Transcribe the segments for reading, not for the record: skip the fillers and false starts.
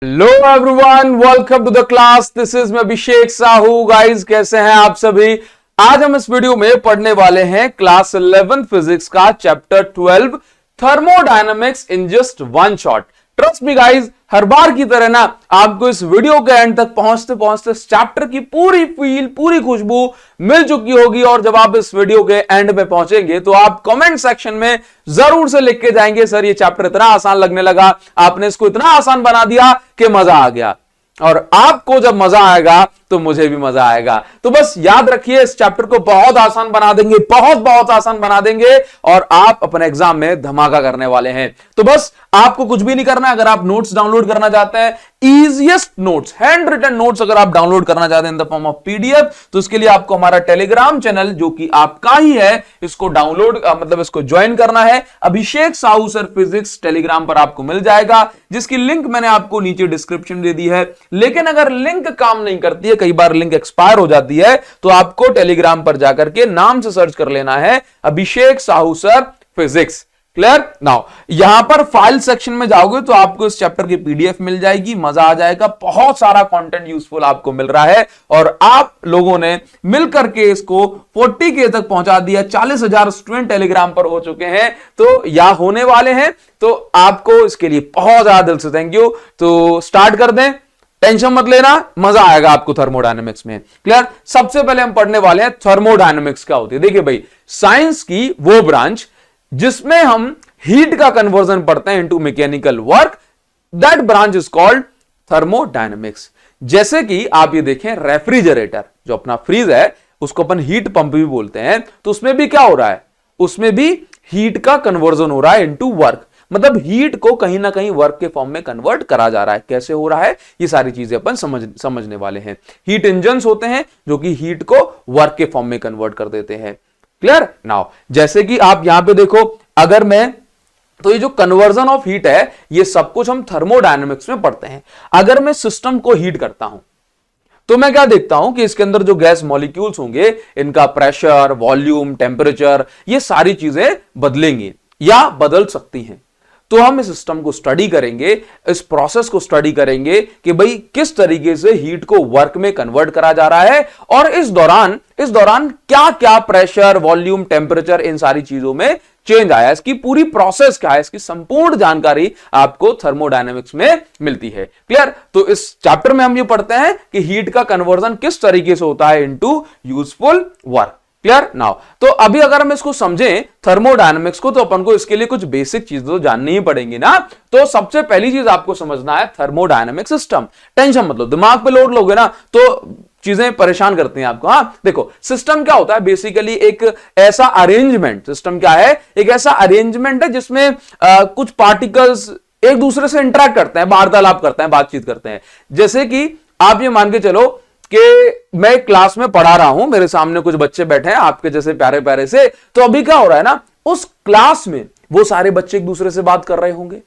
Hello everyone, welcome to the class. This is मैं Abhishek Sahu. Guys, कैसे हैं आप सभी? आज हम इस वीडियो में पढ़ने वाले हैं क्लास 11 फिजिक्स का chapter 12 thermodynamics in just one shot. Trust me guys, हर बार की तरह ना आपको इस वीडियो के एंड तक पहुंचते पहुंचते इस चैप्टर की पूरी फील, पूरी खुशबू मिल चुकी होगी। और जब आप इस वीडियो के एंड में पहुंचेंगे तो आप कमेंट सेक्शन में जरूर से लिख के जाएंगे, सर ये चैप्टर इतना आसान लगने लगा, आपने इसको इतना आसान बना दिया कि मजा आ गया। और आपको जब मजा आएगा तो मुझे भी मजा आएगा। तो बस याद रखिए, इस चैप्टर को बहुत आसान बना देंगे, बहुत बहुत आसान बना देंगे और आप अपने एग्जाम में धमाका करने वाले हैं। तो बस आपको कुछ भी नहीं करना है। अगर आप नोट्स डाउनलोड करना चाहते हैं, easiest notes, handwritten notes अगर आप डाउनलोड करना चाहते हैं in the form of PDF, तो इसके लिए आपको हमारा टेलीग्राम चैनल जो कि आपका ही है, इसको डाउनलोड इसको ज्वाइन करना है। Abhishek Sahu sir physics Telegram पर आपको मिल जाएगा, जिसकी लिंक मैंने आपको नीचे डिस्क्रिप्शन दे दी है। लेकिन अगर लिंक काम नहीं करती है, कई बार लिंक एक्सपायर हो जाती है, तो आपको टेलीग्राम पर जाकर के नाम से सर्च कर लेना है, Abhishek Sahu sir physics. Clear? Now यहां पर फाइल सेक्शन में जाओगे तो आपको इस चैप्टर की पीडीएफ मिल जाएगी, मजा आ जाएगा। बहुत सारा कंटेंट यूजफुल आपको मिल रहा है और आप लोगों ने मिलकर के इसको 40K तक पहुंचा दिया। 40,000 स्टूडेंट टेलीग्राम पर हो चुके हैं, तो या होने वाले हैं। तो आपको इसके लिए बहुत ज्यादा दिल से थैंक यू। तो स्टार्ट कर दें, टेंशन मत लेना, मजा आएगा आपको थर्मोडायनेमिक्स में। क्लियर? सबसे पहले हम पढ़ने वाले हैं थर्मोडायनेमिक्स क्या होती है। देखिए भाई, साइंस की वो ब्रांच जिसमें हम हीट का कन्वर्जन पढ़ते हैं into mechanical work, that branch is called thermodynamics. जैसे कि आप ये देखें, रेफ्रिजरेटर जो अपना फ्रीज है उसको अपन हीट पंप भी बोलते हैं, तो उसमें भी क्या हो रहा है, उसमें भी हीट का कन्वर्जन हो रहा है इनटू वर्क। मतलब हीट को कहीं ना कहीं वर्क के फॉर्म में कन्वर्ट करा जा रहा है। कैसे हो रहा है, ये सारी चीजें अपन समझने वाले हैं। हीट इंजन्स होते हैं जो कि हीट को वर्क के फॉर्म में कन्वर्ट कर देते हैं। क्लियर? नाउ जैसे कि आप यहां पे देखो, अगर मैं तो ये जो कन्वर्जन ऑफ हीट है, ये सब कुछ हम थर्मोडायनेमिक्स में पढ़ते हैं। अगर मैं सिस्टम को हीट करता हूं तो मैं क्या देखता हूं कि इसके अंदर जो गैस मॉलिक्यूल्स होंगे, इनका प्रेशर, वॉल्यूम, टेम्परेचर, ये सारी चीजें बदलेंगी या बदल सकती हैं। तो हम इस सिस्टम को स्टडी करेंगे, इस प्रोसेस को स्टडी करेंगे कि भाई किस तरीके से हीट को वर्क में कन्वर्ट करा जा रहा है और इस दौरान क्या क्या प्रेशर, वॉल्यूम, टेम्परेचर, इन सारी चीजों में चेंज आया, इसकी पूरी प्रोसेस क्या है, इसकी संपूर्ण जानकारी आपको थर्मोडायनेमिक्स में मिलती है। क्लियर? तो इस चैप्टर में हम ये पढ़ते हैं कि हीट का कन्वर्जन किस तरीके से होता है into useful work. Clear? Now तो अभी अगर हम इसको समझें थर्मोडायनेमिक्स को, तो अपन को इसके लिए कुछ बेसिक चीजें तो जाननी ही पड़ेंगी ना। तो सबसे पहली चीज आपको समझना है थर्मोडायनेमिक सिस्टम। टेंशन मत लो, दिमाग पे लोड लोगे ना तो चीजें परेशान करती हैं आपको। हाँ देखो, सिस्टम क्या होता है, बेसिकली एक ऐसा अरेंजमेंट, सिस्टम क्या है, एक ऐसा अरेंजमेंट है जिसमें कुछ पार्टिकल्स एक दूसरे से इंटरेक्ट करते हैं, वार्तालाप करते हैं, बातचीत करते हैं। जैसे कि आप ये मान के चलो कि मैं क्लास में पढ़ा रहा हूं, मेरे सामने कुछ बच्चे बैठे हैं आपके जैसे प्यारे प्यारे से, तो अभी क्या हो रहा है ना, उस क्लास में वो सारे बच्चे एक दूसरे से बात कर रहे होंगे।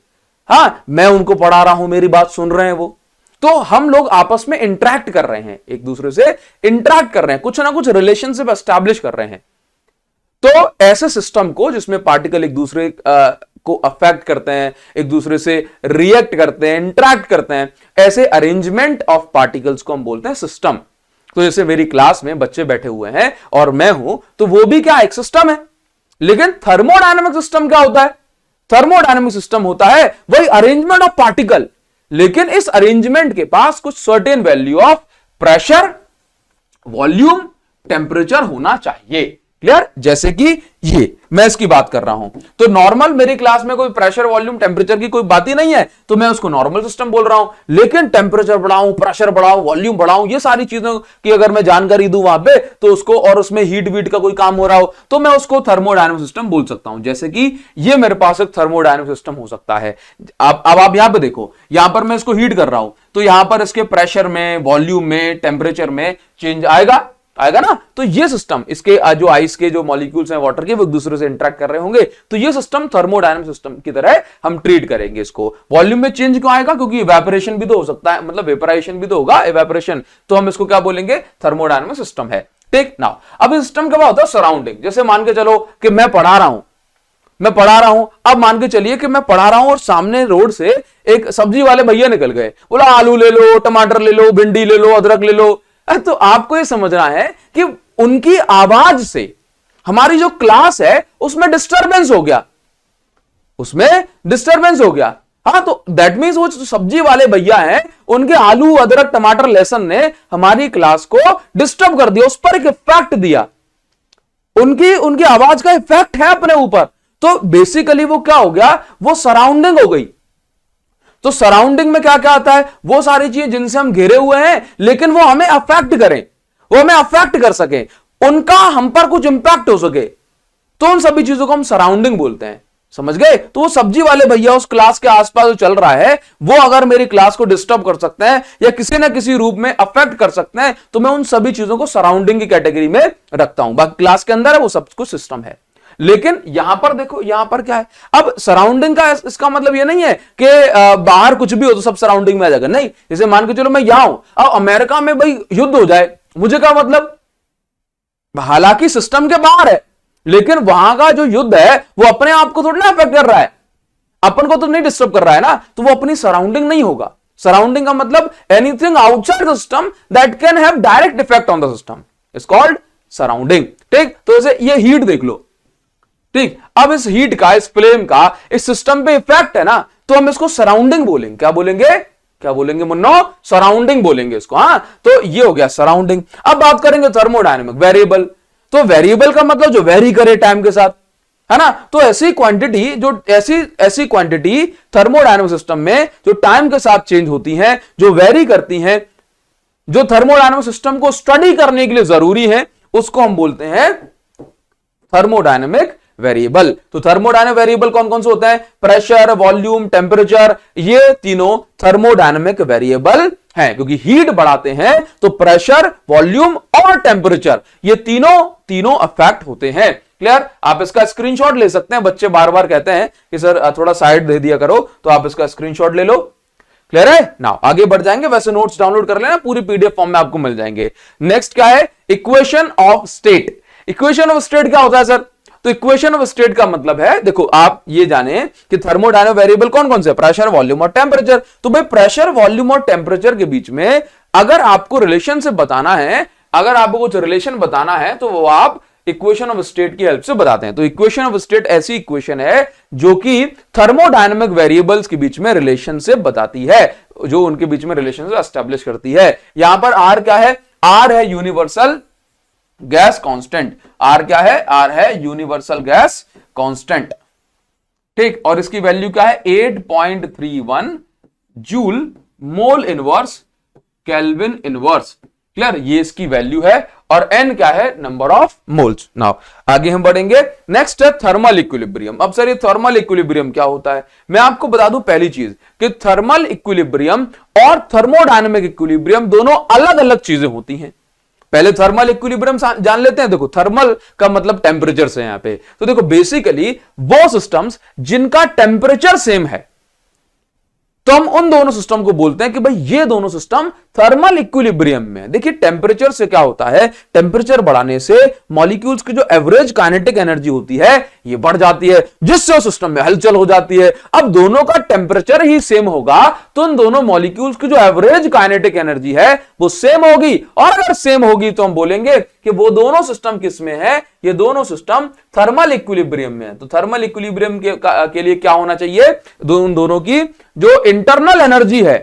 हाँ, मैं उनको पढ़ा रहा हूं, मेरी बात सुन रहे हैं वो, तो हम लोग आपस में इंटरेक्ट कर रहे हैं, एक दूसरे से इंटरेक्ट कर रहे हैं, कुछ ना कुछ रिलेशनशिप एस्टैब्लिश कर रहे हैं। तो ऐसे सिस्टम को जिसमें पार्टिकल एक दूसरे को अफेक्ट करते हैं, एक दूसरे से रिएक्ट करते हैं, इंटरेक्ट करते हैं, ऐसे अरेंजमेंट ऑफ पार्टिकल्स को हम बोलते हैं सिस्टम। तो जैसे मेरी क्लास में बच्चे बैठे हुए हैं और मैं हूं, तो वो भी क्या एक सिस्टम है। लेकिन थर्मोडायनेमिक सिस्टम क्या होता है, थर्मोडायनेमिक सिस्टम होता है वही अरेंजमेंट ऑफ पार्टिकल, लेकिन इस अरेंजमेंट के पास कुछ certain value of pressure, volume, temperature होना चाहिए। क्लियर? जैसे कि ये मैं इसकी बात कर रहा हूं, तो नॉर्मल मेरी क्लास में कोई प्रेशर, वॉल्यूम, टेम्परेचर की कोई बात ही नहीं है, तो मैं उसको नॉर्मल सिस्टम बोल रहा हूं। लेकिन टेम्परेचर बढ़ाऊं, प्रेशर बढ़ाऊं, वॉल्यूम बढ़ाऊं, ये सारी चीजों की अगर मैं जानकारी दूं वहां पे, तो उसको, और उसमें हीट वीट का कोई काम हो रहा हो, तो मैं उसको थर्मोडायनेमिक सिस्टम बोल सकता हूं। जैसे कि ये मेरे पास एक थर्मोडायनेमिक सिस्टम हो सकता है। अब आप यहां पर देखो, यहां पर मैं इसको हीट कर रहा हूं, तो यहां पर इसके प्रेशर में, वॉल्यूम में, टेम्परेचर में चेंज आएगा ना। तो ये सिस्टम, इसके जो आइस के जो मॉलिक्यूल्स हैं वाटर के, वो एक दूसरे से इंटरेक्ट कर रहे होंगे, तो ये सिस्टम थर्मोडायनेमिक सिस्टम की तरह हम ट्रीट करेंगे इसको। वॉल्यूम में चेंज क्यों आएगा, क्योंकि इवेपोरेशन भी तो हो सकता है, मतलब वेपराइजेशन भी तो होगा, इवेपोरेशन, तो हम इसको क्या बोलेंगे, थर्मोडायनेमिक सिस्टम है। ठीक? नाउ अब इस सिस्टम का क्या होता है, सराउंडिंग। जैसे मान के चलो कि मैं पढ़ा रहा हूं, मैं पढ़ा रहा हूं, अब मान के चलिए कि मैं पढ़ा रहा हूं और सामने रोड से एक सब्जी वाले भैया निकल गए, बोला आलू ले लो, टमाटर ले लो, भिंडी ले लो, अदरक ले लो। तो आपको यह समझना है कि उनकी आवाज से हमारी जो क्लास है उसमें डिस्टरबेंस हो गया, उसमें डिस्टरबेंस हो गया। हाँ, तो दैट मीन्स वो जो सब्जी वाले भैया हैं उनके आलू, अदरक, टमाटर, लहसुन ने हमारी क्लास को डिस्टर्ब कर दिया, उस पर एक इफेक्ट दिया, उनकी आवाज का इफेक्ट है अपने ऊपर। तो बेसिकली वो क्या हो गया, वो सराउंडिंग हो गई। तो सराउंडिंग में क्या क्या आता है, वो सारी चीजें जिनसे हम घिरे हुए हैं लेकिन वो हमें अफेक्ट करें, वो हमें अफेक्ट कर सके, उनका हम पर कुछ इंपैक्ट हो सके, तो उन सभी चीजों को हम सराउंडिंग बोलते हैं। समझ गए? तो वो सब्जी वाले भैया उस क्लास के आसपास जो चल रहा है वो अगर मेरी क्लास को डिस्टर्ब कर सकते हैं या किसी ना किसी रूप में अफेक्ट कर सकते हैं, तो मैं उन सभी चीजों को सराउंडिंग की कैटेगरी में रखता हूं। बाकी क्लास के अंदर है वो सब कुछ सिस्टम है। लेकिन यहां पर देखो, यहां पर क्या है, अब सराउंडिंग का इसका मतलब ये नहीं है कि बाहर कुछ भी हो तो सब सराउंडिंग में आ जाएगा, नहीं। जैसे मान के चलो मैं यहां हूं, अब अमेरिका में भाई युद्ध हो जाए, मुझे क्या मतलब, हालांकि सिस्टम के बाहर है लेकिन वहां का जो युद्ध है वो अपने आप को थोड़ा ना अफेक्ट कर रहा है, अपन को तो नहीं डिस्टर्ब कर रहा है ना, तो वो अपनी सराउंडिंग नहीं होगा। सराउंडिंग का मतलब anything outside the system that can have direct effect on the system is called surrounding. ठीक, तो जैसे ये हीट देख लो, ठीक, अब इस हीट का, इस फ्लेम का इस सिस्टम पे इफेक्ट है ना, तो हम इसको सराउंडिंग बोलेंगे। क्या बोलेंगे, क्या बोलेंगे मुन्नो, सराउंडिंग बोलेंगे इसको। हाँ, तो ये हो गया सराउंडिंग। अब बात करेंगे थर्मोडायनेमिक वेरिएबल। तो वेरिएबल का मतलब जो वेरी करे टाइम के साथ, है ना। तो ऐसी क्वांटिटी, जो ऐसी क्वांटिटी थर्मोडायनेमिक सिस्टम में जो टाइम के साथ चेंज होती हैं, जो वेरी करती हैं, जो थर्मोडायनेमिक सिस्टम को स्टडी करने के लिए जरूरी है, उसको हम बोलते हैं थर्मोडायनेमिक वेरिएबल। तो थर्मोडायनेमिक वेरिएबल कौन कौन से होते हैं, प्रेशर, वॉल्यूम, टेम्परेचर, ये तीनों थर्मोडायनेमिक वेरिएबल हैं, क्योंकि हीट बढ़ाते हैं तो प्रेशर, वॉल्यूम और टेम्परेचर ये तीनों अफेक्ट होते हैं। क्लियर? आप इसका स्क्रीनशॉट ले सकते हैं, बच्चे बार बार कहते हैं कि सर थोड़ा साइड दे दिया करो, तो आप इसका स्क्रीनशॉट ले लो। क्लियर है? नाउ आगे बढ़ जाएंगे, वैसे नोट्स डाउनलोड कर लेना, पूरी पीडीएफ फॉर्म में आपको मिल जाएंगे। नेक्स्ट क्या है, equation of state. Equation of state क्या होता है सर? तो इक्वेशन ऑफ स्टेट का मतलब है, देखो आप ये जाने कि थर्मोडायनेमिक वेरिएबल कौन कौन से, प्रेशर, वॉल्यूम और टेम्परेचर। तो भाई प्रेशर, वॉल्यूम और टेम्परेचर के बीच में अगर आपको रिलेशनशिप बताना है, अगर आपको कुछ रिलेशन बताना है, तो वो आप इक्वेशन ऑफ स्टेट की हेल्प से बताते हैं। तो इक्वेशन ऑफ स्टेट ऐसी इक्वेशन है जो कि थर्मोडायनेमिक वेरिएबल्स के बीच में रिलेशनशिप बताती है, जो उनके बीच में रिलेशनशिप एस्टेब्लिश करती है। यहां पर आर क्या है, आर है यूनिवर्सल गैस कांस्टेंट। आर क्या है, आर है यूनिवर्सल गैस कांस्टेंट। ठीक, और इसकी वैल्यू क्या है, 8.31 joule mole inverse kelvin inverse. Clear? ये इसकी वैल्यू है। और एन क्या है, नंबर ऑफ मोल्स। नाउ आगे हम बढ़ेंगे, नेक्स्ट है थर्मल इक्विलिब्रियम। अब सर ये थर्मल इक्विलिब्रियम क्या होता है, मैं आपको बता दूं पहली चीज कि थर्मल इक्विलिब्रियम और थर्मोडायनेमिक इक्विलिब्रियम दोनों अलग अलग चीजें होती हैं। पहले थर्मल इक्विलिब्रियम जान लेते हैं। देखो थर्मल का मतलब टेम्परेचर से, यहां पे तो देखो बेसिकली वो सिस्टम्स जिनका टेम्परेचर सेम है, तो हम उन दोनों सिस्टम को बोलते हैं कि भाई ये दोनों सिस्टम थर्मल इक्विलिब्रियम में। देखिए टेम्परेचर से क्या होता है, टेम्परेचर बढ़ाने से मॉलिक्यूल्स की जो एवरेज काइनेटिक एनर्जी होती है ये बढ़ जाती है, जिससे उस सिस्टम में हलचल हो जाती है। अब दोनों का टेम्परेचर ही सेम होगा तो उन दोनों मॉलिक्यूल्स की जो एवरेज काइनेटिक एनर्जी है वो सेम होगी, और अगर सेम होगी तो हम बोलेंगे कि वो दोनों सिस्टम किसमें है, ये दोनों सिस्टम थर्मल इक्विलिब्रियम में है। तो थर्मल इक्विलिब्रियम के लिए क्या होना चाहिए, उन दोनों की जो इंटरनल एनर्जी है,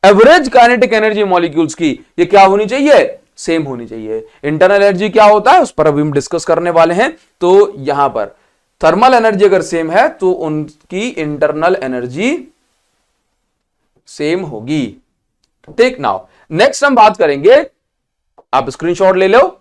एवरेज काइनेटिक एनर्जी मॉलिक्यूल्स की, ये क्या होनी चाहिए, सेम होनी चाहिए। इंटरनल एनर्जी क्या होता है उस पर अभी हम डिस्कस करने वाले हैं। तो यहां पर थर्मल एनर्जी अगर सेम है तो उनकी इंटरनल एनर्जी सेम होगी। टेक नाउ नेक्स्ट हम बात करेंगे, आप स्क्रीनशॉट ले लो।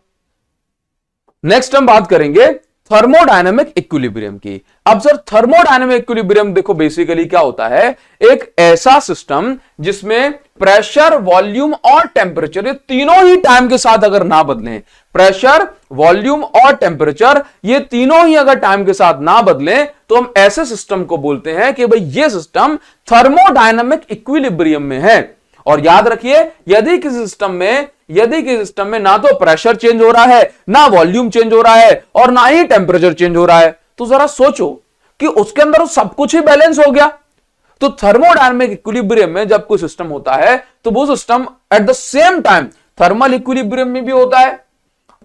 नेक्स्ट हम बात करेंगे थर्मोडायनेमिक इक्विलिब्रियम की। अब सर थर्मोडायनेमिक इक्विलिब्रियम देखो बेसिकली क्या होता है, एक ऐसा सिस्टम जिसमें प्रेशर, वॉल्यूम और टेम्परेचर ये तीनों ही टाइम के साथ अगर ना बदलें, प्रेशर, वॉल्यूम और टेम्परेचर ये तीनों ही अगर टाइम के साथ ना बदलें, तो हम ऐसे सिस्टम को बोलते हैं कि भाई ये सिस्टम थर्मोडायनेमिक इक्विलिब्रियम में है। और याद रखिए यदि किसी सिस्टम में ना तो प्रेशर चेंज हो रहा है, ना वॉल्यूम चेंज हो रहा है और ना ही टेम्परेचर चेंज हो रहा है, तो जरा सोचो कि उसके अंदर सब कुछ ही बैलेंस हो गया। तो थर्मोडायनामिक इक्विलिब्रियम में जब कोई सिस्टम होता है तो वो system at the same time thermal equilibrium में भी होता है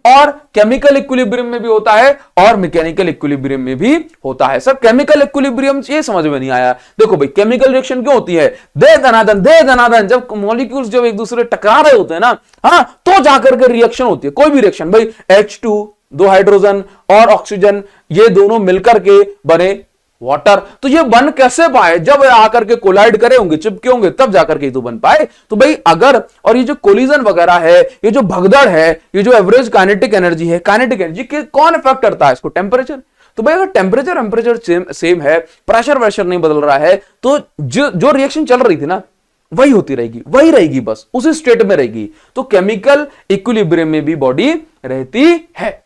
और केमिकल इक्विलिब्रियम में भी होता है और मैकेनिकल इक्विलिब्रियम में भी होता है। सर केमिकल इक्विलिब्रियम ये समझ में नहीं आया। देखो भाई, केमिकल रिएक्शन क्यों होती है? दे दनादन जब मॉलिक्यूल्स जब एक दूसरे टकरा रहे होते हैं ना, हाँ, तो जाकर के रिएक्शन होती है। कोई भी रिएक्शन भाई, H2 दो हाइड्रोजन और ऑक्सीजन ये दोनों मिलकर के बने वाटर। तो ये बन कैसे पाए? जब आकर के कोलाइड करे होंगे, चिपके होंगे, तब जाकर के तो बन पाए। तो भाई अगर, और ये जो कोलिजन वगैरह है, ये जो भगदड़ है, ये जो एवरेज काइनेटिक एनर्जी है, काइनेटिक एनर्जी के कौन इफेक्ट करता है? इसको टेम्परेचर। तो भाई अगर टेम्परेचर सेम है, प्रेशर वैशर नहीं बदल रहा है, तो जो रिएक्शन चल रही थी ना वही होती रहेगी, वही रहेगी, बस उसी स्टेट में रहेगी। तो केमिकल इक्विलिब्रियम में भी बॉडी रहती है।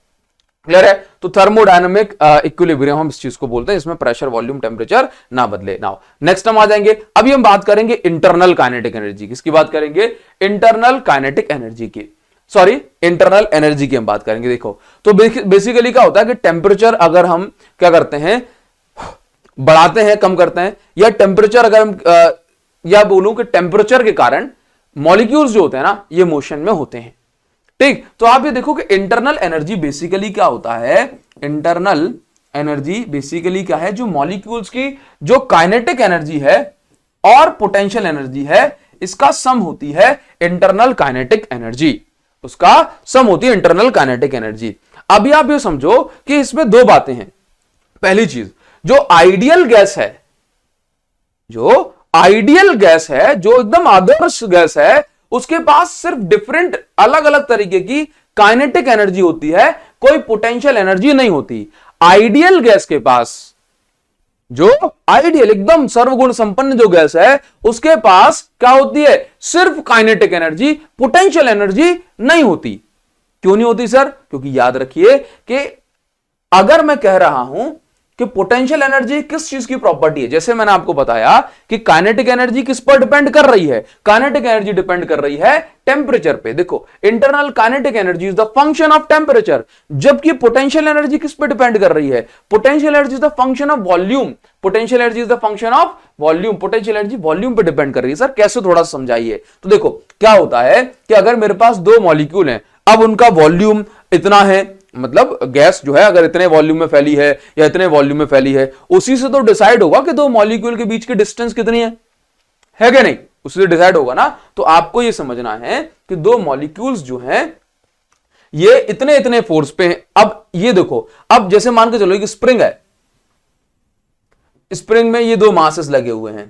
क्लियर है? तो थर्मोडायनामिक इक्विलिब्रियम हम इस चीज को बोलते हैं, इसमें प्रेशर, वॉल्यूम, टेम्परेचर ना बदले। नाउ नेक्स्ट हम आ जाएंगे, अभी हम बात करेंगे इंटरनल काइनेटिक एनर्जी। किसकी बात करेंगे? इंटरनल काइनेटिक एनर्जी की, सॉरी इंटरनल एनर्जी की हम बात करेंगे। देखो, तो बेसिकली क्या होता है कि टेम्परेचर अगर हम क्या करते हैं, बढ़ाते हैं, कम करते हैं, या टेम्परेचर अगर हम या बोलूं कि टेम्परेचर के कारण मॉलिक्यूल्स जो होते हैं ना ये मोशन में होते हैं। ठीक, तो आप ये देखो कि इंटरनल एनर्जी बेसिकली क्या होता है? इंटरनल एनर्जी बेसिकली क्या है? जो मॉलिक्यूल्स की जो काइनेटिक एनर्जी है और पोटेंशियल एनर्जी है, इसका सम होती है इंटरनल काइनेटिक एनर्जी। उसका सम होती है इंटरनल काइनेटिक एनर्जी। अभी आप ये समझो कि इसमें दो बातें हैं। पहली चीज, जो आइडियल गैस है, जो आइडियल गैस है, जो एकदम आदर्श गैस है, उसके पास सिर्फ डिफरेंट अलग अलग तरीके की काइनेटिक एनर्जी होती है, कोई पोटेंशियल एनर्जी नहीं होती। आइडियल गैस के पास, जो आइडियल एकदम सर्वगुण संपन्न जो गैस है, उसके पास क्या होती है? सिर्फ काइनेटिक एनर्जी, पोटेंशियल एनर्जी नहीं होती। क्यों नहीं होती सर? क्योंकि याद रखिए कि अगर मैं कह रहा हूं कि पोटेंशियल एनर्जी किस चीज की प्रॉपर्टी है, जैसे मैंने आपको बताया कि काइनेटिक एनर्जी किस पर डिपेंड कर रही है? काइनेटिक एनर्जी डिपेंड कर रही है टेम्परेचर पे। देखो, internal kinetic energy is the function of temperature, जबकि पोटेंशियल एनर्जी किस पे डिपेंड कर रही है? Potential energy is the function of volume. Potential energy is the function of volume. Potential energy volume पे डिपेंड कर रही है। सर कैसे? थोड़ा समझाइए। तो देखो क्या होता है कि अगर मेरे पास दो मॉलिक्यूल हैं, अब उनका वॉल्यूम इतना है, मतलब गैस जो है अगर इतने वॉल्यूम में फैली है या इतने वॉल्यूम में फैली है, उसी से तो डिसाइड होगा कि दो मॉलिक्यूल के बीच की डिस्टेंस कितनी है कि नहीं? उसी से डिसाइड होगा ना। तो आपको यह समझना है कि दो मॉलिक्यूल्स जो हैं ये इतने इतने फोर्स पे हैं। अब ये देखो, अब जैसे मान के चलो कि स्प्रिंग है, स्प्रिंग में ये दो मासेस लगे हुए हैं।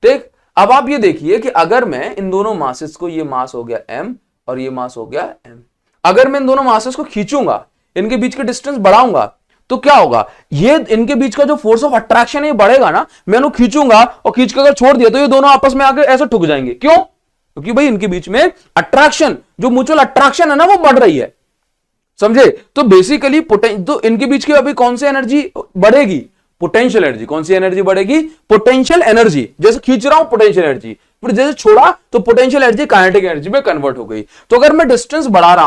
ठीक, अब आप ये देखिए कि अगर मैं इन दोनों मासेस को, ये मास हो गया m और ये मास हो गया m, अगर मैं इन दोनों मासेस को खींचूंगा, इनके बीच के डिस्टेंस बढ़ाऊंगा, तो क्या होगा? ये इनके बीच का जो फोर्स ऑफ अट्रैक्शन है ये बढ़ेगा ना। मैं इनको खींचूंगा और खींच कर अगर छोड़ दिया तो ये दोनों आपस में आकर ऐसे ठुक जाएंगे। क्यों? क्योंकि भाई इनके बीच में अट्रैक्शन, जो म्यूचुअल अट्रैक्शन है ना, वो बढ़ रही है। समझे? तो बेसिकली तो इनके बीच की अभी कौन सी एनर्जी बढ़ेगी? Potential energy. कौन सी एनर्जी बढ़ेगी? Potential energy. जैसे खींच रहा हूं पोटेंशियल एनर्जी, फिर जैसे छोड़ा तो पोटेंशियल एनर्जी काइनेटिक एनर्जी में कन्वर्ट हो गई। तो अगर मैं डिस्टेंस बढ़ा रहा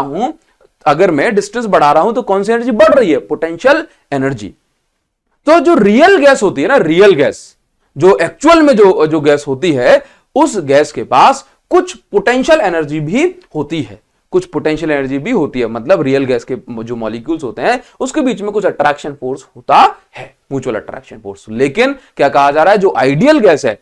हूं, तो कौन सी एनर्जी बढ़ रही है? Potential energy. तो जो रियल गैस होती है ना, रियल गैस, जो एक्चुअल में जो गैस होती है, उस गैस के पास कुछ पोटेंशियल एनर्जी भी होती है, कुछ पोटेंशियल एनर्जी भी होती है। मतलब रियल गैस के जो मॉलिक्यूल्स होते हैं उसके बीच में कुछ अट्रैक्शन फोर्स होता है, म्यूचुअल अट्रैक्शन फोर्स। लेकिन क्या कहा जा रहा है? जो आइडियल गैस है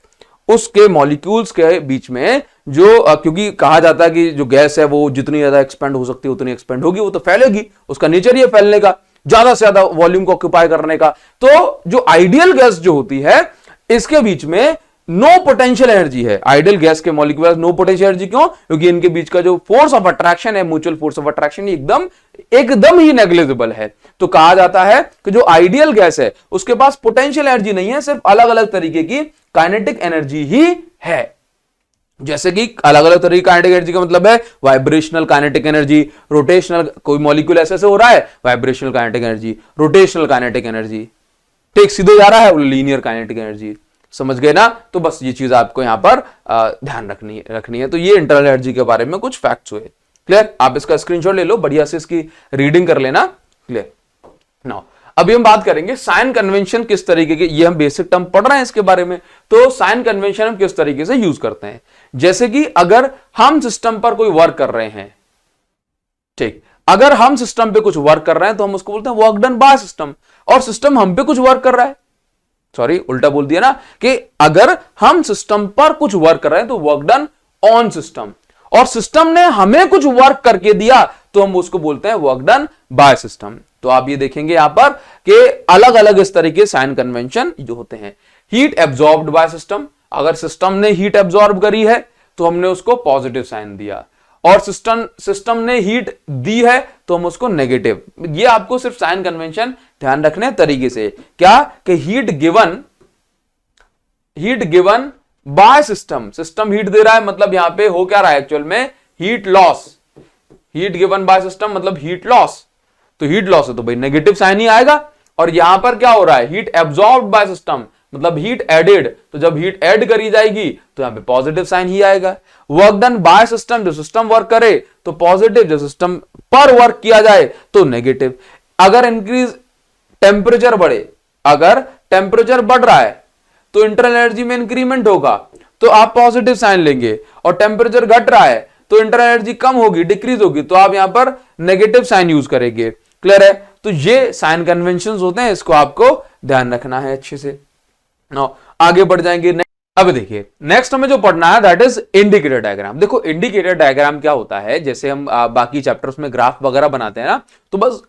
उसके मॉलिक्यूल्स के बीच में जो, क्योंकि कहा जाता है कि जो गैस है वो जितनी ज्यादा एक्सपेंड हो सकती है उतनी एक्सपेंड होगी, वो तो फैलेगी, उसका नेचर ही है फैलने का, ज्यादा से ज्यादा वॉल्यूम को ऑक्यूपाई करने का। तो जो आइडियल गैस जो होती है, इसके बीच में नो पोटेंशियल एनर्जी है। आइडियल गैस के मॉलिक्यूल नो पोटेंशियल एनर्जी। क्यों? क्योंकि इनके बीच का जो फोर्स ऑफ अट्रैक्शन है, म्यूचुअल फोर्स ऑफ अट्रैक्शन, एकदम ही नेग्लिजिबल है। तो कहा जाता है कि जो आइडियल गैस है उसके पास पोटेंशियल एनर्जी नहीं है, सिर्फ अलग अलग तरीके की काइनेटिक एनर्जी ही है। जैसे कि अलग अलग तरीके की काइनेटिक एनर्जी का मतलब है वाइब्रेशनल काइनेटिक एनर्जी, रोटेशनल, कोई मॉलिक्यूल ऐसे हो रहा है, vibrational kinetic energy, rotational kinetic energy. ठीक, सीधे जा रहा है लीनियर काइनेटिक एनर्जी। समझ गए ना? तो बस ये चीज आपको यहां पर ध्यान रखनी है। तो ये इंटरनल एनर्जी के बारे में कुछ फैक्ट्स हुए। क्लियर? आप इसका स्क्रीनशॉट ले लो, बढ़िया से इसकी रीडिंग कर लेना। क्लियर? नाउ अभी हम बात करेंगे साइन कन्वेंशन किस तरीके के, ये हम बेसिक टर्म पढ़ रहे हैं इसके बारे में। तो साइन कन्वेंशन हम किस तरीके से यूज करते हैं, जैसे कि अगर हम सिस्टम पर कोई वर्क कर रहे हैं, ठीक, अगर हम सिस्टम पे कुछ वर्क कर रहे हैं तो हम उसको बोलते हैं वर्क डन बाय सिस्टम, और सिस्टम हम पे कुछ वर्क कर रहा है, सॉरी उल्टा बोल दिया ना, कि अगर हम सिस्टम पर कुछ वर्क कर रहे हैं तो वर्क डन ऑन सिस्टम, और सिस्टम ने हमें कुछ वर्क करके दिया तो हम उसको बोलते हैं वर्क डन बाय सिस्टम। तो आप ये देखेंगे यहां पर कि अलग अलग इस तरीके साइन कन्वेंशन जो होते हैं। हीट एब्जॉर्ब्ड बाय सिस्टम, अगर सिस्टम ने हीट एब्जॉर्ब करी है तो हमने उसको पॉजिटिव साइन दिया, और सिस्टम ने हीट दी है तो हम उसको नेगेटिव। ये आपको सिर्फ साइन कन्वेंशन ध्यान रखने तरीके से, क्या कि heat given by system, system heat दे रहा है मतलब यहां पे हो क्या रहा है एक्चुअल में, heat loss. Heat given by system मतलब हीट लॉस, तो हीट लॉस है तो भाई नेगेटिव साइन ही आएगा। और यहां पर क्या हो रहा है, हीट एब्जॉर्ब्ड बाय सिस्टम मतलब हीट एडेड, तो जब हीट ऐड करी जाएगी तो यहां पे पॉजिटिव साइन ही आएगा। वर्क डन बाय सिस्टम, जो सिस्टम वर्क करे तो पॉजिटिव, जो सिस्टम पर वर्क किया जाए तो नेगेटिव। अगर इंक्रीज टेम्परेचर बढ़े, अगर टेम्परेचर बढ़ रहा है तो इंटरनल एनर्जी में इंक्रीमेंट होगा तो आप पॉजिटिव साइन लेंगे, और टेम्परेचर घट रहा है तो इंटरनल एनर्जी कम होगी, डिक्रीज होगी, तो आप यहां पर नेगेटिव साइन यूज करेंगे। क्लियर है? तो ये साइन कन्वेंशंस होते हैं, इसको आपको ध्यान रखना है अच्छे से। नाउ आगे बढ़ जाएंगे। अब देखिए नेक्स्ट हमें जो पढ़ना है दैट इज इंडिकेटर डायग्राम। देखो इंडिकेटर डायग्राम क्या होता है, जैसे हम बाकी चैप्टर्स में ग्राफ वगैरह बनाते हैं ना, तो बस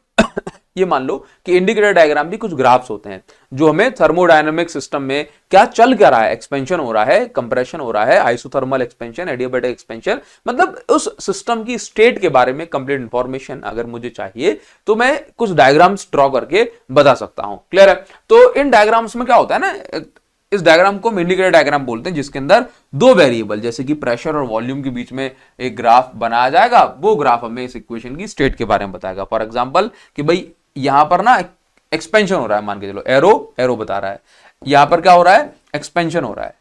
ये मान लो कि इंडिकेटर डायग्राम भी कुछ ग्राफ्स होते हैं जो हमें थर्मोडायनेमिक सिस्टम में क्या चल क्या रहा है, एक्सपेंशन हो रहा है, कंप्रेशन हो रहा है, आइसोथर्मल एक्सपेंशन, एडियाबैटिक एक्सपेंशन, मतलब उस सिस्टम की स्टेट के बारे में कंप्लीट इंफॉर्मेशन अगर मुझे चाहिए तो मैं कुछ डायग्राम्स ड्रॉ करके बता सकता हूं। क्लियर है? तो इन डायग्राम्स में क्या होता है ना, इस डायग्राम को हम इंडिकेटर डायग्राम बोलते हैं, जिसके अंदर दो वेरिएबल जैसे कि प्रेशर और वॉल्यूम के बीच में एक ग्राफ बनाया जाएगा, वो ग्राफ हमें इस इक्वेशन की स्टेट के बारे में बताएगा। फॉर एग्जांपल कि भाई यहां पर ना एक्सपेंशन हो रहा है, मान के चलो एरो बता रहा है, यहां पर क्या हो रहा है, एक्सपेंशन हो रहा है,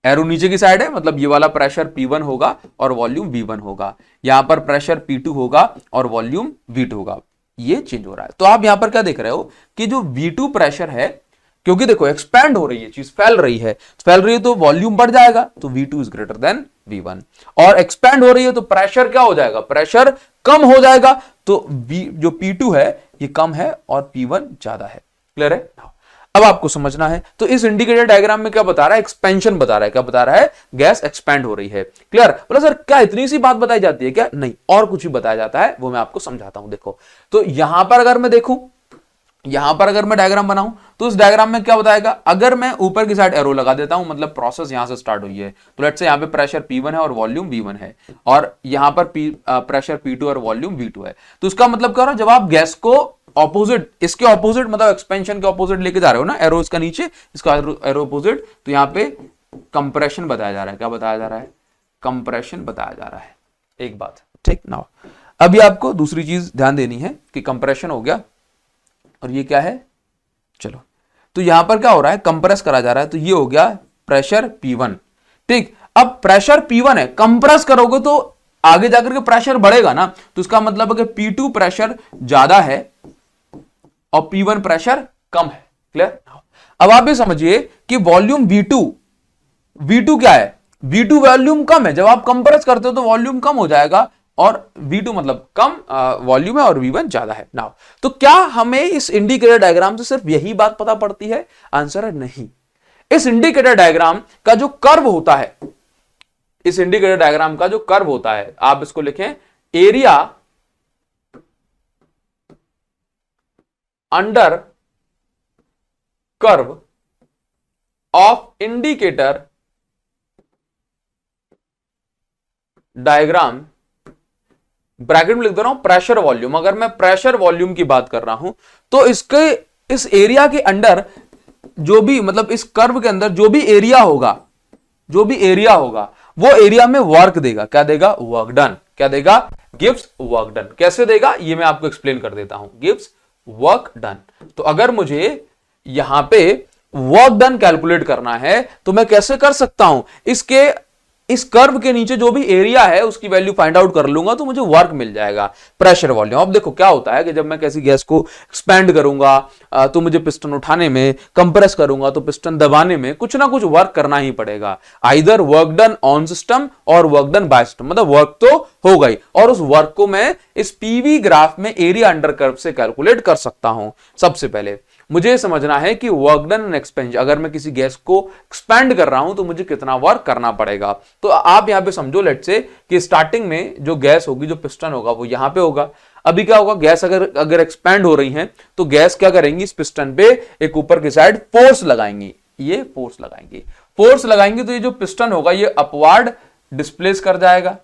एरो नीचे की साइड है, मतलब ये वाला प्रेशर P1 होगा और वॉल्यूम V1 होगा, यहां पर प्रेशर P2 होगा और वॉल्यूम V2 होगा, ये चेंज हो रहा है। तो आप यहां पर क्या देख रहे हो कि जो V2 प्रेशर है, क्योंकि देखो एक्सपैंड हो रही है चीज, फैल रही है तो वॉल्यूम बढ़ जाएगा, तो V2 is greater then V1, और एक्सपैंड हो रही है तो प्रेशर क्या हो जाएगा, प्रेशर कम हो जाएगा, तो जो P2 है ये कम है और P1 ज्यादा है। क्लियर है? अब आपको समझना है, तो इस इंडिकेटर डायग्राम में क्या बता रहा है, एक्सपेंशन बता रहा है, क्या बता रहा है, गैस एक्सपैंड हो रही है। क्लियर? बोला सर क्या इतनी सी बात बताई जाती है क्या? नहीं, और कुछ भी बताया जाता है, वो मैं आपको समझाता हूं। देखो तो यहां पर अगर मैं देखूं, यहां पर अगर मैं डायग्राम बनाऊं तो इस डायग्राम में क्या बताएगा, अगर मैं ऊपर की साइड एरो लगा देता हूं, मतलब प्रोसेस यहां से स्टार्ट हुई है, तो लेट्स से यहां पे प्रेशर P1 है और वॉल्यूम V1 है, और यहां पर प्रेशर P2 और वॉल्यूम V2 है, तो इसका मतलब क्या हो रहा है, जब आप गैस को ऑपोजिट, इसके ऑपोजिट मतलब एक्सपेंशन के ऑपोजिट लेके जा रहे हो ना, एरो इसका नीचे, इसका एरो ऑपोजिट, तो यहां पे कंप्रेशन बताया जा रहा है। क्या बताया जा रहा है? कंप्रेशन बताया जा रहा है। एक बात ठीक ना, अभी आपको दूसरी चीज ध्यान देनी है कि कंप्रेशन हो गया और ये क्या है, चलो तो यहां पर क्या हो रहा है, कंप्रेस करा जा रहा है, तो ये हो गया प्रेशर P1। ठीक, अब प्रेशर P1 है, कंप्रेस करोगे तो आगे जाकर के प्रेशर बढ़ेगा ना, तो इसका मतलब है कि P2 प्रेशर ज्यादा है और P1 प्रेशर कम है। क्लियर? अब आप ये समझिए कि वॉल्यूम V2 क्या है, V2 वॉल्यूम कम है, जब आप कंप्रेस करते हो तो वॉल्यूम कम हो जाएगा, और V2 मतलब कम वॉल्यूम है और V1 ज्यादा है। नाउ तो क्या हमें इस इंडिकेटर डायग्राम से सिर्फ यही बात पता पड़ती है? आंसर है नहीं। इस इंडिकेटर डायग्राम का जो कर्व होता है, इस इंडिकेटर डायग्राम का जो कर्व होता है, आप इसको लिखें area under curve of indicator diagram, bracket में लिख दे रहा हूं प्रेशर वॉल्यूम। अगर मैं प्रेशर वॉल्यूम की बात कर रहा हूं तो इसके इस एरिया के अंडर जो भी, मतलब इस कर्व के अंदर जो भी एरिया होगा, वो एरिया में वर्क देगा। क्या देगा? Work done. क्या देगा? Gives work done. कैसे देगा ये मैं आपको एक्सप्लेन कर देता हूं, गिव्स वर्क डन। तो अगर मुझे यहां पे वर्क डन कैलकुलेट करना है तो मैं कैसे कर सकता हूं, इसके इस कर्व के नीचे जो भी एरिया है उसकी वैल्यू फाइंड आउट कर लूंगा तो मुझे वर्क मिल जाएगा, प्रेशर वॉल्यूम। अब देखो क्या होता है कि जब मैं किसी गैस को एक्सपेंड करूंगा तो मुझे पिस्टन उठाने में, कंप्रेस करूंगा तो पिस्टन दबाने में कुछ ना कुछ वर्क करना ही पड़ेगा। Either work done on system और वर्क डन बाय सिस्टम, मतलब वर्क तो होगा ही, और उस वर्क को मैं इस पीवी ग्राफ में एरिया अंडर कर्व से कैलकुलेट कर सकता हूं। सबसे पहले मुझे समझना है कि वर्क डन एंड एक्सपेंशन, अगर मैं किसी गैस को एक्सपेंड कर रहा हूं तो मुझे कितना वर्क करना पड़ेगा। तो आप यहां पे समझो लेट से कि स्टार्टिंग में जो गैस होगी, जो पिस्टन होगा वो यहां पे होगा। अभी क्या होगा, गैस अगर एक्सपेंड हो रही है तो गैस क्या करेंगी, इस पिस्टन पे एक ऊपर की साइड फोर्स लगाएंगी, ये फोर्स लगाएंगी तो ये जो पिस्टन होगा ये अपवार्ड डिस्प्लेस कर जाएगा,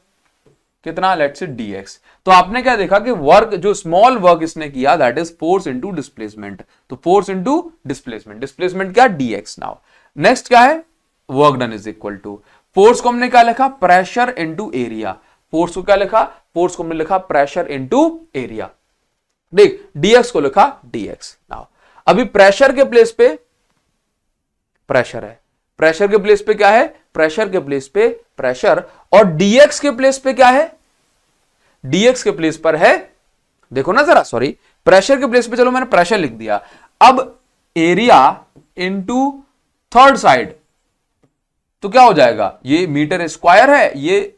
कितना, लेट से dx। तो आपने क्या देखा कि वर्क, जो स्मॉल वर्क इसने किया, that is force into displacement. तो फोर्स इनटू डिस्प्लेसमेंट क्या, dx। नाउ नेक्स्ट क्या है, work done is equal to, force को हमने क्या लिखा, प्रेशर इनटू एरिया। फोर्स को क्या लिखा, फोर्स को हमने लिखा प्रेशर इनटू एरिया। देख dx को लिखा dx। नाउ अभी प्रेशर के प्लेस पे प्रेशर है, प्रेशर के प्लेस पे क्या है, प्रेशर के प्लेस पे प्रेशर, और dx के प्लेस पे क्या है, dx के प्लेस पर है, देखो ना जरा, सॉरी, प्रेशर के प्लेस पे, चलो मैंने प्रेशर लिख दिया। अब एरिया इनटू थर्ड साइड, तो क्या हो जाएगा, ये मीटर स्क्वायर है, ये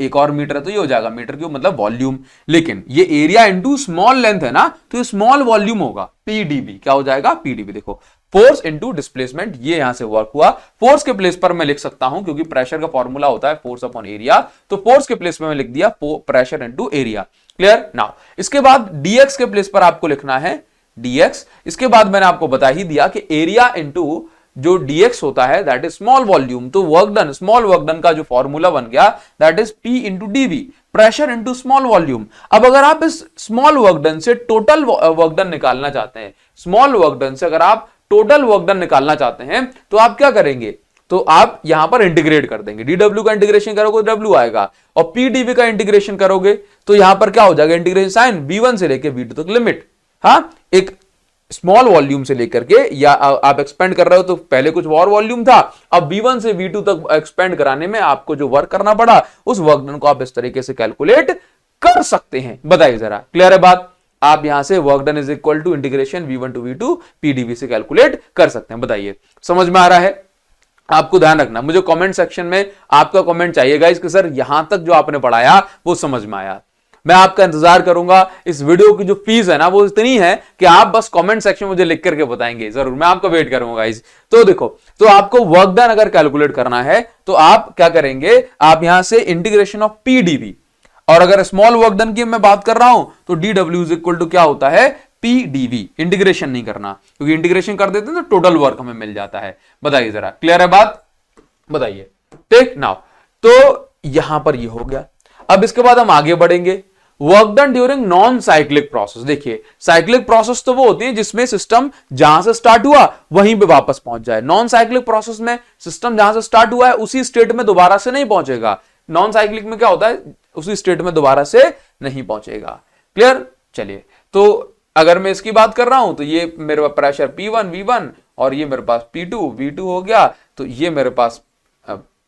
एक और मीटर है तो ये हो जाएगा मीटर क्यूब, मतलब वॉल्यूम। लेकिन ये एरिया इनटू स्मॉल लेंथ है ना, तो ये स्मॉल वॉल्यूम होगा, पीडीबी। क्या हो जाएगा, पीडीबी। देखो फोर्स इनटू डिस्प्लेसमेंट, ये यहां से वर्क हुआ। फोर्स के प्लेस पर मैं लिख सकता हूं, क्योंकि प्रेशर का फॉर्मूला होता है फोर्स अपॉन एरिया, तो फोर्स के प्लेस पर मैं लिख दिया pressure into area. Clear. Now इसके बाद dx के प्लेस पर आपको लिखना है dx। इसके बाद मैंने आपको बता ही दिया कि एरिया इनटू जो dx होता है दैट इज स्मॉल वॉल्यूम। तो work done, small work done का जो फॉर्मूला बन गया that is P into dV, pressure into small volume. अब अगर आप इस स्मॉल वर्क डन से टोटल वर्क डन निकालना चाहते हैं, स्मॉल वर्क डन से अगर आप टोटल वर्क डन निकालना चाहते हैं तो आप क्या करेंगे, तो आप यहां पर इंटीग्रेट कर देंगे। dw का इंटीग्रेशन करोगे तो w आएगा, और pdv का इंटीग्रेशन करोगे तो यहां पर क्या हो जाएगा, इंटीग्रेशन साइन v1 से लेकर v2 तक लिमिट। हाँ, एक स्मॉल वॉल्यूम से लेकर के, या आप एक्सपेंड कर रहे हो तो पहले कुछ और वॉल्यूम था, अब v1 से v2 तक एक्सपेंड कराने में आपको जो वर्क करना पड़ा, उस वर्क डन को आप इस तरीके से कैलकुलेट कर सकते हैं। बताइए जरा, क्लियर है बात। आप यहां से work done is equal to integration v1 to v2 pdv से कैलकुलेट कर सकते हैं। बताइए समझ में आ रहा है। आपको ध्यान रखना, मुझे कमेंट सेक्शन में आपका कमेंट चाहिएगा इसके, सर यहां तक जो आपने पढ़ाया वो समझ में आया। मैं आपका इंतजार करूंगा। इस वीडियो की जो फीस है ना वो इतनी है कि आप बस कमेंट सेक्शन में मुझे लिख करके बताएंगे, जरूर मैं आपका वेट करूंगा गाइस। तो देखो, तो आपको वर्क डन अगर कैलकुलेट करना है तो आप क्या करेंगे, आप यहां से इंटीग्रेशन ऑफ pdv, और अगर स्मॉल वर्क डन की मैं बात कर रहा हूं तो dw इज इक्वल टू क्या होता है, pdv। इंटीग्रेशन नहीं करना, क्योंकि इंटीग्रेशन कर देते हैं तो टोटल वर्क हमें मिल जाता है। बताइए जरा, क्लियर है बात, बताइए। ठीक नाउ, तो यहां पर ये हो गया। अब इसके बाद हम आगे बढ़ेंगे, work done during non cyclic process. देखिए साइक्लिक प्रोसेस तो वो होती है जिसमें सिस्टम जहां से स्टार्ट हुआ वहीं पे वापस पहुंच जाए। नॉन साइक्लिक प्रोसेस में सिस्टम जहां से स्टार्ट हुआ है उसी स्टेट में दोबारा से नहीं पहुंचेगा। नॉन साइक्लिक में क्या होता है, उसी स्टेट में दोबारा से नहीं पहुंचेगा। क्लियर। चलिए, तो अगर मैं इसकी बात कर रहा हूं तो ये मेरे पास प्रेशर P1 V1 और ये मेरे पास P2 V2 हो गया, तो ये मेरे पास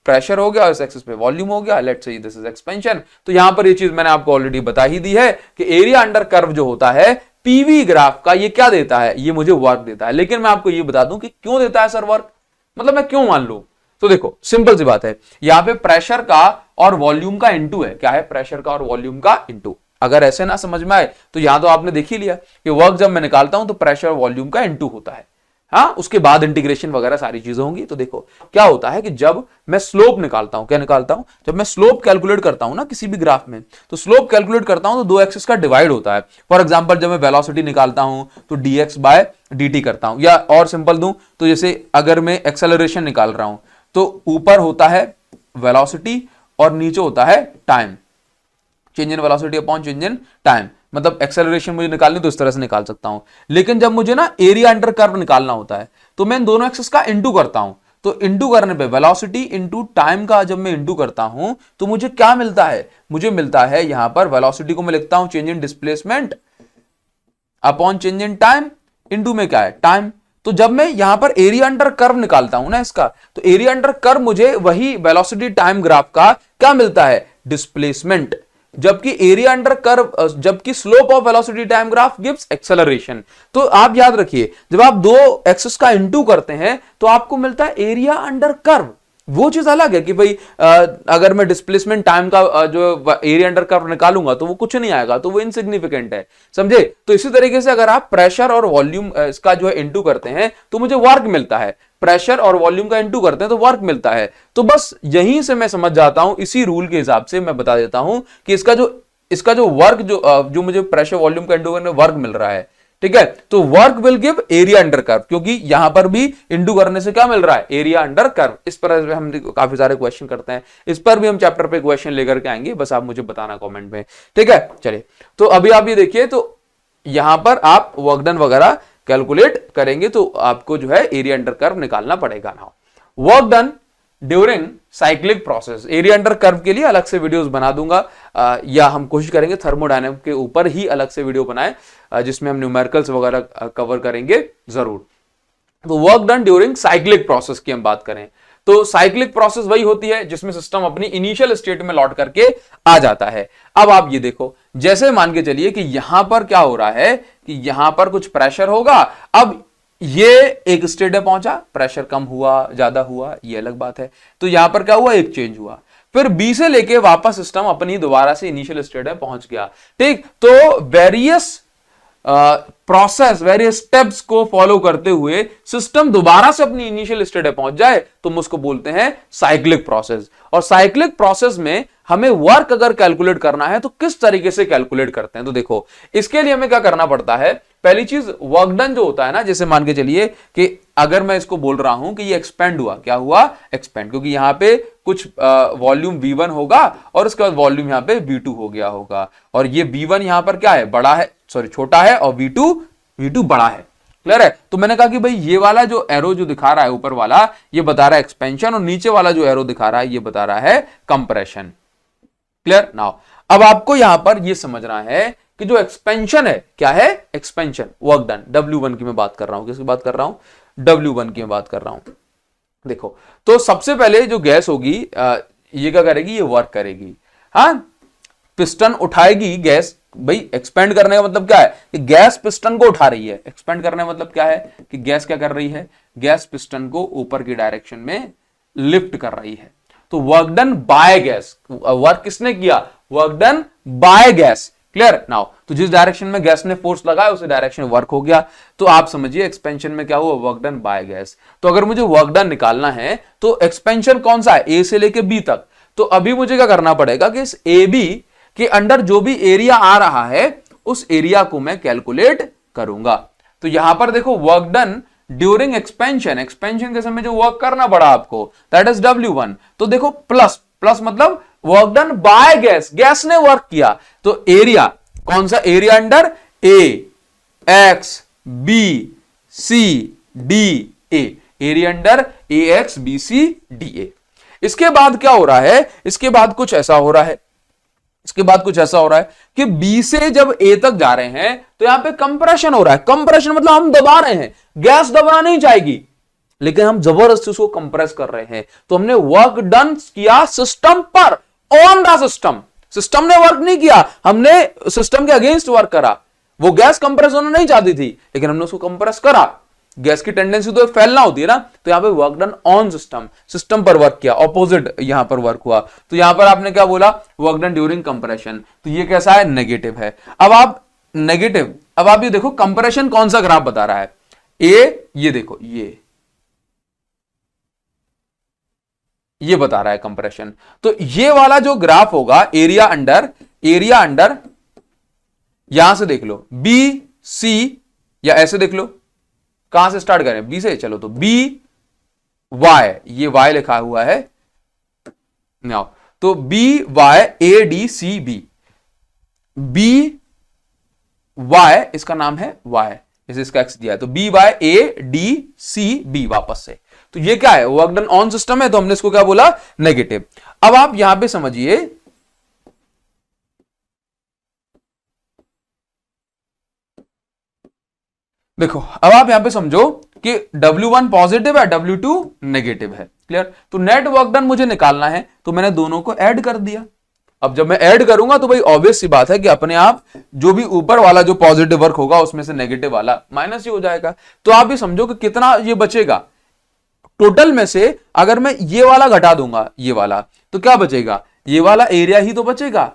प्रेशर हो गया, इस एक्सिस पे वॉल्यूम हो गया। Let's say this is expansion. तो यहां पर ये चीज मैंने आपको ऑलरेडी बता ही दी है कि एरिया अंडर कर्व जो होता है पीवी ग्राफ का, ये क्या देता है, ये मुझे वर्क देता है। लेकिन मैं आपको ये बता दूं कि क्यों देता है सर वर्क, मतलब मैं क्यों मान लूं। तो देखो सिंपल सी बात है, यहां पे प्रेशर का और वॉल्यूम का इनटू है। क्या है, प्रेशर का और वॉल्यूम का इनटू। अगर ऐसे ना समझ में आए तो यहां तो आपने देख ही लिया कि वर्क जब मैं निकालता हूं तो प्रेशर और वॉल्यूम का इनटू होता है। हाँ, उसके बाद इंटीग्रेशन वगैरह सारी चीजें होंगी। तो देखो क्या होता है कि जब मैं स्लोप निकालता हूं, क्या निकालता हूं, जब मैं स्लोप कैलकुलेट करता हूं ना किसी भी ग्राफ में, तो स्लोप कैलकुलेट करता हूं तो दो एक्सिस का डिवाइड होता है। फॉर एग्जांपल जब मैं वेलोसिटी निकालता हूं तो dx बाय dt करता हूं, या और सिंपल दूं तो जैसे अगर मैं एक्सेलरेशन निकाल रहा हूं तो ऊपर होता है वेलोसिटी और नीचे होता है time, change in velocity upon change in time. मतलब एक्सेलरेशन मुझे निकालनी तो इस तरह से निकाल सकता हूं। लेकिन जब मुझे ना एरिया अंडर कर्व निकालना होता है तो मैं इन दोनों एक्सिस का इंटू करता हूं। तो इंटू करने पे वेलोसिटी इंटू टाइम का जब मैं इंटू करता हूं तो मुझे क्या मिलता है, मुझे मिलता है यहां पर वेलोसिटी को मैं लिखता हूं change in displacement upon change in time, into में क्या है टाइम। तो जब मैं यहां पर एरिया अंडर कर्व निकालता हूं ना इसका, तो एरिया अंडर कर्व मुझे वही वेलोसिटी टाइम ग्राफ का क्या मिलता है, डिस्प्लेसमेंट। जबकि एरिया अंडर कर्व, जबकि slope of velocity time graph gives acceleration. तो आप याद रखिए, जब आप दो एक्सिस का इनटू करते हैं तो आपको मिलता है एरिया अंडर कर्व। वो चीज अलग है कि भाई अगर मैं डिस्प्लेसमेंट टाइम का जो एरिया अंडर कर्व निकालूंगा तो वो कुछ नहीं आएगा, तो वो इनसिग्निफिकेंट है, समझे। तो इसी तरीके से अगर आप प्रेशर और वॉल्यूम इसका जो है इनटू करते हैं तो मुझे वर्क मिलता है, प्रेशर और वॉल्यूम का इनटू करते हैं तो वर्क मिलता है। तो बस यहीं से मैं समझ जाता हूं, इसी रूल के हिसाब से मैं बता देता हूं कि इसका जो वर्क जो मुझे प्रेशर वॉल्यूम का इनटू करने वर्क मिल रहा है, ठीक है। तो work will give area under curve, क्योंकि यहां पर भी इंटू करने से क्या मिल रहा है, एरिया अंडर कर्व। इस पर हम काफी सारे क्वेश्चन करते हैं, इस पर भी हम चैप्टर पे क्वेश्चन लेकर के आएंगे, बस आप मुझे बताना कमेंट में, ठीक है। चलिए, तो अभी आप ये देखिए, तो यहां पर आप वर्क डन वगैरह कैलकुलेट करेंगे तो आपको जो है एरिया अंडर कर्व निकालना पड़ेगा ना। Work done during cyclic process, area under curve के लिए अलग से वीडियोस बना दूंगा, या हम कोशिश करेंगे थर्मोडायनेमिक के ऊपर ही अलग से वीडियो बनाएं, जिसमें हम न्यूमेरिकल्स वगैरह कवर करेंगे जरूर। तो work done during cyclic process की हम बात करें तो साइक्लिक प्रोसेस वही होती है जिसमें सिस्टम अपनी इनिशियल स्टेट में लौट करके आ जाता है। अब आप ये देखो, जैसे मान के चलिए कि यहां पर क्या हो रहा है कि यहां पर कुछ प्रेशर होगा, अब ये एक स्टेट में पहुंचा, प्रेशर कम हुआ ज्यादा हुआ ये अलग बात है, तो यहां पर क्या हुआ, एक चेंज हुआ, फिर बी से लेके वापस सिस्टम अपनी दोबारा से इनिशियल स्टेट में पहुंच गया, ठीक। तो वेरियस प्रोसेस, वेरियस स्टेप्स को फॉलो करते हुए सिस्टम दोबारा से अपनी इनिशियल स्टेट में पहुंच जाए तो हम उसको बोलते हैं साइक्लिक प्रोसेस। और साइक्लिक प्रोसेस में हमें वर्क अगर कैलकुलेट करना है तो किस तरीके से कैलकुलेट करते हैं, तो देखो इसके लिए हमें क्या करना पड़ता है। पहली चीज, वर्क डन जो होता है ना, जैसे मान के चलिए कि अगर मैं इसको बोल रहा हूं कि ये एक्सपेंड हुआ, क्या हुआ, एक्सपेंड, क्योंकि यहां पे कुछ वॉल्यूम V1 होगा और उसके बाद वॉल्यूम यहां पे V2 हो गया होगा, और ये V1 यहां पर क्या है, बड़ा है, सॉरी छोटा है, और V2 बड़ा है, क्लियर है। तो मैंने कहा कि भाई ये वाला जो एरो जो दिखा रहा है ऊपर वाला, ये बता रहा है एक्सपेंशन, और नीचे वाला जो एरो दिखा रहा है ये बता रहा है कंप्रेशन, क्लियर। नाउ अब आपको यहां पर ये समझना है कि जो एक्सपेंशन है, क्या है, एक्सपेंशन, वर्क डन, W1 की मैं बात कर रहा हूं, किसकी बात कर रहा हूं, W1 की मैं बात कर रहा हूं। देखो, तो सबसे पहले जो गैस होगी ये क्या करेगी, ये वर्क करेगी, हाँ, पिस्टन उठाएगी गैस। भाई एक्सपेंड करने का मतलब क्या है कि गैस पिस्टन को उठा रही है, एक्सपेंड करने का मतलब क्या है कि गैस क्या कर रही है, गैस पिस्टन को ऊपर की डायरेक्शन में लिफ्ट कर रही है। तो work done by gas, work किसने किया, work done by gas, clear. Now तो जिस डायरेक्शन में गैस ने फोर्स लगाया उसी डायरेक्शन में वर्क हो गया, तो आप समझिए एक्सपेंशन में क्या हुआ, वर्क डन बाय गैस। तो अगर मुझे वर्क डन निकालना है तो एक्सपेंशन कौन सा है, ए से लेके बी तक, तो अभी मुझे क्या करना पड़ेगा कि इस ए बी के अंडर जो भी एरिया आ रहा है उस एरिया को मैं कैलकुलेट करूंगा। तो यहां पर देखो, work done during expansion, expansion के समय जो वर्क करना पड़ा आपको, दैट इज W1। तो देखो प्लस, प्लस मतलब work done by gas, gas ने वर्क किया, तो एरिया कौन सा, area under A X B C D A, area under A X B C D A. इसके बाद क्या हो रहा है, इसके बाद कुछ ऐसा हो रहा है, इसके बाद कुछ ऐसा हो रहा है कि बी से जब ए तक जा रहे हैं तो यहां पे कंप्रेशन हो रहा है। कंप्रेशन मतलब हम दबा रहे हैं, गैस दबना नहीं चाहेगी लेकिन हम जबरदस्ती उसको कंप्रेस कर रहे हैं। तो हमने वर्क डन किया सिस्टम पर, ऑन द सिस्टम, सिस्टम ने वर्क नहीं किया, हमने सिस्टम के अगेंस्ट वर्क करा। वो गैस कंप्रेस होना नहीं चाहती थी लेकिन हमने उसको कंप्रेस करा। गैस की टेंडेंसी तो फैलना होती है ना, तो यहां पे work done on system, system पर वर्क किया, ऑपोजिट यहां पर वर्क हुआ। तो यहां पर आपने क्या बोला, वर्क डन ड्यूरिंग कंप्रेशन, तो ये कैसा है, नेगेटिव है। अब आप नेगेटिव, अब आप ये देखो कंप्रेशन कौन सा ग्राफ बता रहा है, ये देखो ये बता रहा है कंप्रेशन। तो ये वाला जो ग्राफ होगा, एरिया अंडर यहां से देख लो बी सी, या ऐसे देख लो, कहां से स्टार्ट करें, बी से, चलो तो बी वाई, ये वाई लिखा हुआ है नाउ, तो B Y A D C B, B Y इसका नाम है वाई, जैसे इसका एक्स दिया है, तो B Y A D C B वापस से, तो ये क्या है, वर्क डन ऑन सिस्टम है, तो हमने इसको क्या बोला, नेगेटिव। अब आप यहां पे समझिए, देखो अब आप यहां पे समझो कि W1 पॉजिटिव है, W2 नेगेटिव है। क्लियर? तो नेट वर्क डन मुझे निकालना है, तो मैंने दोनों को ऐड कर दिया। अब जब मैं ऐड करूंगा तो भाई ऑब्वियस सी बात है कि अपने आप जो भी ऊपर वाला जो पॉजिटिव वर्क होगा उसमें से नेगेटिव वाला माइनस ही हो जाएगा। तो आप भी समझो कि कितना ये बचेगा टोटल में से। अगर मैं ये वाला घटा दूंगा ये वाला, तो क्या बचेगा? ये वाला एरिया ही तो बचेगा।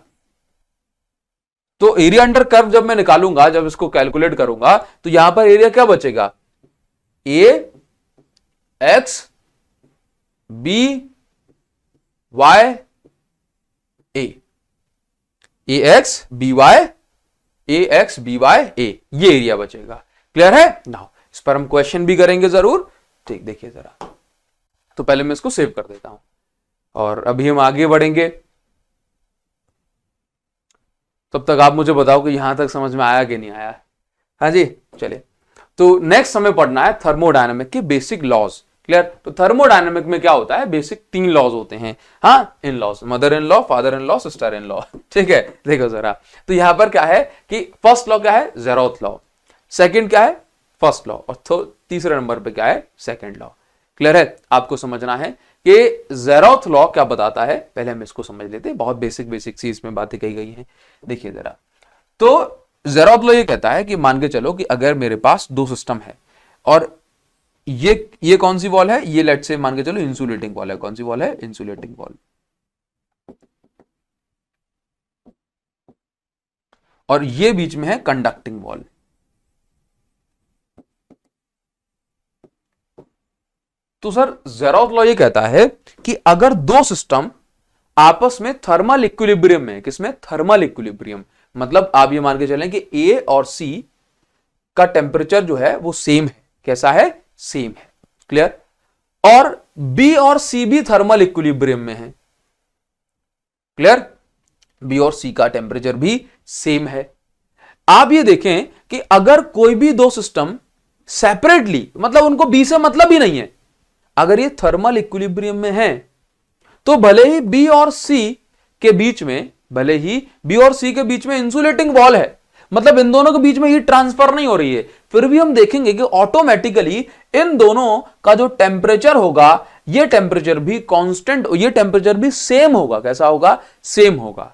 तो एरिया अंडर कर्व जब मैं निकालूंगा, जब इसको कैलकुलेट करूंगा, तो यहां पर एरिया क्या बचेगा? ए एक्स बी वाई ए एक्स बी वाई ए, ये एरिया बचेगा। क्लियर है? नाउ इस पर हम क्वेश्चन भी करेंगे जरूर। ठीक, देखिए जरा, तो पहले मैं इसको सेव कर देता हूं और अभी हम आगे बढ़ेंगे। तब तक आप मुझे बताओ कि यहां तक समझ में आया कि नहीं आया। हाँ जी, चलिए। तो नेक्स्ट हमें पढ़ना है थर्मोडायनामिक के बेसिक लॉज। क्लियर? तो थर्मोडायनामिक में क्या होता है? बेसिक 3 लॉज होते हैं। हाँ, in laws, mother in law, father in law, sister in law. ठीक है, देखो जरा। तो यहां पर क्या है कि फर्स्ट लॉ क्या है? Zeroth law. सेकंड क्या है? First law. और तीसरे नंबर पे क्या है? Second law. क्लियर है? आपको समझना है कि जेरोथ लॉ क्या बताता है। पहले हम इसको समझ लेते हैं, बहुत बेसिक सी इसमें बातें कही गई हैं। देखिए जरा, तो जेरोथ लॉ ये कहता है कि मान के चलो कि अगर मेरे पास 2 सिस्टम है और ये कौन सी वॉल है? ये लेट से मान के चलो इंसुलेटिंग वॉल है। कौन सी वॉल है? Insulating wall. और ये बीच में है कंडक्टिंग वॉल। तो सर जेरोथ लॉ ये कहता है कि अगर 2 सिस्टम आपस में थर्मल इक्विलिब्रियम में, किसमें? थर्मल इक्विलिब्रियम, मतलब आप ये मान के चलें कि ए और सी का टेम्परेचर जो है वो सेम है। कैसा है? सेम है। क्लियर? और बी और सी भी थर्मल इक्विलिब्रियम में है। क्लियर? बी और सी का टेम्परेचर भी सेम है। आप ये देखें कि अगर कोई भी 2 सिस्टम सेपरेटली, मतलब उनको बी से मतलब ही नहीं है, अगर ये थर्मल इक्विलिब्रियम में है, तो भले ही बी और सी के बीच में इंसुलेटिंग वॉल है, मतलब इन दोनों के बीच में हीट ट्रांसफर नहीं हो रही है, फिर भी हम देखेंगे कि ऑटोमेटिकली इन दोनों का जो टेम्परेचर होगा, ये टेम्परेचर भी कांस्टेंट, ये टेम्परेचर भी सेम होगा। कैसा होगा? सेम होगा।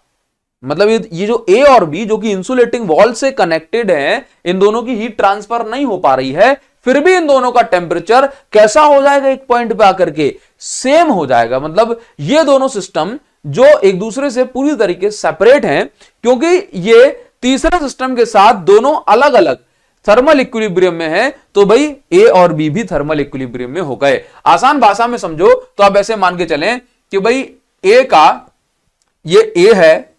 मतलब ये जो ए और बी जो कि इंसुलेटिंग वॉल से कनेक्टेड है, इन दोनों की हीट ट्रांसफर नहीं हो पा रही है, फिर भी इन दोनों का टेम्परेचर कैसा हो जाएगा? एक पॉइंट पे आकर के सेम हो जाएगा। मतलब ये दोनों सिस्टम जो एक दूसरे से पूरी तरीके से सेपरेट हैं, क्योंकि ये तीसरे सिस्टम के साथ दोनों अलग अलग थर्मल इक्विलिब्रियम में है, तो भाई ए और बी भी थर्मल इक्विलिब्रियम में हो गए। आसान भाषा में समझो तो आप ऐसे मान के चलें कि भाई ए का ये ए है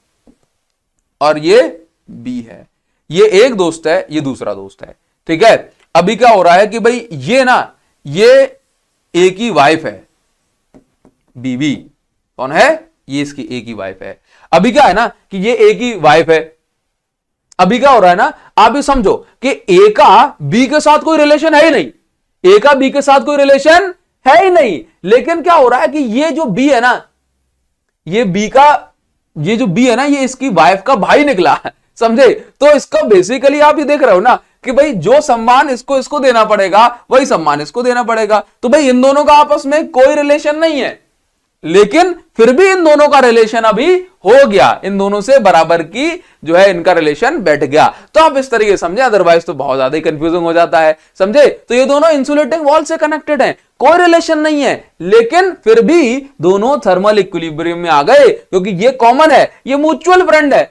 और ये बी है, ये एक दोस्त है, ये दूसरा दोस्त है। ठीक है? अभी क्या हो रहा है कि भाई ये ना, ये ए की वाइफ है, बीबी कौन है? ये इसकी ए की वाइफ है। अभी क्या है ना कि ये ए की वाइफ है। अभी क्या हो रहा है ना, आप ये समझो कि ए का बी के साथ कोई रिलेशन है ही नहीं, ए का बी के साथ कोई रिलेशन है ही नहीं, लेकिन क्या हो रहा है कि ये जो बी है ना, ये जो बी है ना, ये इसकी वाइफ का भाई निकला। समझे? तो इसका बेसिकली आप ये देख रहे हो ना कि भाई जो सम्मान इसको देना पड़ेगा, वही सम्मान इसको देना पड़ेगा। तो भाई इन दोनों का आपस में कोई रिलेशन नहीं है, लेकिन फिर भी इन दोनों का रिलेशन अभी हो गया, इन दोनों से बराबर की जो है इनका रिलेशन बैठ गया। तो आप इस तरीके से समझे, अदरवाइज तो बहुत ज्यादा कंफ्यूजिंग हो जाता है। समझे? तो ये दोनों इंसुलेटिंग वॉल से कनेक्टेड हैं, कोई रिलेशन नहीं है, लेकिन फिर भी दोनों थर्मल इक्विलिब्रियम में आ गए, क्योंकि ये कॉमन है, ये म्यूचुअल फ्रेंड है।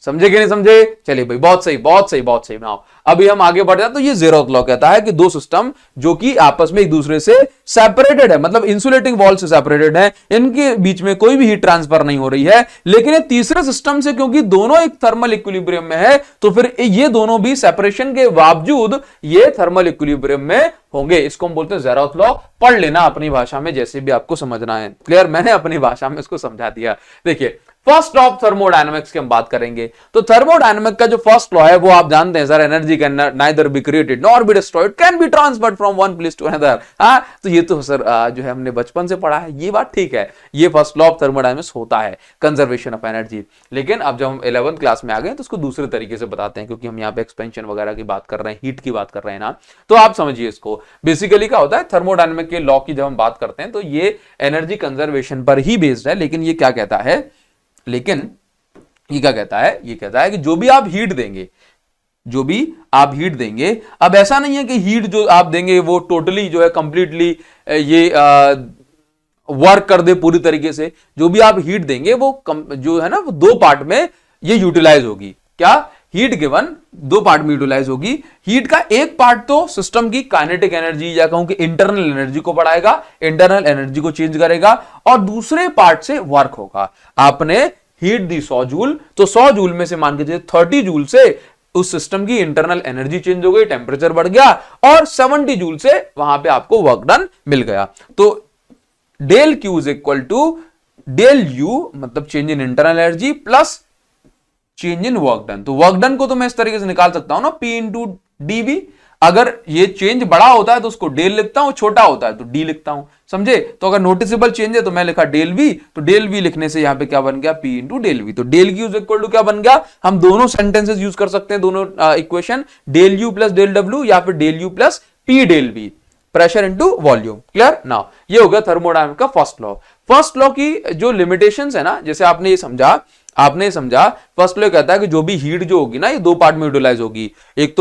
समझे कि नहीं समझे? चलिए भाई, बहुत सही बहुत सही बहुत सही। नाउ अभी हम आगे बढ़ जाते। तो ये जेरोथ लॉ कहता है कि 2 सिस्टम जो कि आपस में एक दूसरे से सेपरेटेड है, मतलब इंसुलेटिंग वॉल से सेपरेटेड है, इनके बीच में कोई भी हीट ट्रांसफर नहीं हो रही है, लेकिन ये तीसरे सिस्टम से क्योंकि दोनों एक थर्मल इक्विलिब्रियम में है, तो फिर ये दोनों भी सेपरेशन के बावजूद ये थर्मल इक्विलिब्रियम में होंगे। इसको हम बोलते हैं जेरोथ लॉ। पढ़ लेना अपनी भाषा में जैसे भी आपको समझना है। क्लियर? मैंने अपनी भाषा में इसको समझा दिया। देखिए, फर्स्ट ऑफ थर्मोडायनेमिक्स की हम बात करेंगे। तो थर्मोडायनेमिक का जो फर्स्ट लॉ है वो आप जानते हैं sir, energy can neither be created nor be destroyed, can be transferred from one place to another. हाँ, तो ये तो सर जो है हमने बचपन से पढ़ा है, ये बात ठीक है, ये फर्स्ट लॉ ऑफ थर्मोडायनेमिक्स होता है, कंजर्वेशन ऑफ एनर्जी। लेकिन अब जब हम 11th क्लास में आ गए तो उसको दूसरे तरीके से बताते हैं, क्योंकि हम यहाँ पे एक्सपेंशन वगैरह की बात कर रहे हैं, हीट की बात कर रहे हैं ना, तो आप समझिए इसको। बेसिकली क्या होता है, थर्मोडायनेमिक के लॉ की जब हम बात करते हैं तो ये एनर्जी कंजर्वेशन पर ही बेस्ड है। लेकिन ये क्या कहता है, लेकिन ये क्या कहता है, ये कहता है कि जो भी आप हीट देंगे, जो भी आप हीट देंगे, अब ऐसा नहीं है कि हीट जो आप देंगे वो टोटली जो है कंप्लीटली ये वर्क कर दे पूरी तरीके से। जो भी आप हीट देंगे वो जो है ना, वो दो पार्ट में ये यूटिलाइज होगी। क्या, हीट गिवन दो पार्ट में यूटिलाइज होगी। हीट का एक पार्ट तो सिस्टम की काइनेटिक एनर्जी या कहूं कि इंटरनल एनर्जी को बढ़ाएगा, इंटरनल एनर्जी को चेंज करेगा, और दूसरे पार्ट से वर्क होगा। आपने हीट दी 100 जूल, तो 100 जूल में से मान के चलिए 30 जूल से उस सिस्टम की इंटरनल एनर्जी चेंज हो गई, टेम्परेचर बढ़ गया, और 70 जूल से वहां पे आपको वर्क डन मिल गया। तो del Q is equal to del U, मतलब change in internal energy plus change in work done. तो वर्क डन को तो मैं इस तरीके से निकाल सकता हूं ना, P इंटू डी वी। अगर ये चेंज बड़ा होता है तो उसको डेल लिखता हूं, छोटा होता है तो डी लिखता हूं, समझे। तो अगर नोटिसेबल चेंज है तो मैं लिखा डेल वी, तो डेल वी लिखने से यहां पे क्या बन गया, P इंटू डेल वी। तो del Q is equal to क्या बन गया, हम दोनों सेंटेंसेस यूज कर सकते हैं, दोनों equation, del U plus del W या फिर del U plus P del V, pressure into volume. Clear now, ये हो गया थर्मोडायनामिक्स का फर्स्ट लॉ। फर्स्ट लॉ की जो लिमिटेशंस है ना, जैसे आपने ये समझा, फर्स्ट लॉ कहता है कि जो भी हीट जो होगी ना, ये दो पार्ट में यूटिलाइज होगी। एक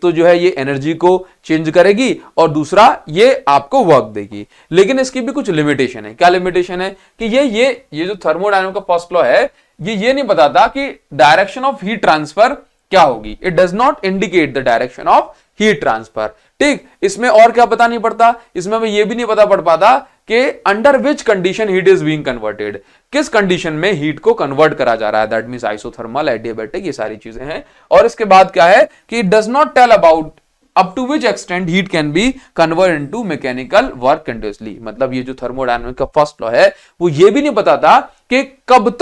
तो जो है ये एनर्जी को चेंज करेगी, और दूसरा ये आपको वर्क देगी। लेकिन इसकी भी कुछ लिमिटेशन है। क्या लिमिटेशन है कि ये जो थर्मोडायनामिक्स का फर्स्ट लॉ है, ये नहीं बताता कि डायरेक्शन ऑफ हीट ट्रांसफर क्या होगी। It does not indicate the direction of heat transfer. ठीक, इसमें और क्या पता नहीं पड़ता, इसमें हमें यह भी नहीं पता पड़ पाता कि under which condition heat is being converted, किस कंडीशन में हीट को कन्वर्ट करा जा रहा है। दैट मींस आइसोथर्मल, एडियाबैटिक, ये सारी चीजें हैं। और इसके बाद क्या है कि it does not tell about up to which extent heat can be convert into mechanical work continuously. मतलब ये जो थर्मोडायनामिक्स का फर्स्ट लॉ है, वो ये भी नहीं बताता कि कब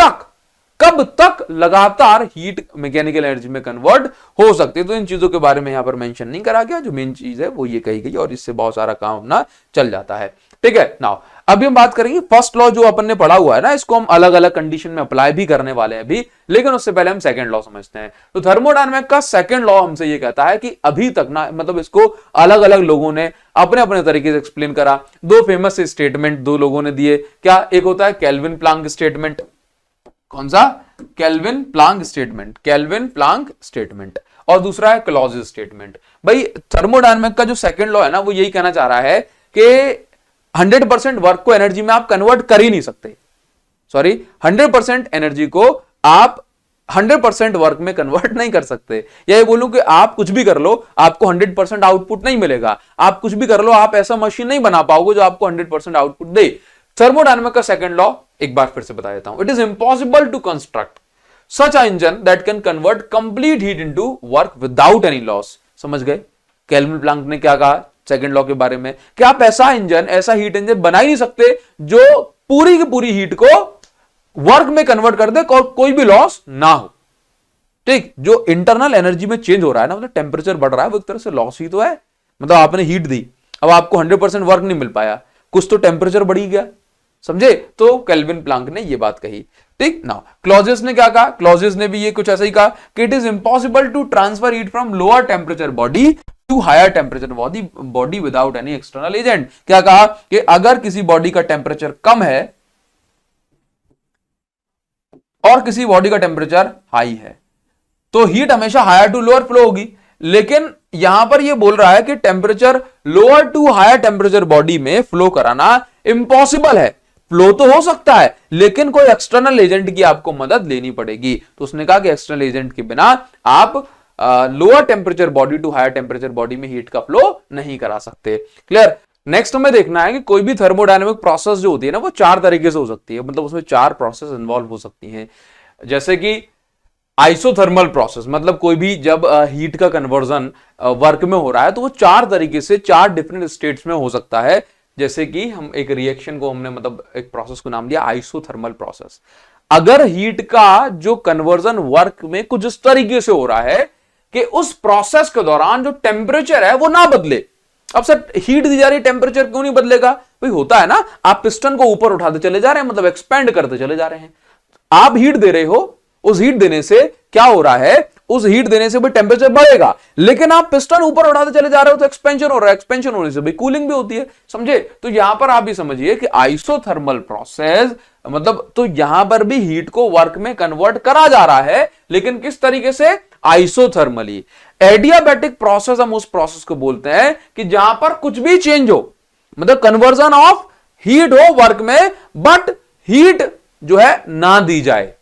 तक लगातार हीट मैकेनिकल एनर्जी में कन्वर्ट हो सकती है। तो इन चीजों के बारे में यहां पर मेंशन नहीं करा गया। जो मेन चीज है वो ये कही गई, और इससे बहुत सारा काम अपना चल जाता है। ठीक है, नाउ अभी हम बात करेंगे फर्स्ट लॉ जो अपन ने पढ़ा हुआ है ना, इसको हम अलग अलग कंडीशन में अप्लाई भी करने वाले हैं अभी। लेकिन उससे पहले हम सेकंड लॉ समझते हैं। तो थर्मोडायनामिक्स का सेकंड लॉ हमसे ये कहता है कि अभी तक ना, मतलब इसको अलग अलग लोगों ने अपने अपने तरीके से एक्सप्लेन करा। दो फेमस स्टेटमेंट दो लोगों ने दिए। क्या, एक होता है केल्विन प्लांक स्टेटमेंट। कौन सा, केल्विन प्लांक स्टेटमेंट, और दूसरा है क्लॉजियस स्टेटमेंट। भाई थर्मोडायनामिक्स का जो सेकंड लॉ है ना, वो यही कहना चाह रहा है कि 100% वर्क को एनर्जी में आप कन्वर्ट कर ही नहीं सकते। 100% एनर्जी को आप 100% वर्क में कन्वर्ट नहीं कर सकते। या ये बोलूं कि आप कुछ भी कर लो, आपको 100% आउटपुट नहीं मिलेगा। आप कुछ भी कर लो, आप ऐसा मशीन नहीं बना पाओगे जो आपको 100% आउटपुट दे। थर्मोडायनामिक्स का सेकंड लॉ एक बार फिर से बता देता हूं। It is impossible to construct such a engine that can convert complete heat into work without any loss. समझ गए केल्विन प्लांक ने क्या कहा सेकंड लॉ के बारे में, कि आप ऐसा हीट इंजन बना ही नहीं सकते जो पूरी की पूरी हीट को वर्क में कन्वर्ट कर दे और कोई भी लॉस ना हो। ठीक, जो इंटरनल एनर्जी में चेंज हो रहा है ना, मतलब टेम्परेचर बढ़ रहा है, वो एक तरह से लॉस ही तो है। मतलब आपने हीट दी, अब आपको 100% वर्क नहीं मिल पाया, कुछ तो टेम्परेचर बढ़ ही गया, समझे। तो केल्विन प्लांक ने ये बात कही। ठीक, नाउ क्लॉजियस ने क्या कहा, क्लॉजियस ने भी ये कुछ ऐसा ही कहा कि it is impossible to transfer heat from lower temperature body to higher temperature body without any external agent. क्या कहा कि अगर किसी बॉडी का टेम्परेचर कम है और किसी बॉडी का टेम्परेचर हाई है, तो हीट हमेशा हायर टू लोअर फ्लो होगी। लेकिन यहां पर यह बोल रहा है कि temperature lower to higher temperature body में फ्लो कराना इम्पॉसिबल है। फ्लो तो हो सकता है, लेकिन कोई एक्सटर्नल एजेंट की आपको मदद लेनी पड़ेगी। तो उसने कहा कि एक्सटर्नल एजेंट के बिना आप lower temperature body to higher temperature body में हीट का फ्लो नहीं करा सकते। क्लियर। नेक्स्ट हमें देखना है कि कोई भी थर्मोडायनेमिक प्रोसेस जो होती है ना, वो चार तरीके से हो सकती है। मतलब उसमें चार प्रोसेस इन्वॉल्व हो सकती हैं। जैसे कि आइसोथर्मल प्रोसेस, मतलब कोई भी जब हीट का कन्वर्जन वर्क में हो रहा है तो वो चार तरीके से चार डिफरेंट स्टेट्स में हो सकता है। जैसे कि हम एक रिएक्शन को हमने मतलब एक प्रोसेस को नाम दिया आइसोथर्मल प्रोसेस। अगर हीट का जो कन्वर्जन वर्क में कुछ इस तरीके से हो रहा है कि उस प्रोसेस के दौरान जो टेम्परेचर है वो ना बदले। अब सर हीट दी जा रही, टेम्परेचर क्यों नहीं बदलेगा? भाई होता है ना, आप पिस्टन को ऊपर उठाते चले जा रहे हैं, मतलब एक्सपेंड करते चले जा रहे हैं, आप हीट दे रहे हो, उस हीट देने से क्या हो रहा है, उस हीट देने से भी टेम्परेचर बढ़ेगा, लेकिन आप पिस्टन ऊपर उठाते चले जा रहे हो तो एक्सपेंशन हो रहा है, एक्सपेंशन होने से भी कूलिंग भी होती है, समझे? तो यहां पर आप भी समझिए कि आइसोथर्मल प्रोसेस मतलब, तो यहां पर भी हीट को वर्क में कन्वर्ट करा जा रहा है, लेकिन किस तरीके से? आइसोथर्मली। एडियाबैटिक प्रोसेस हम उस प्रोसेस को बोलते हैं कि जहां पर कुछ भी चेंज हो, मतलब कन्वर्जन ऑफ हीट हो वर्क में, बट हीट जो है ना दी जाए,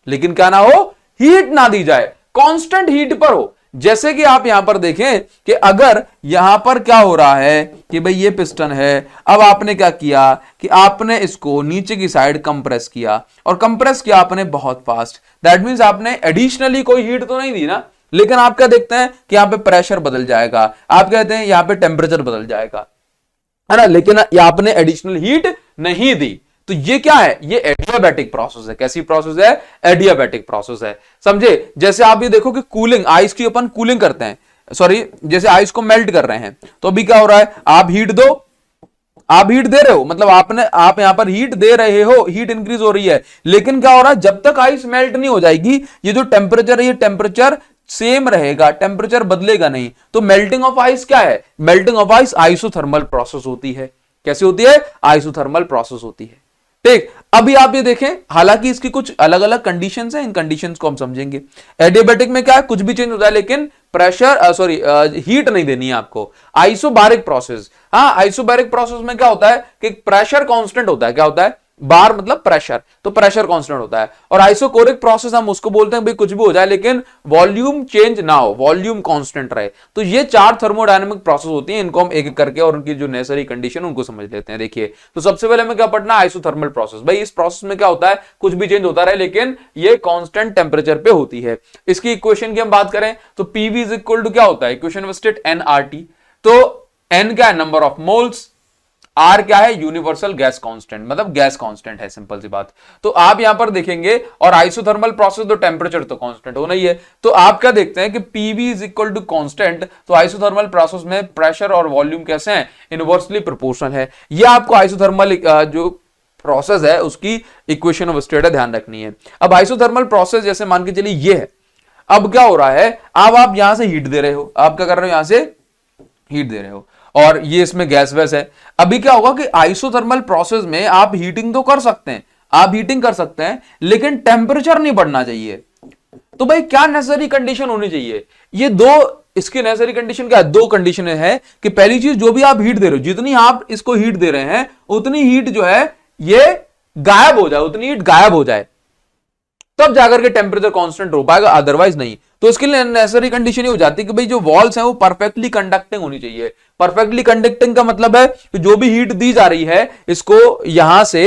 लेकिन क्या ना हो, हीट ना दी जाए, कांस्टेंट हीट पर हो। जैसे कि आप यहां पर देखें कि अगर यहां पर क्या हो रहा है कि भाई ये पिस्टन है, अब आपने क्या किया कि आपने इसको नीचे की साइड कंप्रेस किया, और कंप्रेस किया आपने बहुत फास्ट, दैट मींस आपने एडिशनली कोई हीट तो नहीं दी ना, लेकिन आप क्या देखते हैं कि यहां पे प्रेशर बदल जाएगा, आप कहते हैं यहां पे टेम्परेचर बदल जाएगा, है ना, लेकिन आपने एडिशनल हीट नहीं दी। तो ये क्या है? ये एडियाबैटिक प्रोसेस है। कैसी प्रोसेस है? एडियाबैटिक प्रोसेस है, समझे? जैसे आप ये देखो कि कूलिंग, आइस की अपन कूलिंग करते हैं, सॉरी जैसे आइस को मेल्ट कर रहे हैं, तो अभी क्या हो रहा है, आप हीट दो, आप हीट दे रहे हो, मतलब आप यहां पर हीट दे रहे हो, हीट इंक्रीज हो रही है, लेकिन क्या हो रहा है, जब तक आइस मेल्ट नहीं हो जाएगी, ये जो टेम्परेचर है ये टेम्परेचर सेम रहेगा, टेम्परेचर बदलेगा नहीं। तो मेल्टिंग ऑफ आइस क्या है? Melting of ice isothermal process होती है। कैसी होती है? आइसोथर्मल प्रोसेस होती है। ठीक, अभी आप ये देखें, हालांकि इसकी कुछ अलग अलग कंडीशंस हैं, इन कंडीशंस को हम समझेंगे। एडियाबैटिक में क्या है, कुछ भी चेंज होता है लेकिन प्रेशर हीट नहीं देनी है आपको। आइसोबैरिक प्रोसेस, हाँ आइसोबैरिक प्रोसेस में क्या होता है कि प्रेशर कांस्टेंट होता है। क्या होता है? बार मतलब प्रेशर, तो प्रेशर कांस्टेंट होता है। और आइसोकोरिक प्रोसेस हम उसको बोलते हैं भाई कुछ भी हो जाए लेकिन वॉल्यूम चेंज ना हो, वॉल्यूम कांस्टेंट रहे। तो ये 4 थर्मोडायनेमिक प्रोसेस होती हैं, इनको हम एक एक करके और उनकी जो नेसेसरी कंडीशन उनको समझ लेते हैं। देखिए, तो सबसे पहले हमें क्या पढ़ना? Isothermal process. भाई इस प्रोसेस में क्या होता है, कुछ भी चेंज होता रहे लेकिन ये कांस्टेंट टेम्परेचर पे होती है। इसकी इक्वेशन की हम बात करें तो पीवी इज इक्वल टू क्या होता है, इक्वेशन ऑफ स्टेट एनआरटी। तो एन क्या है? नंबर ऑफ मोल्स, आर क्या है? यूनिवर्सल गैस कांस्टेंट, मतलब गैस कांस्टेंट है, सिंपल सी बात। तो आप यहां पर देखेंगे, और आइसोथर्मल प्रोसेस तो टेम्परेचर तो कांस्टेंट होना ही है, तो आप क्या देखते हैं कि PV is equal to constant. तो आइसोथर्मल प्रोसेस में प्रेशर और वॉल्यूम कैसे हैं? इनवर्सली प्रोपोर्शनल है। यह आपको आइसोथर्मल जो प्रोसेस है उसकी इक्वेशन ऑफ स्टेट ध्यान रखनी है। अब आइसोथर्मल प्रोसेस जैसे मान के चलिए ये है, अब क्या हो रहा है, अब आप यहां से हीट दे रहे हो, आप क्या कर रहे हो, यहां से हीट दे रहे हो, और ये इसमें गैस वैस है। अभी क्या होगा कि आइसोथर्मल प्रोसेस में आप हीटिंग तो कर सकते हैं, आप हीटिंग कर सकते हैं, लेकिन टेम्परेचर नहीं बढ़ना चाहिए। तो भाई क्या नेसेसरी कंडीशन होनी चाहिए? ये दो, इसकी नेसेसरी कंडीशन क्या है? 2 कंडीशन है कि पहली चीज, जो भी आप हीट दे रहे हो, जितनी आप इसको हीट दे रहे हैं उतनी हीट जो है ये गायब हो जाए, उतनी हीट गायब हो जाए, तब जाकर के टेम्परेचर कांस्टेंट हो पाएगा, अदरवाइज नहीं। तो इसके लिए नेसेसरी कंडीशन ये हो जाती है कि भाई जो वॉल्स हैं वो परफेक्टली कंडक्टिंग होनी चाहिए। परफेक्टली कंडक्टिंग का मतलब है कि जो भी हीट दी जा रही है इसको यहां से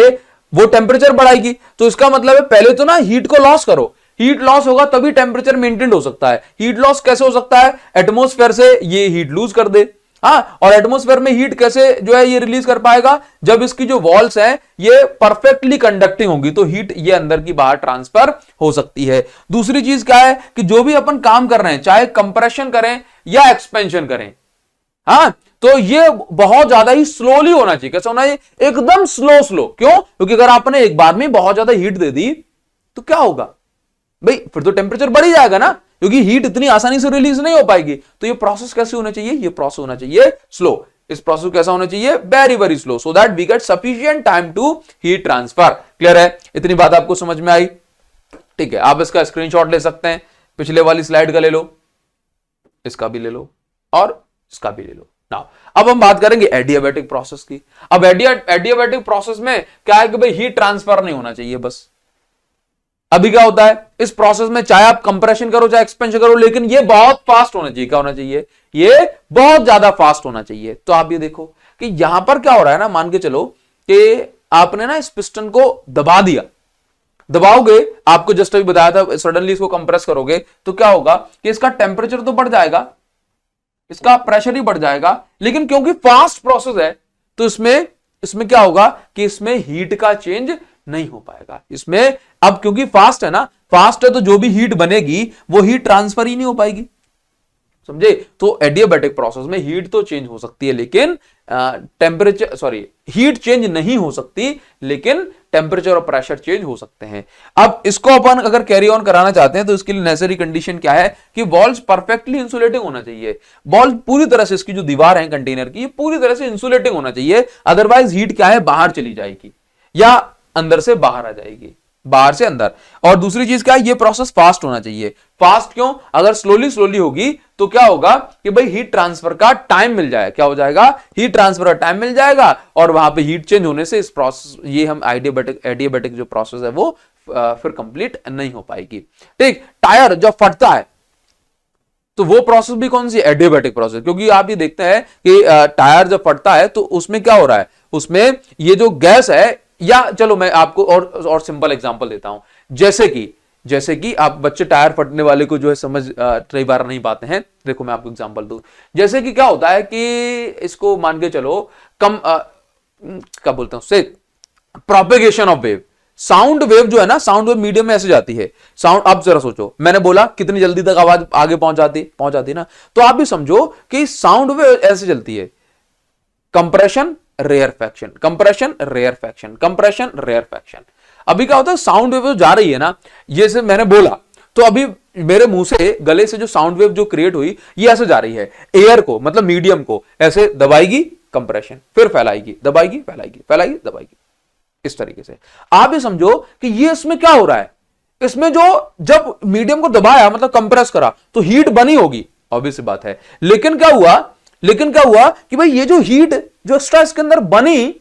वो टेम्परेचर बढ़ाएगी। तो इसका मतलब है पहले तो ना हीट को लॉस करो, हीट लॉस होगा तभी टेम्परेचर मेंटेन हो सकता है। हीट लॉस कैसे हो सकता है? एटमॉस्फेयर से ये हीट लूज कर दे, हाँ, और एटमॉस्फेयर में हीट कैसे जो है ये रिलीज कर पाएगा? जब इसकी जो वॉल्स हैं ये परफेक्टली कंडक्टिंग होगी, तो हीट ये अंदर की बाहर ट्रांसफर हो सकती है। दूसरी चीज क्या है कि जो भी अपन काम कर रहे हैं, चाहे कंप्रेशन करें या एक्सपेंशन करें, हाँ, तो ये बहुत ज्यादा ही स्लोली होना चाहिए। कैसा होना चाहिए? एकदम स्लो। क्यों? क्योंकि अगर आपने एक बार में बहुत ज्यादा हीट दे दी तो क्या होगा भाई, फिर तो टेम्परेचर बढ़ ही जाएगा ना, क्योंकि हीट इतनी आसानी से रिलीज नहीं हो पाएगी। तो ये प्रोसेस कैसे होना चाहिए? ये प्रोसेस होना चाहिए स्लो। इस प्रोसेस कैसा होना चाहिए? Very very slow, so that we get sufficient time to heat transfer. Clear है? इतनी बात आपको समझ में आई? ठीक है, आप इसका स्क्रीनशॉट ले सकते हैं, पिछले वाली स्लाइड का ले लो, इसका भी ले लो और इसका भी ले लो। नाउ अब हम बात करेंगे एडियाबैटिक प्रोसेस की। अब एडियाबैटिक प्रोसेस में क्या है कि भाई हीट ट्रांसफर नहीं होना चाहिए बस। अभी क्या होता है इस प्रोसेस में, चाहे आप कंप्रेशन करो चाहे एक्सपेंशन करो, लेकिन ये बहुत फास्ट होना चाहिए। क्या होना चाहिए? ये बहुत ज्यादा फास्ट होना चाहिए। तो आप ये देखो कि यहां पर क्या हो रहा है ना, मान के चलो कि आपने ना इस पिस्टन को दबा दिया, दबाओगे, आपको जस्ट अभी बताया था, सडनली इसको कंप्रेस करोगे तो क्या होगा कि इसका टेम्परेचर तो बढ़ जाएगा, इसका प्रेशर ही बढ़ जाएगा, लेकिन क्योंकि फास्ट प्रोसेस है तो इसमें क्या होगा कि इसमें हीट का चेंज नहीं हो पाएगा। इसमें अब क्योंकि फास्ट है ना, फास्ट है तो जो भी हीट बनेगी वो हीट ट्रांसफर ही नहीं हो पाएगी। समझे? तो एडियाबैटिक प्रोसेस में हीट तो चेंज हो सकती है लेकिन हीट चेंज नहीं हो सकती, लेकिन टेम्परेचर और प्रेशर चेंज हो सकते हैं। अब इसको अपन अगर कैरी ऑन कराना चाहते हैं तो इसके लिए नेसेसरी कंडीशन क्या है कि वॉल्स परफेक्टली इंसुलेटिंग होना चाहिए। वॉल्स पूरी तरह से, इसकी जो दीवार है कंटेनर की, ये पूरी तरह से इंसुलेटिंग होना चाहिए, अदरवाइज हीट क्या है, बाहर चली जाएगी या अंदर से बाहर आ जाएगी, बाहर से अंदर। और दूसरी चीज क्या है, ये प्रोसेस फास्ट होना चाहिए। फास्ट क्यों? अगर स्लोली स्लोली होगी तो क्या होगा कि भाई हीट ट्रांसफर का टाइम मिल जाएगा। क्या हो जाएगा? हीट ट्रांसफर का टाइम मिल जाएगा और वहां पे हीट चेंज होने से इस प्रोसेस, ये हम एडियाबैटिक जो प्रोसेस है वो फिर कंप्लीट नहीं हो पाएगी। ठीक, टायर जब फटता है तो वो प्रोसेस भी कौन सी? Adiabatic process. क्योंकि आप ये देखते हैं कि टायर जब फटता है तो उसमें क्या हो रहा है, उसमें ये जो गैस है, या चलो मैं आपको और सिंपल एग्जांपल देता हूं। जैसे कि आप बच्चे टायर फटने वाले को जो है समझ कई बार नहीं पाते हैं। देखो मैं आपको एग्जांपल दूं। जैसे कि क्या होता है कि इसको मान के चलो क्या बोलते हैं उससे, propagation of wave. Sound wave जो है ना, साउंड वेव मीडियम में ऐसे जाती है। साउंड, आप जरा सोचो, मैंने बोला कितनी जल्दी तक आवाज आगे पहुंच जाती ना, तो आप भी समझो कि साउंड वेव ऐसे चलती है, compression rarefaction, compression rarefaction, compression rarefaction. अभी क्या होता है, साउंड वेव जा रही है ना, ये से मैंने बोला तो अभी मेरे मुंह से, गले से जो साउंड वेव जो क्रिएट हुई, ये ऐसे जा रही है। एयर को, मतलब मीडियम को ऐसे दबाएगी, कंप्रेशन, फिर फैलाएगी, दबाएगी, फैलाएगी, फैलाएगी, दबाएगी, इस तरीके से। आप ये समझो कि ये इसमें क्या हो रहा है, इसमें जो जब मीडियम को दबाया मतलब कंप्रेस करा तो हीट बनी होगी, ऑब्वियस बात है। लेकिन क्या हुआ कि भाई ये जो हीट जो एक्स्ट्रा इसके अंदर बनी,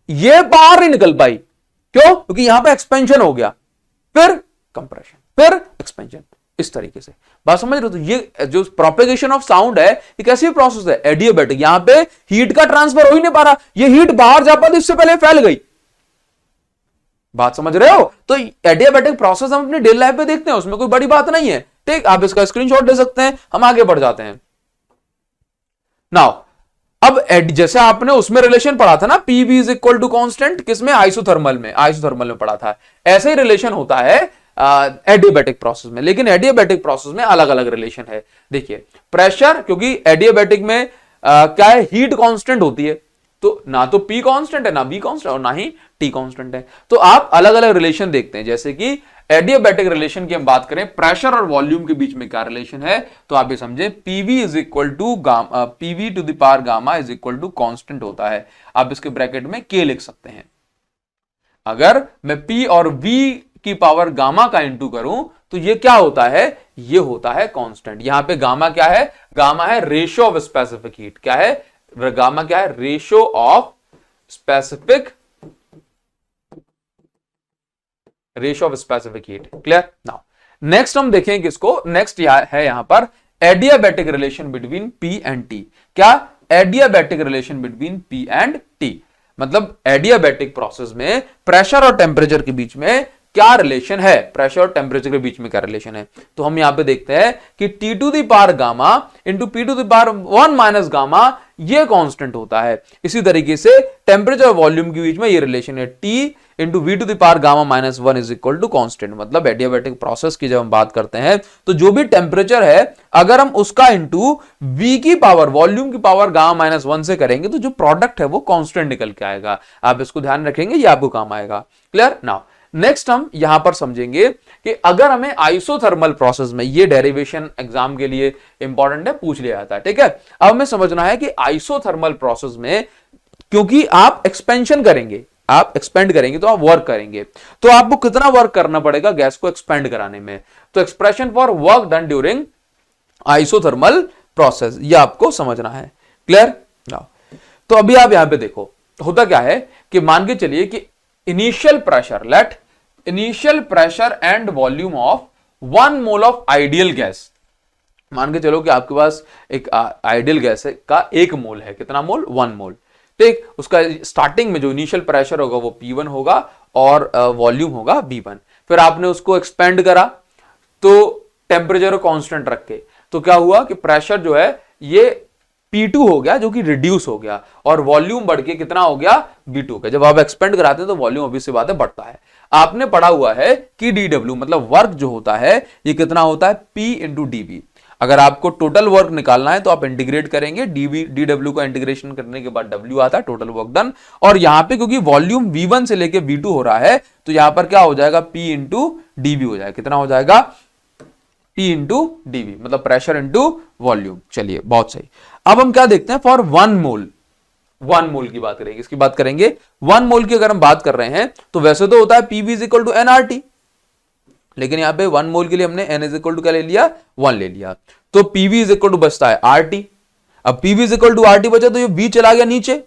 ये बाहर नहीं निकल पाई। क्यों? क्योंकि यहां पे एक्सपेंशन हो गया, फिर कंप्रेशन, फिर एक्सपेंशन, इस तरीके से। बात समझ रहे हो? तो ये जो प्रोपेगेशन ऑफ साउंड है, ये कैसी प्रोसेस है? एडियाबैटिक। यहां पे हीट का ट्रांसफर हो ही नहीं पा रहा, ये हीट बाहर जा पाती, इससे पहले फैल गई। बात समझ रहे हो? तो एडियाबैटिक प्रोसेस हम अपनी डेली लाइफ में देखते हैं, उसमें कोई बड़ी बात नहीं है। ठीक, आप इसका स्क्रीनशॉट ले सकते हैं। हम आगे बढ़ जाते हैं। नाउ अब जैसे आपने उसमें रिलेशन पढ़ा था ना, PV is equal to constant, किसमें? आइसोथर्मल में पढ़ा था। ऐसे ही रिलेशन होता है एडियाबैटिक प्रोसेस में, लेकिन एडियाबैटिक प्रोसेस में अलग अलग रिलेशन है। देखिए, प्रेशर, क्योंकि एडियाबैटिक में क्या है, हीट कांस्टेंट होती है, तो ना तो पी कांस्टेंट है, ना बी कांस्टेंट, और ना ही टी कांस्टेंट है। तो आप अलग अलग रिलेशन देखते हैं। जैसे कि एडियाबैटिक रिलेशन की हम बात करें, प्रेशर और वॉल्यूम के बीच में क्या रिलेशन है, तो आप ये समझे PV is equal to gamma, PV to the power gamma is equal to constant होता है। आप इसके ब्रैकेट में के लिख सकते हैं। अगर मैं पी और वी की पावर गामा का इंटू करूं तो ये क्या होता है, ये होता है कांस्टेंट। यहां पे गामा क्या है? गामा है रेशियो ऑफ स्पेसिफिक हीट। क्या है गामा? क्या है? Ratio of specific heat. Clear? Now next हम देखेंगे किसको, नेक्स्ट है यहां पर adiabatic relation between P and T. क्या? Adiabatic relation between P and T, मतलब एडियाबैटिक प्रोसेस में प्रेशर और टेम्परेचर के बीच में क्या रिलेशन है, प्रेशर और टेम्परेचर के बीच में क्या रिलेशन है। तो हम यहां पे देखते हैं कि T to the power gamma into P to the power 1 minus gamma, ये कांस्टेंट होता है। इसी तरीके से टेम्परेचर और वॉल्यूम के बीच में ये रिलेशन है, T into V to the power gamma minus 1 is equal to constant. मतलब एडियाबैटिक प्रोसेस की जब हम बात करते हैं तो जो भी टेम्परेचर है, अगर हम उसका इंटू वी की पावर, वॉल्यूम की पावर गामा माइनस 1 से करेंगे तो जो प्रोडक्ट है वो कांस्टेंट निकल के आएगा। आप इसको ध्यान रखेंगे, ये आपको काम आएगा। क्लियर? नाउ नेक्स्ट हम यहां पर समझेंगे कि अगर हमें आइसोथर्मल प्रोसेस में, ये डेरिवेशन एग्जाम के लिए इंपॉर्टेंट है, पूछ लिया जाता है। ठीक है, अब हमें समझना है कि आइसोथर्मल प्रोसेस में, क्योंकि आप एक्सपेंशन करेंगे, आप एक्सपेंड करेंगे तो आप वर्क करेंगे, तो आपको कितना वर्क करना पड़ेगा गैस को एक्सपेंड कराने में। तो expression for work done during isothermal process, ये आपको समझना है। क्लियर? नाउ तो अभी आप यहां पे देखो, होता क्या है कि मान के चलिए कि initial pressure, let initial pressure and volume of 1 mole of ideal gas. मान के चलो कि आपके पास एक आइडियल गैस है का 1 मोल है। कितना मोल? 1 मोल। ठीक, उसका स्टार्टिंग में जो इनिशियल प्रेशर होगा वो P1 होगा और वॉल्यूम होगा V1। फिर आपने उसको एक्सपेंड करा तो टेम्परेचर को कांस्टेंट रख के, तो क्या हुआ कि प्रेशर जो है ये P2 हो गया, जो कि रिड्यूस हो गया, और वॉल्यूम बढ़ के कितना हो गया? V2 का। जब आप एक्सपेंड कराते हैं तो वॉल्यूम ऑब्वियस सी बात है बढ़ता है। आपने पढ़ा हुआ है कि dW मतलब वर्क जो होता है ये कितना होता है? P into dV। अगर आपको टोटल वर्क निकालना है तो आप इंटीग्रेट करेंगे, डीडब्ल्यू का इंटीग्रेशन करने के बाद डब्ल्यू आता है, टोटल वर्क डन। और यहां पे क्योंकि वॉल्यूम V1 से लेके V2 हो रहा है तो यहां पर क्या हो जाएगा, P इंटू डीवी हो जाएगा। कितना हो जाएगा, P इंटू डीवी, मतलब प्रेशर इंटू वॉल्यूम। चलिए बहुत सही। अब हम क्या देखते हैं, फॉर 1 मोल, 1 मोल की बात करेंगे, इसकी बात करेंगे। 1 मोल की अगर हम बात कर रहे हैं तो वैसे तो होता है PV is equal to NRT, लेकिन यहां पे 1 मोल के लिए हमने N इज इक्वल टू क्या ले लिया, 1 ले लिया, तो PV इज इक्वल टू बचता है RT। अब PV is equal to RT बचा तो ये V चला गया नीचे,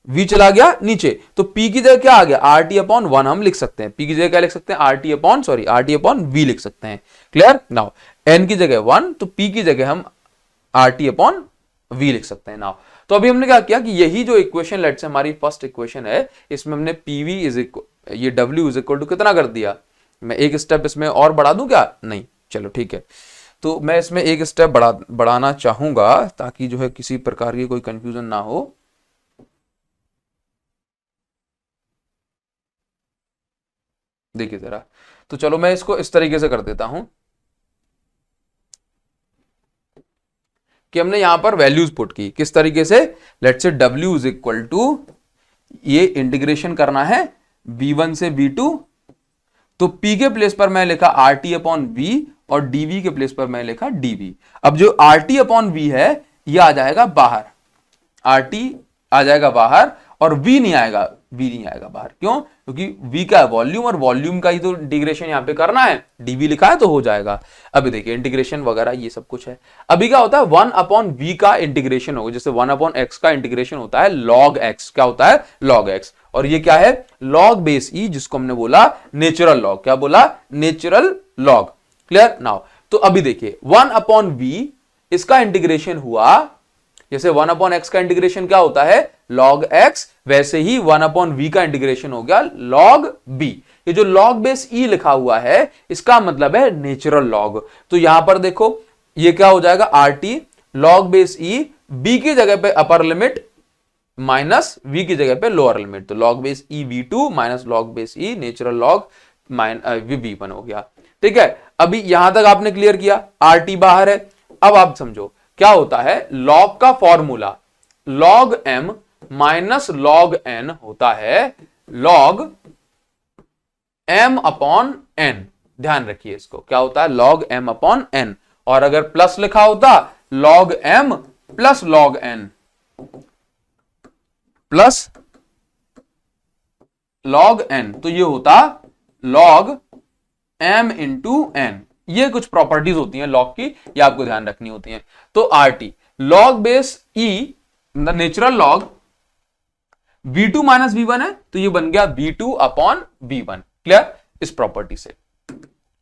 V चला गया नीचे, तो P की जगह क्या आ गया, RT अपॉन 1 हम लिख सकते हैं। P की जगह क्या लिख सकते हैं, RT अपॉन V लिख सकते हैं। क्लियर। नाउ N की जगह 1 तो P की जगह हम RT अपॉन V लिख सकते हैं। नाउ तो अभी हमने क्या किया कि यही जो इक्वेशन लेट से हमारी फर्स्ट इक्वेशन है, इसमें हमने PV इज इक्वल, ये W इज इक्वल टू कितना कर दिया, मैं एक स्टेप इसमें और बढ़ा दूं क्या, नहीं, चलो ठीक है, तो मैं इसमें एक स्टेप बढ़ाना चाहूंगा ताकि जो है किसी प्रकार की कोई कंफ्यूजन ना हो। देखिए जरा, तो चलो मैं इसको इस तरीके से कर देता हूं कि हमने यहां पर वैल्यूज पुट की, किस तरीके से, let's say W is equal to, ये इंटीग्रेशन करना है V1 से V2, तो P के प्लेस पर मैं लिखा RT अपॉन V और dV के प्लेस पर मैं लिखा dV। अब जो RT अपॉन V है ये आ जाएगा बाहर, RT आ जाएगा बाहर और V नहीं आएगा, V नहीं आएगा बाहर। क्यों, क्योंकि V का है वॉल्यूम और वॉल्यूम का ही तो इंटीग्रेशन यहां पे करना है, dV लिखा है तो हो जाएगा। अभी देखिए इंटीग्रेशन वगैरह ये सब कुछ है। अभी क्या होता है, 1 अपॉन V का इंटीग्रेशन होगा, जैसे 1 अपॉन X का इंटीग्रेशन होता है log X, क्या होता है log X, और ये क्या है log बेस E, जिसको हमने बोला नेचुरल लॉग, क्या बोला, नेचुरल लॉग। क्लियर। नाउ तो अभी देखिए 1 अपॉन V इसका इंटीग्रेशन हुआ, जैसे 1 अपॉन एक्स का इंटीग्रेशन क्या होता है log x, वैसे ही 1 अपॉन v का इंटीग्रेशन हो गया log b। ये जो log बेस e लिखा हुआ है इसका मतलब है नेचुरल लॉग। तो यहां पर देखो ये क्या हो जाएगा, RT log base e, b की जगह पे अपर लिमिट माइनस v की जगह पे लोअर लिमिट, तो log base e v2 minus log base e natural log v1 हो गया। ठीक है, अभी यहां तक आपने क्लियर किया, RT बाहर है। अब आप समझो क्या होता है, log का formula log m minus log n होता है log m अपॉन n। ध्यान रखिए इसको, क्या होता है log m अपॉन n, और अगर प्लस लिखा होता log m plus log n plus log n, तो ये होता log m इंटू n। ये कुछ प्रॉपर्टीज होती हैं लॉग की, ये आपको ध्यान रखनी होती हैं। तो RT log base E natural log V2 minus V1 है, तो ये बन गया V2 अपॉन V1। क्लियर, इस प्रॉपर्टी से।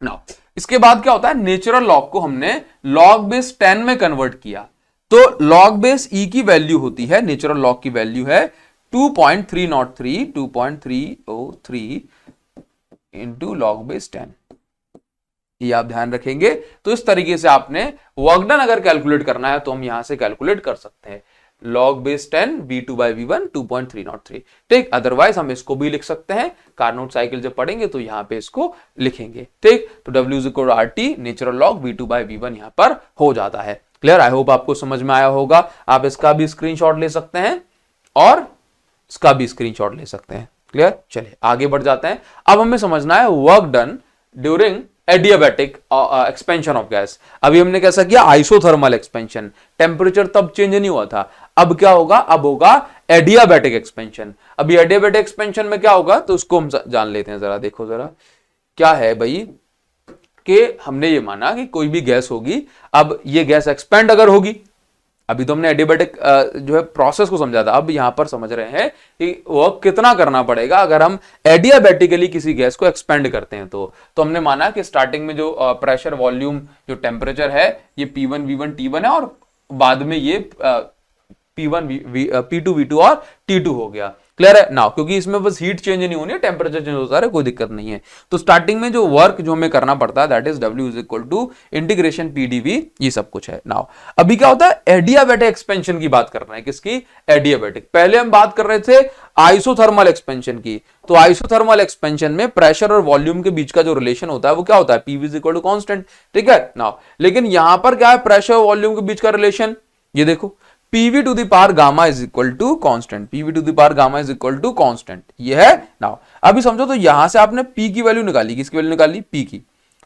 नाउ इसके बाद क्या होता है, नेचुरल लॉग को हमने log बेस 10 में कन्वर्ट किया, तो log बेस E की वैल्यू होती है, नेचुरल लॉग की वैल्यू है 2.303 इंटू log बेस 10। ये आप ध्यान रखेंगे। तो इस तरीके से आपने वर्क डन अगर कैलकुलेट करना है तो हम यहां से कैलकुलेट कर सकते हैं, log base 10 V2 by V1 2.303। ठीक, अदरवाइज हम इसको भी लिख सकते हैं, कार्नोट साइकिल जब पढ़ेंगे तो यहां पे इसको लिखेंगे। ठीक, तो W is equal to RT natural log V2 by V1 यहां पर हो जाता है। क्लियर, आई होप आपको समझ में आया होगा। आप इसका भी स्क्रीनशॉट ले सकते हैं और इसका भी स्क्रीनशॉट ले सकते हैं। क्लियर, चलिए आगे बढ़ जाते हैं। अब हमें समझना है work done during adiabatic expansion of gas. अभी हमने कैसा किया, आइसोथर्मल एक्सपेंशन, टेम्परेचर तब चेंज नहीं हुआ था। अब क्या होगा, अब होगा एडियाबैटिक एक्सपेंशन। अभी एडियाबैटिक एक्सपेंशन में क्या होगा तो उसको हम जान लेते हैं। जरा देखो जरा क्या है भाई, कि हमने ये माना कि कोई भी गैस होगी, अब ये गैस एक्सपेंड अगर होगी, अभी तो हमने एडियाबैटिक जो है प्रोसेस को समझा था, अब यहां पर समझ रहे हैं कि वर्क कितना करना पड़ेगा अगर हम एडियाबैटिकली किसी गैस को एक्सपेंड करते हैं। तो हमने माना कि स्टार्टिंग में जो प्रेशर, वॉल्यूम, जो टेम्परेचर है ये P1 V1 T1 है, और बाद में ये P1 P2 V2 और T2 हो गया। क्लियर है नाउ, क्योंकि इसमें बस हीट चेंज नहीं होनी है, टेम्परेचर चेंज होता है, कोई दिक्कत नहीं है। तो स्टार्टिंग में जो वर्क जो हमें करना पड़ता है that is W is equal to integration PdV, ये सब कुछ है नाउ। अभी क्या होता है, एडियाबैटिक एक्सपेंशन की बात कर रहे हैं, किसकी, एडियाबैटिक। पहले हम बात कर रहे थे आइसोथर्मल एक्सपेंशन की, तो आइसोथर्मल एक्सपेंशन में प्रेशर और वॉल्यूम के बीच का जो रिलेशन होता है वो क्या होता है, PV is equal to constant, ठीक है नाउ। लेकिन यहां पर क्या है, प्रेशर और वॉल्यूम के बीच का रिलेशन, ये देखो PV to the power gamma is equal to constant, PV to the power gamma is equal to constant, ये है नाउ। अभी समझो, तो यहां से आपने P की वैल्यू निकाली, किसकी वैल्यू निकाली, P की,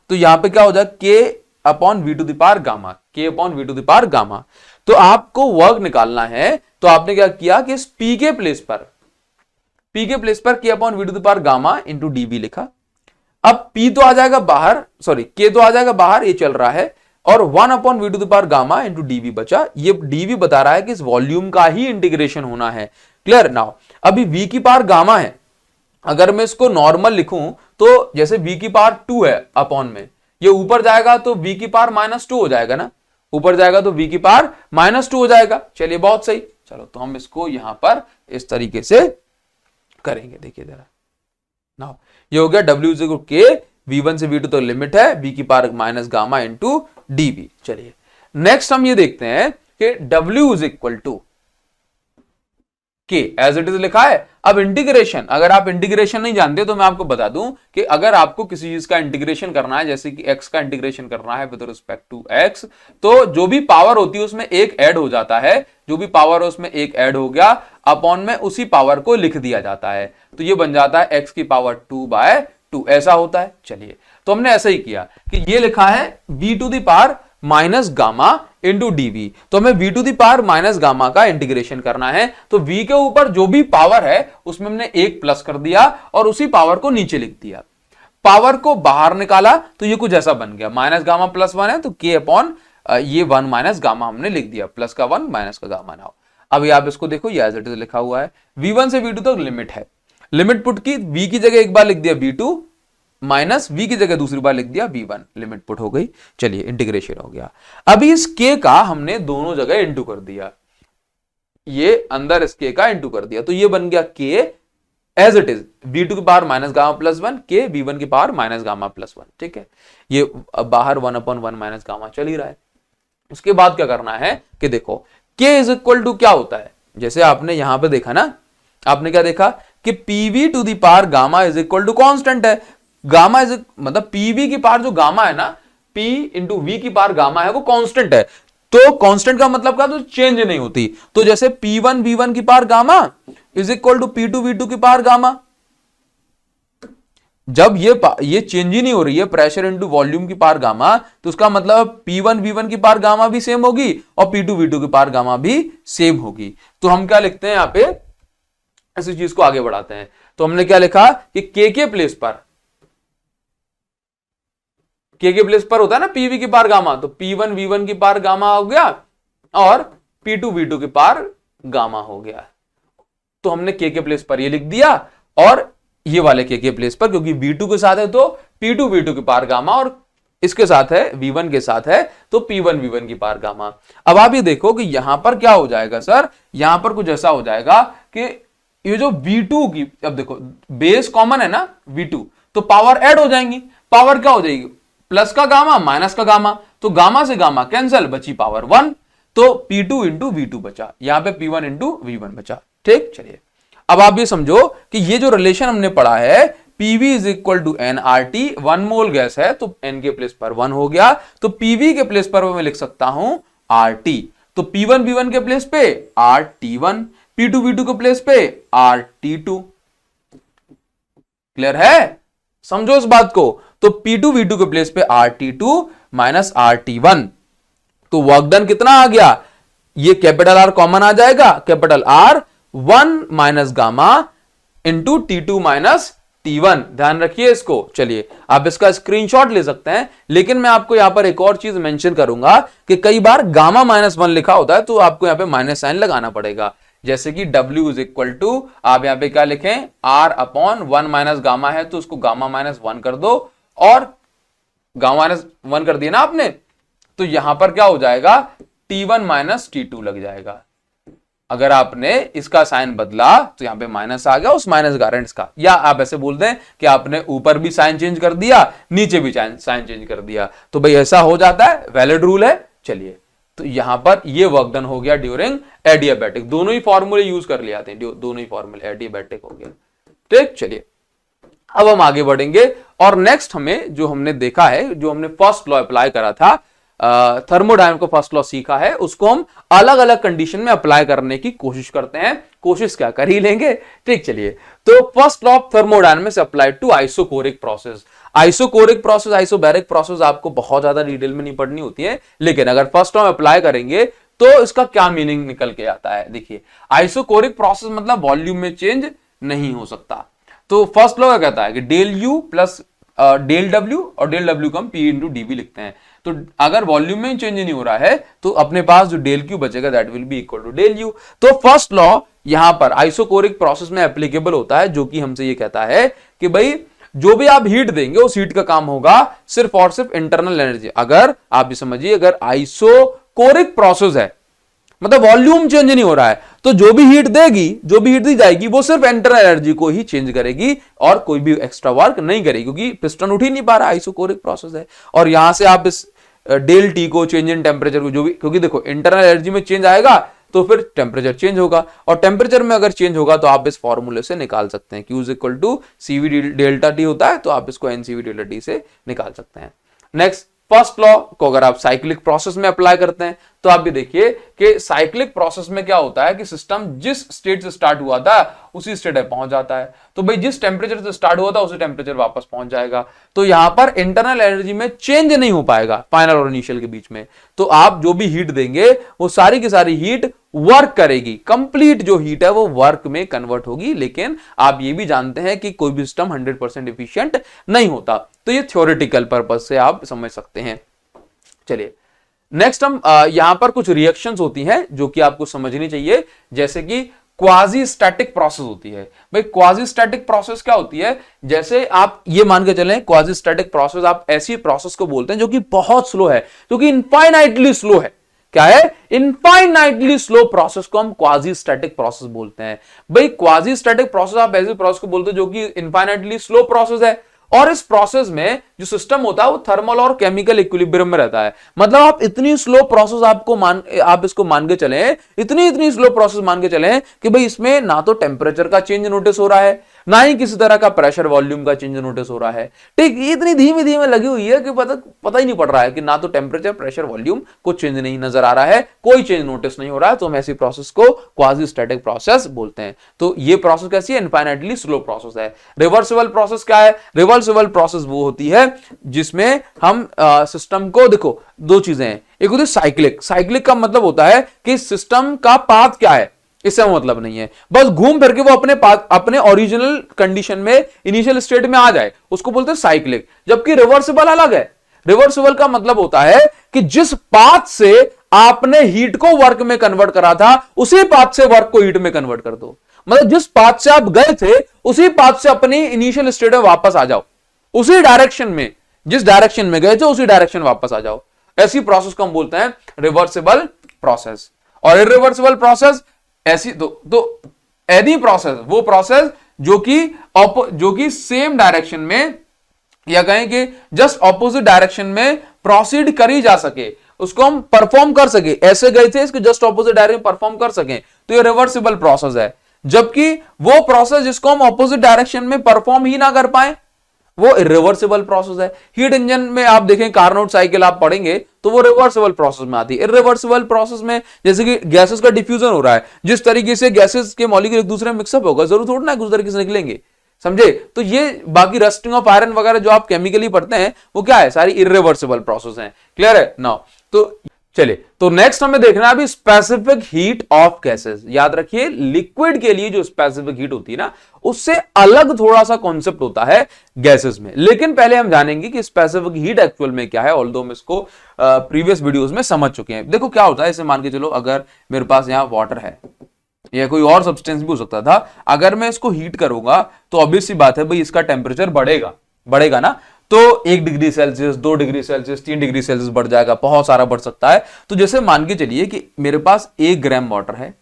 तो यहां पे क्या हो जाए, K upon V to the power gamma, K upon V to the power gamma. तो आपको वर्क निकालना है, तो आपने क्या किया कि इस P के प्लेस पर K upon V to the power gamma into dV लिखा। अब P तो आ जाएगा बाहर, सॉरी K तो आ जाएगा बाहर, ये चल रहा है, और 1 upon V to the power gamma into dV बचा। ये dV बता रहा है कि इस वॉल्यूम का ही इंटीग्रेशन होना है, क्लियर नाउ। अभी V की पावर गामा है, अगर मैं इसको नॉर्मल लिखूं तो जैसे V की पावर 2 है अपॉन में, ये ऊपर जाएगा तो V की पावर -2 हो जाएगा ना, ऊपर जाएगा तो V की पावर -2 हो जाएगा। चलिए बहुत सही, चलो तो हम इसको यहां पर इस तरीके से करेंगे, देखिए जरा नाउ, ये हो गया W is equal to K, V1 से V2 तक लिमिट है, V की power minus gamma into dV। चलिए नेक्स्ट हम ये देखते हैं कि W is equal to K as it is लिखा है। अब इंटीग्रेशन, अगर आप इंटीग्रेशन नहीं जानते तो मैं आपको बता दूं कि अगर आपको किसी चीज का इंटीग्रेशन करना है, जैसे कि x का इंटीग्रेशन करना है विद रिस्पेक्ट टू x, तो जो भी पावर होती है उसमें एक ऐड हो जाता है, जो भी पावर है उसमें एक ऐड हो गया, अपॉन में उसी पावर को लिख दिया जाता है, तो ये बन जाता है x की पावर 2/2, ऐसा होता है। चलिए तो हमने ऐसा ही किया कि ये लिखा है v to the power minus gamma into dV, तो हमें v to the power minus gamma का इंटीग्रेशन करना है, तो v के ऊपर जो भी पावर है उसमें हमने एक प्लस कर दिया और उसी पावर को नीचे लिख दिया। पावर को बाहर निकाला तो ये कुछ ऐसा बन गया, माइनस गामा प्लस 1 है तो k अपॉन ये 1 माइनस गामा हमने लिख दिया, प्लस का 1 माइनस का गामा नाउ। अभी आप इसको देखो, ये एज इट इज लिखा हुआ है, v1 से v2 तक लिमिट है, लिमिट पुट की, v की जगह एक बार लिख दिया v2 माइनस v की जगह दूसरी बार लिख दिया v1, लिमिट पुट हो गई। चलिए इंटीग्रेशन हो गया। अभी इस k का हमने दोनों जगह इंटू कर दिया, ये अंदर इस k का इंटू कर दिया, तो ये बन गया k as it is v2 की power minus gamma plus 1, k v1 की पावर माइनस गामा प्लस 1, ठीक है। ये बाहर 1 अपॉन 1 माइनस गामा चल ही रहा है। उसके बाद क्या करना है कि देखो k इज इक्वल टू क्या होता है, जैसे आपने यहां पे देखा ना, आपने क्या देखा कि PV to the power gamma is equal to constant है। गामा इज मतलब PV की पावर जो गामा है ना, P इंटू V की पावर गामा है, वो कांस्टेंट है, तो कांस्टेंट का मतलब क्या, तो चेंज नहीं होती। तो जैसे P1 V1 की power gamma is equal to P2 V2 की पावर गामा, जब ये चेंज ही नहीं हो रही है, प्रेशर इंटू वॉल्यूम की पावर गामा, तो उसका मतलब P1 V1 की पावर गामा भी सेम होगी और P2 V2 की पावर गामा भी सेम होगी। तो हम क्या लिखते हैं यहां पे, इसी चीज को आगे बढ़ाते हैं। तो हमने क्या लिखा कि K के प्लेस पर होता है ना PV की पावर गामा, तो P1 V1 की पावर गामा हो गया और P2 V2 की पावर गामा हो गया। तो हमने K के प्लेस पर ये लिख दिया और ये वाले K के प्लेस पर, क्योंकि V2 के साथ है तो P2 V2 की पावर गामा और इसके साथ है V1 के साथ है तो P1 V1 की पावर गामा। अब आप ये देखो कि यहां पर क्या हो जाएगा सर, यहां पर कुछ ऐसा हो जाएगा कि ये जो V2 की, अब देखो बेस कॉमन है ना V2, तो पावर ऐड हो जाएंगी, पावर क्या हो जाएगी, प्लस का गामा माइनस का गामा, तो गामा से गामा कैंसिल, बची पावर 1, तो P2 इंटू V2 बचा, यहां पे P1 इंटू V1 बचा, ठीक। चलिए अब आप ये समझो कि ये जो रिलेशन हमने पढ़ा है PV is equal to nRT, 1 mole gas है तो n के प्लेस पर 1 हो गया, तो PV के प्लेस पर मैं लिख सकता हूं RT, तो P1 V1 के प्लेस पे RT1, P2 V2 के प्लेस पे RT2, क्लियर है, समझो इस बात को। तो P2 V2 के प्लेस पे RT2 माइनस RT1, तो वर्क डन कितना आ गया, ये कैपिटल R कॉमन आ जाएगा, capital R 1 minus gamma into T2 minus T1, ध्यान रखिए इसको। चलिए आप इसका स्क्रीनशॉट ले सकते हैं, लेकिन मैं आपको यहां पर एक और चीज मेंशन करूंगा कि कई बार गामा -1 लिखा होता है तो आपको यहां पे माइनस साइन लगाना पड़ेगा, जैसे कि W इज इक्वल टू, आप यहां पे क्या लिखें, R अपॉन 1 माइनस गामा है तो उसको गामा -1 कर दो, और गामा -1 कर दिया ना आपने, तो यहां पर क्या हो जाएगा T1 माइनस T2 लग जाएगा। अगर आपने इसका साइन बदला तो यहां पे माइनस आ गया, उस माइनस का करंट का, या आप ऐसे बोल दें कि आपने ऊपर भी साइन चेंज कर दिया, नीचे भी साइन चेंज कर दिया, तो भाई ऐसा हो जाता है, वैलिड रूल है। चलिए, तो यहां पर ये वर्क डन हो गया ड्यूरिंग एडियाबैटिक। दोनों ही फॉर्मूले यूज कर लिए आते हैं, दोनों ही फॉर्मूले, एडियाबैटिक हो गया। ठीक, चलिए अब हम आगे बढ़ेंगे और नेक्स्ट हमें जो हमने देखा है, जो हमने फर्स्ट लॉ अप्लाई करा था, थर्मोडायनामिक्स को फर्स्ट लॉ सीखा है, उसको हम अलग अलग कंडीशन में अप्लाई करने की कोशिश करते हैं। कोशिश क्या कर ही लेंगे। ठीक, चलिए, तो first law of thermodynamics apply to isochoric process. Isochoric process, isobaric process आपको बहुत ज्यादा डिटेल में नहीं पढ़नी होती है, लेकिन अगर फर्स्ट लॉ अप्लाई करेंगे तो इसका क्या मीनिंग निकल के आता है। देखिए, आइसोकोरिक प्रोसेस मतलब वॉल्यूम में चेंज नहीं हो सकता। तो फर्स्ट लॉ क्या कहता है कि del U plus del W, और डेल डब्ल्यू को हम पी इंटू डीवी लिखते हैं। तो अगर वॉल्यूम में चेंज नहीं हो रहा है तो अपने पास जो डेल क्यू बचेगा that will be equal to del U. तो फर्स्ट लॉ यहां पर आइसोकोरिक प्रोसेस में एप्लीकेबल होता है, जो कि हमसे ये कहता है कि भाई जो भी आप हीट देंगे उस हीट का काम होगा सिर्फ और सिर्फ इंटरनल एनर्जी। अगर आप ये समझिए, अगर आइसोकोरिक प्रोसेस है मतलब वॉल्यूम चेंज नहीं हो रहा है, तो जो भी हीट देगी, जो भी हीट दी जाएगी वो सिर्फ इंटरनल एनर्जी को ही चेंज करेगी और कोई भी एक्स्ट्रा वर्क नहीं करेगी, क्योंकि पिस्टन उठ ही नहीं पा रहा, आइसोकोरिक प्रोसेस है। और यहां से आप इस डेल टी को, चेंज इन टेम्परेचर को, जो भी, क्योंकि देखो इंटरनल एनर्जी में चेंज आएगा तो फिर टेम्परेचर चेंज होगा, और टेम्परेचर में अगर चेंज होगा तो आप इस फॉर्मूले से निकाल सकते हैं, Q is equal to CV delta T होता है, तो आप इसको NCV डेल्टा टी से निकाल सकते हैं। नेक्स्ट, फर्स्ट लॉ को अगर आप साइक्लिक प्रोसेस में अप्लाई करते हैं तो आप भी देखिए कि साइक्लिक प्रोसेस में क्या होता है कि सिस्टम जिस स्टेट से स्टार्ट हुआ था उसी स्टेट में पहुंच जाता है। तो भाई जिस टेम्परेचर से स्टार्ट हुआ था उसी टेम्परेचर वापस पहुंच जाएगा। तो यहां पर इंटरनल एनर्जी में चेंज नहीं हो पाएगा फाइनल और इनिशियल के बीच में। तो आप जो भी हीट देंगे वो सारी की सारी हीट वर्क करेगी, कंप्लीट जो हीट है वो वर्क में कन्वर्ट होगी। लेकिन आप ये भी जानते हैं कि कोई भी सिस्टम 100% एफिशिएंट नहीं होता, तो ये थ्योरेटिकल पर्पज से आप समझ सकते हैं। चलिए, नेक्स्ट हम यहां पर कुछ रिएक्शंस होती हैं जो कि आपको समझनी चाहिए, जैसे कि क्वाजी स्टैटिक प्रोसेस होती है। भाई क्वाजी स्टैटिक प्रोसेस क्या होती है, जैसे आप ये मान के चलें, क्वाजी स्टैटिक प्रोसेस आप ऐसी प्रोसेस को बोलते हैं जो कि बहुत स्लो है, जो कि इनफाइनाइटली स्लो है। क्या है? इनफाइनाइटली स्लो प्रोसेस को हम क्वाजी स्टैटिक प्रोसेस बोलते हैं। भाई क्वाजी स्टैटिक प्रोसेस आप ऐसी प्रोसेस को बोलते हैं जो कि इनफाइनाइटली स्लो प्रोसेस है, और इस प्रोसेस में जो सिस्टम होता है वो थर्मल और केमिकल इक्विलिब्रियम में रहता है। मतलब आप इतनी स्लो प्रोसेस आप इसको मान के चले, इतनी स्लो प्रोसेस मान के चले कि भाई इसमें ना तो टेम्परेचर का चेंज नोटिस हो रहा है, ना ही किसी तरह का प्रेशर वॉल्यूम का चेंज नोटिस हो रहा है। ठीक, इतनी धीमी धीमी लगी हुई है कि पता ही नहीं पड़ रहा है कि ना तो टेम्परेचर, प्रेशर, वॉल्यूम कुछ चेंज नहीं नजर आ रहा है, कोई चेंज नोटिस नहीं हो रहा है। तो हम ऐसी प्रोसेस को क्वाजी स्टैटिक प्रोसेस बोलते हैं। तो ये प्रोसेस कैसी है? इनफाइनाइटली स्लो प्रोसेस है। रिवर्सिबल प्रोसेस क्या है? रिवर्सिबल प्रोसेस वो होती है जिसमें हम सिस्टम को, देखो दो चीजें हैं, एक होती है साइक्लिक। साइक्लिक का मतलब होता है कि सिस्टम का पाथ क्या है, इससे मतलब नहीं है, बस घूम फिर के वो अपने ओरिजिनल कंडीशन में, इनिशियल स्टेट में आ जाए, उसको बोलते हैं साइक्लिक। जबकि रिवर्सिबल अलग है। रिवर्सिबल का मतलब होता है कि जिस पाथ से आपने हीट को वर्क में कन्वर्ट करा था उसी पाथ से वर्क को हीट में कन्वर्ट कर दो। मतलब जिस पाथ से आप गए थे उसी पाथ से अपनी इनिशियल स्टेट में वापस आ जाओ, उसी डायरेक्शन में, जिस डायरेक्शन में गए थे उसी डायरेक्शन वापस आ जाओ। ऐसी प्रोसेस को हम बोलते हैं रिवर्सिबल प्रोसेस। और इरिवर्सिबल प्रोसेस ऐसी तो एनी प्रोसेस, वो प्रोसेस जो कि सेम डायरेक्शन में, या कहें कि जस्ट ऑपोजिट डायरेक्शन में प्रोसीड करी जा सके, उसको हम परफॉर्म कर सके। ऐसे गए थे, इसके जस्ट ऑपोजिट डायरेक्शन परफॉर्म कर सके, तो ये रिवर्सिबल प्रोसेस है। जबकि वो प्रोसेस जिसको हम ऑपोजिट डायरेक्शन में परफॉर्म ही ना कर पाए वो इरिवर्सिबल प्रोसेस है। हीट इंजन में आप देखें, कार्नोट साइकिल आप पढ़ेंगे तो वो रिवर्सिबल प्रोसेस में आती है। इरिवर्सिबल प्रोसेस में जैसे कि गैसेस का डिफ्यूजन हो रहा है, जिस तरीके से गैसेस के मॉलिक्यूल एक दूसरे में मिक्सअप होगा, जरूर थोड़ा ना दूसरे तरीके से निकलेंगे, समझे? तो ये बाकी रस्टिंग ऑफ आयरन वगैरह जो आप केमिकली पढ़ते हैं वो क्या है? सारी इरिवर्सिबल प्रोसेस हैं। क्लियर है नाउ? तो चलिए, तो नेक्स्ट हमें देखना है अभी स्पेसिफिक हीट ऑफ गैसेस। याद रखिए, लिक्विड के लिए जो स्पेसिफिक हीट होती है ना, उससे अलग थोड़ा सा कॉन्सेप्ट होता है गैसेस में। लेकिन पहले हम जानेंगे कि स्पेसिफिक हीट एक्चुअल में क्या है, ऑल्दो हम इसको प्रीवियस वीडियोस में समझ चुके हैं। देखो क्या होता है, इसे मान के चलो, अगर मेरे पास यहाँ वाटर है या कोई और सब्सटेंस भी हो सकता था, अगर मैं इसको हीट करूंगा तो ऑब्वियस सी बात है भाई इसका टेम्परेचर बढ़ेगा ना। तो 1 degree Celsius, 2 degree Celsius, 3 degree Celsius बढ़ जाएगा, बहुत सारा बढ़ सकता है। तो जैसे मान के चलिए कि मेरे पास 1 ग्राम वाटर है,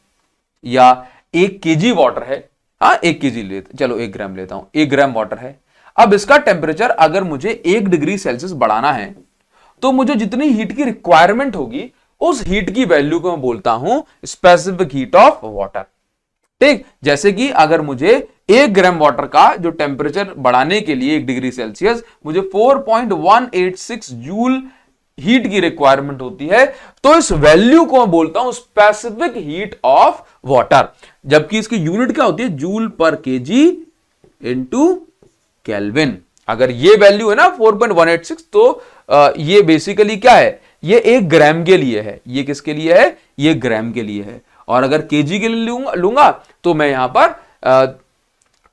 या 1 kg वाटर है, हाँ 1 kg लेते, चलो 1 ग्राम लेता हूं, 1 ग्राम वाटर है। अब इसका टेम्परेचर अगर मुझे 1 डिग्री सेल्सियस बढ़ाना है तो मुझे जितनी हीट की रिक्वायरमेंट होगी उस हीट की वैल्यू को मैं बोलता हूं स्पेसिफिक हीट ऑफ वाटर। ठीक, जैसे कि अगर मुझे 1 ग्राम वाटर का जो टेम्परेचर बढ़ाने के लिए 1 डिग्री सेल्सियस मुझे 4.186 जूल हीट की रिक्वायरमेंट होती है, तो इस वैल्यू को मैं बोलता हूं स्पेसिफिक हीट ऑफ वाटर, जबकि इसकी यूनिट क्या होती है, joule per KG into kelvin. अगर ये वैल्यू है ना 4.186, तो ये बेसिकली क्या है, ये 1 ग्राम के लिए है, ये किसके लिए है, ये ग्राम के लिए है। और अगर केजी के लिए लूंगा तो मैं यहां पर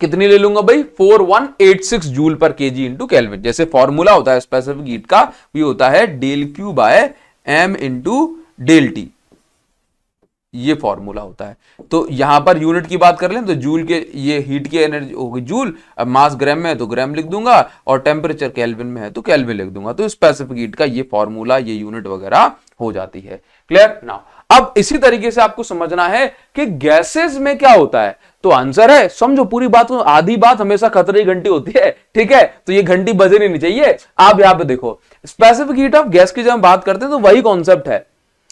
कितनी ले लूंगा भाई, 4186 joule per KG into kelvin. जैसे फॉर्मूला होता है स्पेसिफिक हीट का, भी होता है del Q by M into del T, ये फॉर्मूला होता है। तो यहां पर यूनिट की बात कर लें तो जूल के, ये हीट की एनर्जी होगी जूल, अब मास ग्राम में है तो ग्राम लिख दूंगा, और टेम्परेचर केल्विन में है तो केल्विन लिख दूंगा। तो स्पेसिफिक हीट का ये फॉर्मूला, ये यूनिट वगैरह हो जाती है। Clear now? अब इसी तरीके से आपको समझना है कि गैसेस में क्या होता है, तो आंसर है, समझो पूरी बात, आधी बात हमेशा खतरे की घंटी होती है, ठीक है, तो ये घंटी बजनी नहीं चाहिए। आप यहां पे देखो स्पेसिफिक हीट ऑफ गैस की जब हम बात करते हैं तो वही कॉन्सेप्ट है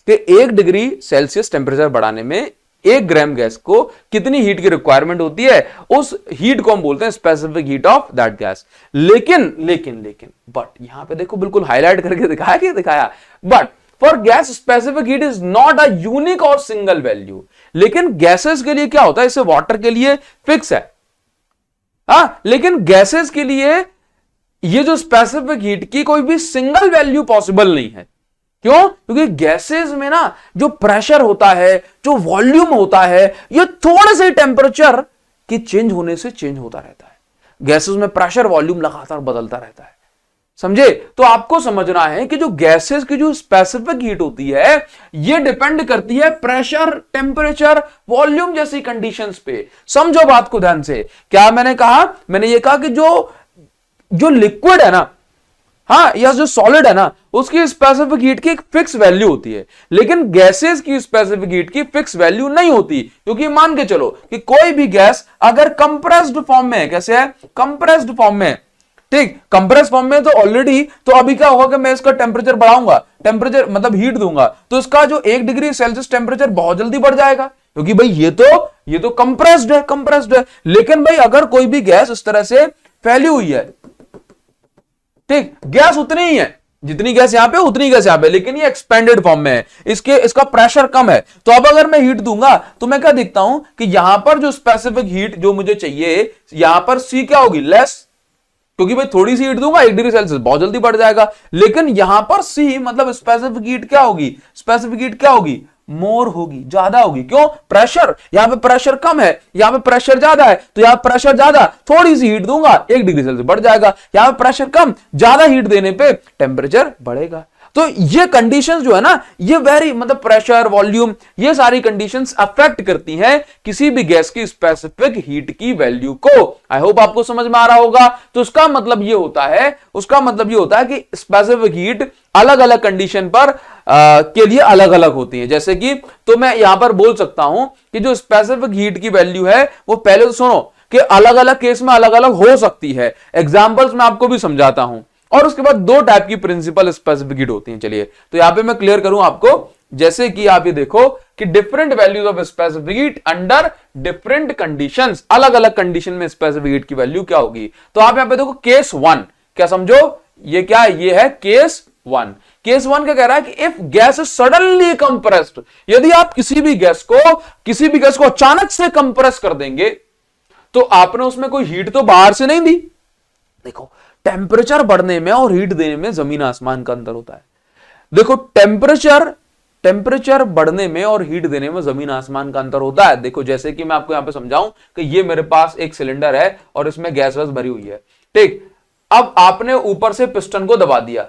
कि 1 डिग्री सेल्सियस टेम्परेचर बढ़ाने में 1 ग्राम गैस को कितनी हीट की रिक्वायरमेंट होती है, उस हीट को हम बोलते हैं specific heat of that gas. लेकिन लेकिन लेकिन बट यहां पे देखो बिल्कुल हाईलाइट करके दिखाया, क्या दिखाया, but for gas specific heat is not a unique और सिंगल वैल्यू। लेकिन गैसेस के लिए क्या होता है, इसे वाटर के लिए फिक्स है, हाँ, लेकिन गैसेस के लिए ये जो स्पेसिफिक हीट की कोई भी सिंगल वैल्यू पॉसिबल नहीं है। क्यों? क्योंकि गैसेस में ना जो प्रेशर होता है, जो वॉल्यूम होता है, ये थोड़े से टेम्परेचर के चेंज होने से चेंज होता रहता है। गैसेस में प्रेशर वॉल्यूम लगातार बदलता रहता है, समझे? तो आपको समझना है कि जो गैसेस की जो स्पेसिफिक हीट होती है ये डिपेंड करती है प्रेशर, टेम्परेचर, वॉल्यूम जैसी कंडीशंस पे। समझो बात को ध्यान से। क्या मैंने कहा? मैंने ये कहा कि जो लिक्विड है ना, हाँ, या जो सॉलिड है ना, उसकी स्पेसिफिक हीट की एक फिक्स वैल्यू होती है, लेकिन गैसेस की स्पेसिफिक हीट की फिक्स वैल्यू नहीं होती। क्योंकि मान के चलो कि कोई भी गैस अगर कंप्रेस्ड फॉर्म में है, कैसे है, कंप्रेस्ड फॉर्म में है, ठीक, कंप्रेस फॉर्म में तो ऑलरेडी, तो अभी क्या होगा कि मैं इसका टेम्परेचर बढ़ाऊंगा, टेम्परेचर मतलब हीट दूंगा, तो इसका जो 1 डिग्री सेल्सियस टेम्परेचर बहुत जल्दी बढ़ जाएगा, क्योंकि भाई ये तो कंप्रेस्ड है। लेकिन भाई अगर कोई भी गैस इस तरह से फैली हुई है, ठीक, गैस उतनी ही है, जितनी गैस यहां पे उतनी गैस यहां पे, लेकिन ये एक्सपेंडेड फॉर्म में है, इसका प्रेशर कम है, तो अब अगर मैं हीट दूंगा तो मैं क्या देखता हूं कि यहां पर जो स्पेसिफिक हीट जो मुझे चाहिए, यहां पर सी क्या होगी, लेस, क्योंकि भाई थोड़ी सी हीट दूंगा 1 डिग्री सेल्सियस बहुत जल्दी बढ़ जाएगा। लेकिन यहां पर सी मतलब स्पेसिफिक हीट क्या होगी, स्पेसिफिक हीट क्या होगी, मोर होगी, ज्यादा होगी। क्यों? प्रेशर, यहां पे प्रेशर कम है, यहां पे प्रेशर ज्यादा है, तो यहां प्रेशर ज्यादा, थोड़ी सी हीट दूंगा 1 डिग्री सेल्सियस बढ़ जाएगा। यहां पे प्रेशर कम, ज्यादा हीट देने पे टेम्परेचर बढ़ेगा। तो ये कंडीशंस जो है ना, ये वेरी मतलब प्रेशर, वॉल्यूम, ये सारी कंडीशंस अफेक्ट करती हैं किसी भी गैस की स्पेसिफिक हीट की वैल्यू को। आई होप आपको समझ में आ रहा होगा। तो उसका मतलब ये होता है कि स्पेसिफिक हीट अलग अलग कंडीशन पर के लिए अलग अलग होती है। जैसे कि, तो मैं यहां पर बोल सकता हूं कि जो स्पेसिफिक हीट की वैल्यू है वो पहले तो सुनो कि अलग अलग केस में अलग अलग हो सकती है। एग्जांपल्स मैं आपको भी समझाता हूं, और उसके बाद 2 टाइप की प्रिंसिपल स्पेसिफिक हीट होती हैं। चलिए तो यहां पे मैं क्लियर करूं आपको। जैसे कि आप ये देखो कि different values of specific heat under different conditions, अलग अलग कंडीशन में स्पेसिफिक हीट की वैल्यू क्या होगी। तो आप यहां पे देखो केस 1, क्या समझो, ये क्या है, ये है केस 1। केस 1 क्या कह रहा है कि if gas is suddenly compressed, यदि आप किसी भी गैस को अचानक से कंप्रेस कर देंगे तो आपने उसमें कोई हीट तो बाहर से नहीं दी। देखो टेम्परेचर बढ़ने में और हीट देने में जमीन आसमान का अंतर होता है। देखो टेम्परेचर बढ़ने में और हीट देने में जमीन आसमान का अंतर होता है। देखो जैसे कि मैं आपको यहां पे समझाऊं कि ये मेरे पास एक सिलेंडर है और इसमें गैस भरी हुई है, ठीक। अब आपने ऊपर से पिस्टन को दबा दिया,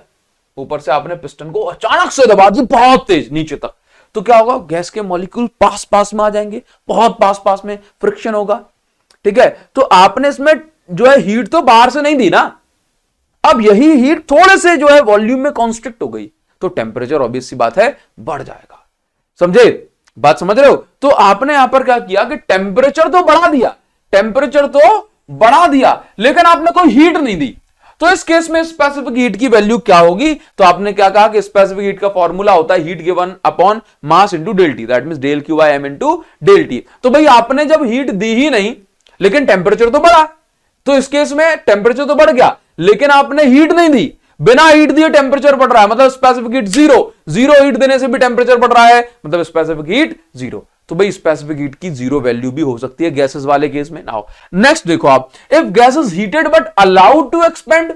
ऊपर से आपने पिस्टन को अचानक से दबा दिया बहुत तेज नीचे तक, तो क्या होगा, गैस के मॉलिक्यूल पास में आ जाएंगे, बहुत पास में फ्रिक्शन होगा, ठीक है। तो आपने इसमें जो है हीट तो बाहर से नहीं दी ना, अब यही हीट थोड़े से जो है वॉल्यूम में कॉन्स्ट्रिक्ट हो गई, तो टेम्परेचर ऑब्वियस सी बात है बढ़ जाएगा, समझे। बात समझ रहे हो? तो आपने यहां पर क्या किया कि टेम्परेचर तो बढ़ा दिया, टेम्परेचर तो बढ़ा दिया, लेकिन आपने कोई हीट नहीं दी। तो इस केस में स्पेसिफिक हीट की वैल्यू क्या होगी? तो आपने क्या कहा कि स्पेसिफिक हीट का फॉर्मूला होता है heat given upon mass into del T, that means del Q by M into del T. तो भाई आपने जब हीट दी ही नहीं लेकिन टेम्परेचर तो बढ़ा, तो इस केस में टेम्परेचर तो बढ़ गया लेकिन आपने हीट नहीं दी, बिना हीट दिए टेम्परेचर बढ़ रहा है, मतलब specific heat zero, zero heat देने से भी टेम्परेचर बढ़ रहा है, मतलब स्पेसिफिक हीट जीरो। तो भाई स्पेसिफिक हीट की जीरो वैल्यू भी हो सकती है गैसेस वाले केस में। नाउ नेक्स्ट देखो आप, if gas is heated but allowed to expand,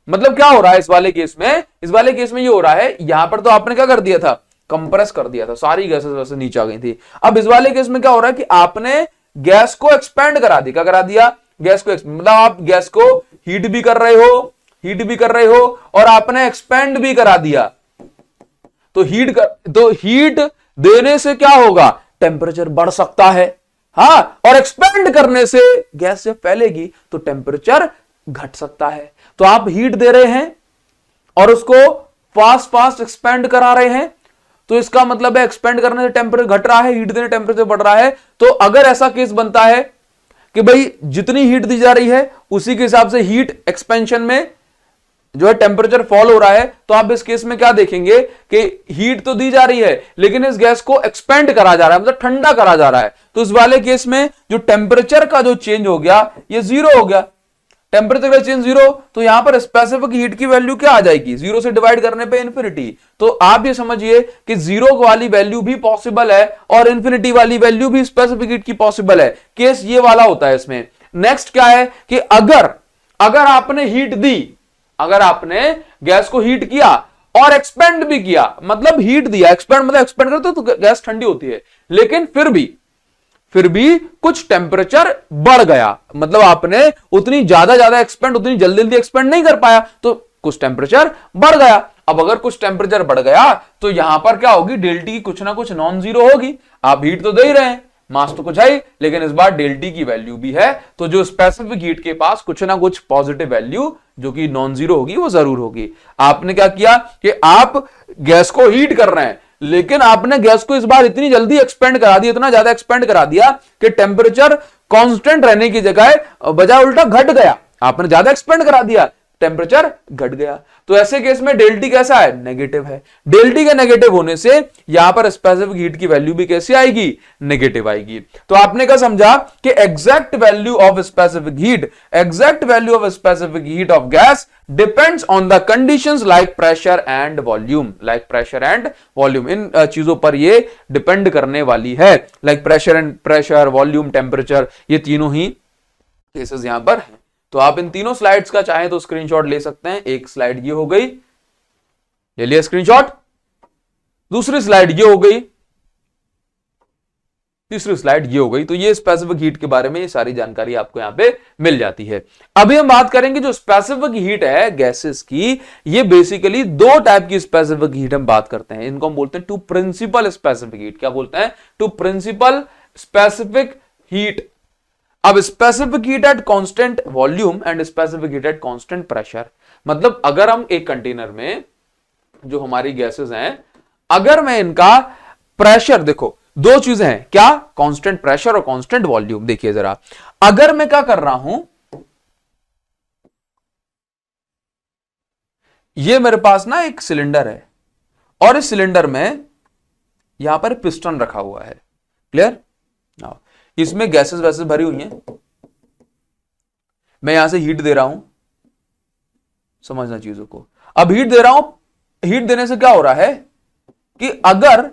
मतलब क्या हो रहा है इस वाले केस में? इस वाले केस में ये हो रहा है, यहां पर तो आपने क्या कर दिया था, कंप्रेस कर दिया था, सारी गैसेस वैसे नीचे आ गई थी। अब इस वाले केस में क्या हो रहा है कि आपने गैस को एक्सपेंड करा दी। क्या करा दिया? गैस को, मतलब आप गैस को हीट भी कर रहे हो, हीट भी कर रहे हो और आपने एक्सपेंड भी करा दिया। तो हीट देने से क्या होगा? टेम्परेचर बढ़ सकता है, हाँ, और एक्सपेंड करने से गैस जब फैलेगी तो टेम्परेचर घट सकता है। तो आप हीट दे रहे हैं और उसको फास्ट फास्ट एक्सपेंड करा रहे हैं, तो इसका मतलब है एक्सपेंड करने से टेम्परेचर घट रहा है, हीट देने टेम्परेचर बढ़ रहा है। तो अगर ऐसा केस बनता है कि भाई जितनी हीट दी जा रही है उसी के हिसाब से हीट एक्सपेंशन में जो है टेम्परेचर फॉल हो रहा है, तो आप इस केस में क्या देखेंगे कि हीट तो दी जा रही है लेकिन इस गैस को एक्सपेंड करा जा रहा है, मतलब ठंडा करा जा रहा है। तो इस वाले केस में जो टेम्परेचर का जो चेंज हो गया ये जीरो हो गया, टेम्परेचर का चेंज जीरो। तो यहां पर स्पेसिफिक हीट की वैल्यू क्या आ जाएगी? जीरो से डिवाइड करने पे इंफिनिटी। तो आप ये समझिए कि जीरो वाली वैल्यू भी पॉसिबल है और इंफिनिटी वाली वैल्यू भी स्पेसिफिक हीट की पॉसिबल है। केस ये वाला होता है इसमें। नेक्स्ट क्या है कि अगर आपने हीट दी, अगर आपने गैस को हीट किया और एक्सपेंड भी किया, मतलब हीट दिया, एक्सपेंड मतलब एक्सपेंड करते तो गैस ठंडी होती है, लेकिन फिर भी कुछ टेम्परेचर बढ़ गया, मतलब आपने उतनी ज्यादा एक्सपेंड, उतनी जल्दी जल्दी एक्सपेंड नहीं कर पाया, तो कुछ टेम्परेचर बढ़ गया। अब अगर कुछ टेम्परेचर बढ़ गया तो यहां पर क्या होगी? डेल टी की कुछ ना कुछ नॉन जीरो होगी। आप हीट तो दे ही रहे हैं, मास तो कुछ है ही, लेकिन इस बार डेल टी की वैल्यू भी है, तो जो स्पेसिफिक हीट के पास कुछ ना कुछ पॉजिटिव वैल्यू जो कि नॉन जीरो होगी वो जरूर होगी। आपने क्या किया कि आप गैस को हीट कर रहे हैं लेकिन आपने गैस को इस बार इतनी जल्दी एक्सपेंड करा दिया, इतना ज्यादा एक्सपेंड करा दिया कि टेम्परेचर कांस्टेंट रहने की जगह बजाय उल्टा घट गया। आपने ज्यादा एक्सपेंड करा दिया, टेम्परेचर घट गया। तो ऐसे केस में डेल टी कैसा है? नेगेटिव है। डेल टी के नेगेटिव होने से यहां पर स्पेसिफिक हीट की वैल्यू भी कैसी आएगी? नेगेटिव आएगी। तो आपने क्या समझा कि exact value of specific heat of gas depends on the conditions like pressure and volume, इन चीजों पर ये डिपेंड करने वाली है, लाइक प्रेशर, वॉल्यूम, टेम्परेचर, ये तीनों ही केसेस यहां पर हैं। तो आप इन तीनों स्लाइड्स का चाहें तो स्क्रीनशॉट ले सकते हैं। एक स्लाइड ये हो गई, ले लिया स्क्रीनशॉट, दूसरी स्लाइड ये हो गई, तीसरी स्लाइड ये हो गई। तो ये स्पेसिफिक हीट के बारे में ये सारी जानकारी आपको यहां पे मिल जाती है। अभी हम बात करेंगे जो स्पेसिफिक हीट है गैसेस की, ये बेसिकली दो टाइप की स्पेसिफिक हीट हम बात करते हैं। इनको हम बोलते हैं टू प्रिंसिपल स्पेसिफिक हीट। क्या बोलते हैं? Two principal specific heat. अब specific heat at constant volume and specific heat at constant pressure, मतलब अगर हम एक कंटेनर में जो हमारी गैसेस हैं, अगर मैं इनका प्रेशर, देखो दो चीजें हैं, क्या? कांस्टेंट प्रेशर और कांस्टेंट वॉल्यूम। देखिए जरा, अगर मैं क्या कर रहा हूं, ये मेरे पास ना एक सिलेंडर है और इस सिलेंडर में यहां पर पिस्टन रखा हुआ है, क्लियर? इसमें गैसेस वैसे भरी हुई हैं, मैं यहां से हीट दे रहा हूं, समझना चीजों को। अब हीट दे रहा हूं, हीट देने से क्या हो रहा है कि अगर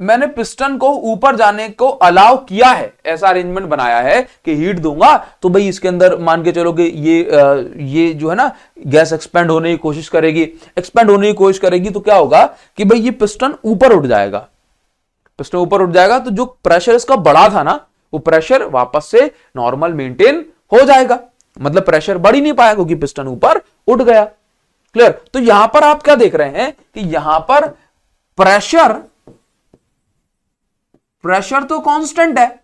मैंने पिस्टन को ऊपर जाने को अलाउ किया है, ऐसा अरेंजमेंट बनाया है कि हीट दूंगा तो भाई इसके अंदर मान के चलो कि ये जो है ना गैस एक्सपेंड होने की कोशिश करेगी, तो क्या होगा कि भाई ये पिस्टन ऊपर उठ जाएगा, तो जो प्रेशर इसका बढ़ा था ना, वो प्रेशर वापस से नॉर्मल मेंटेन हो जाएगा, मतलब प्रेशर बढ़ ही नहीं पाया क्योंकि पिस्टन ऊपर उठ गया। क्लियर? तो यहां पर आप क्या देख रहे हैं कि यहां पर प्रेशर तो कांस्टेंट है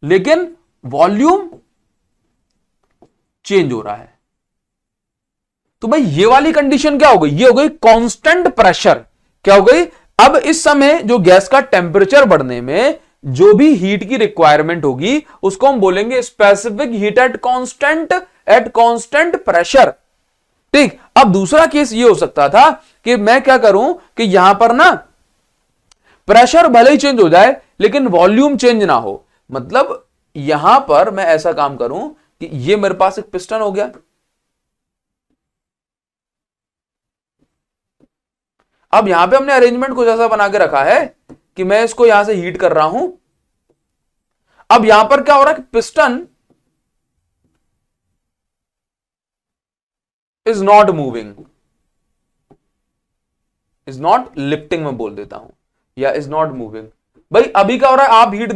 लेकिन वॉल्यूम चेंज हो रहा है। तो भाई ये वाली कंडीशन क्या हो गई? ये हो गई कांस्टेंट प्रेशर। क्या हो गई? अब इस समय जो गैस का टेम्परेचर बढ़ने में जो भी हीट की रिक्वायरमेंट होगी उसको हम बोलेंगे specific heat at constant pressure. ठीक, अब दूसरा केस ये हो सकता था कि मैं क्या करूं कि यहां पर ना प्रेशर भले ही चेंज हो जाए लेकिन वॉल्यूम चेंज ना हो। मतलब यहां पर मैं ऐसा काम करूं कि ये मेरे पास एक पिस्टन हो गया। अब यहां पे हमने अरेंजमेंट कुछ ऐसा बना के रखा है कि मैं इसको यहां से हीट कर रहा हूं। अब यहां पर क्या हो रहा है कि piston is not moving, is not lifting में बोल देता हूं, या इज नॉट मूविंग। भाई अभी क्या हो रहा है, आप हीट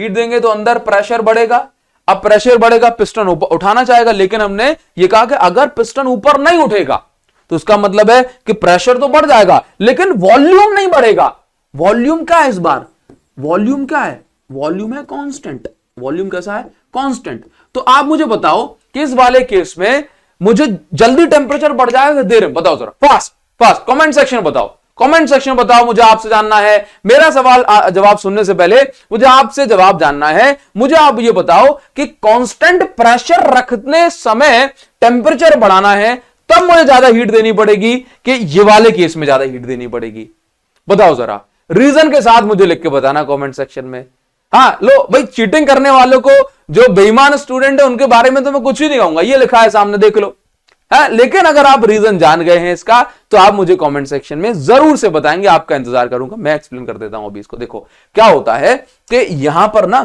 देंगे तो अंदर प्रेशर बढ़ेगा। अब प्रेशर बढ़ेगा, पिस्टन ऊपर उठाना चाहेगा, लेकिन हमने ये कहा कि अगर पिस्टन ऊपर नहीं उठेगा तो उसका मतलब है कि प्रेशर तो बढ़ जाएगा लेकिन वॉल्यूम नहीं बढ़ेगा। वॉल्यूम क्या है इस बार, वॉल्यूम क्या है, वॉल्यूम है कांस्टेंट। वॉल्यूम कैसा है, कांस्टेंट। तो आप मुझे बताओ कि इस वाले केस में मुझे जल्दी टेम्परेचर बढ़ जाएगा देर में, बताओ जरा, फास्ट फास्ट कमेंट सेक्शन बताओ, कमेंट सेक्शन बताओ। मुझे आपसे जानना है, मेरा सवाल जवाब सुनने से पहले मुझे आपसे जवाब जानना है। मुझे आप ये बताओ कि कांस्टेंट प्रेशर रखने समय टेम्परेचर बढ़ाना है तब मुझे ज्यादा हीट देनी पड़ेगी कि ये वाले केस में ज्यादा हीट देनी पड़ेगी, बताओ जरा, रीजन के साथ मुझे लिख के बताना कमेंट सेक्शन में। हाँ लो भाई, चीटिंग करने वालों को, जो बेईमान स्टूडेंट है उनके बारे में तो मैं कुछ ही नहीं कहूंगा, ये लिखा है सामने देख लो। हाँ, लेकिन अगर आप रीजन जान गए हैं इसका तो आप मुझे कमेंट सेक्शन में जरूर से बताएंगे, आपका इंतजार करूंगा। मैं एक्सप्लेन कर देता हूं अभी इसको। देखो क्या होता है कि यहां पर ना,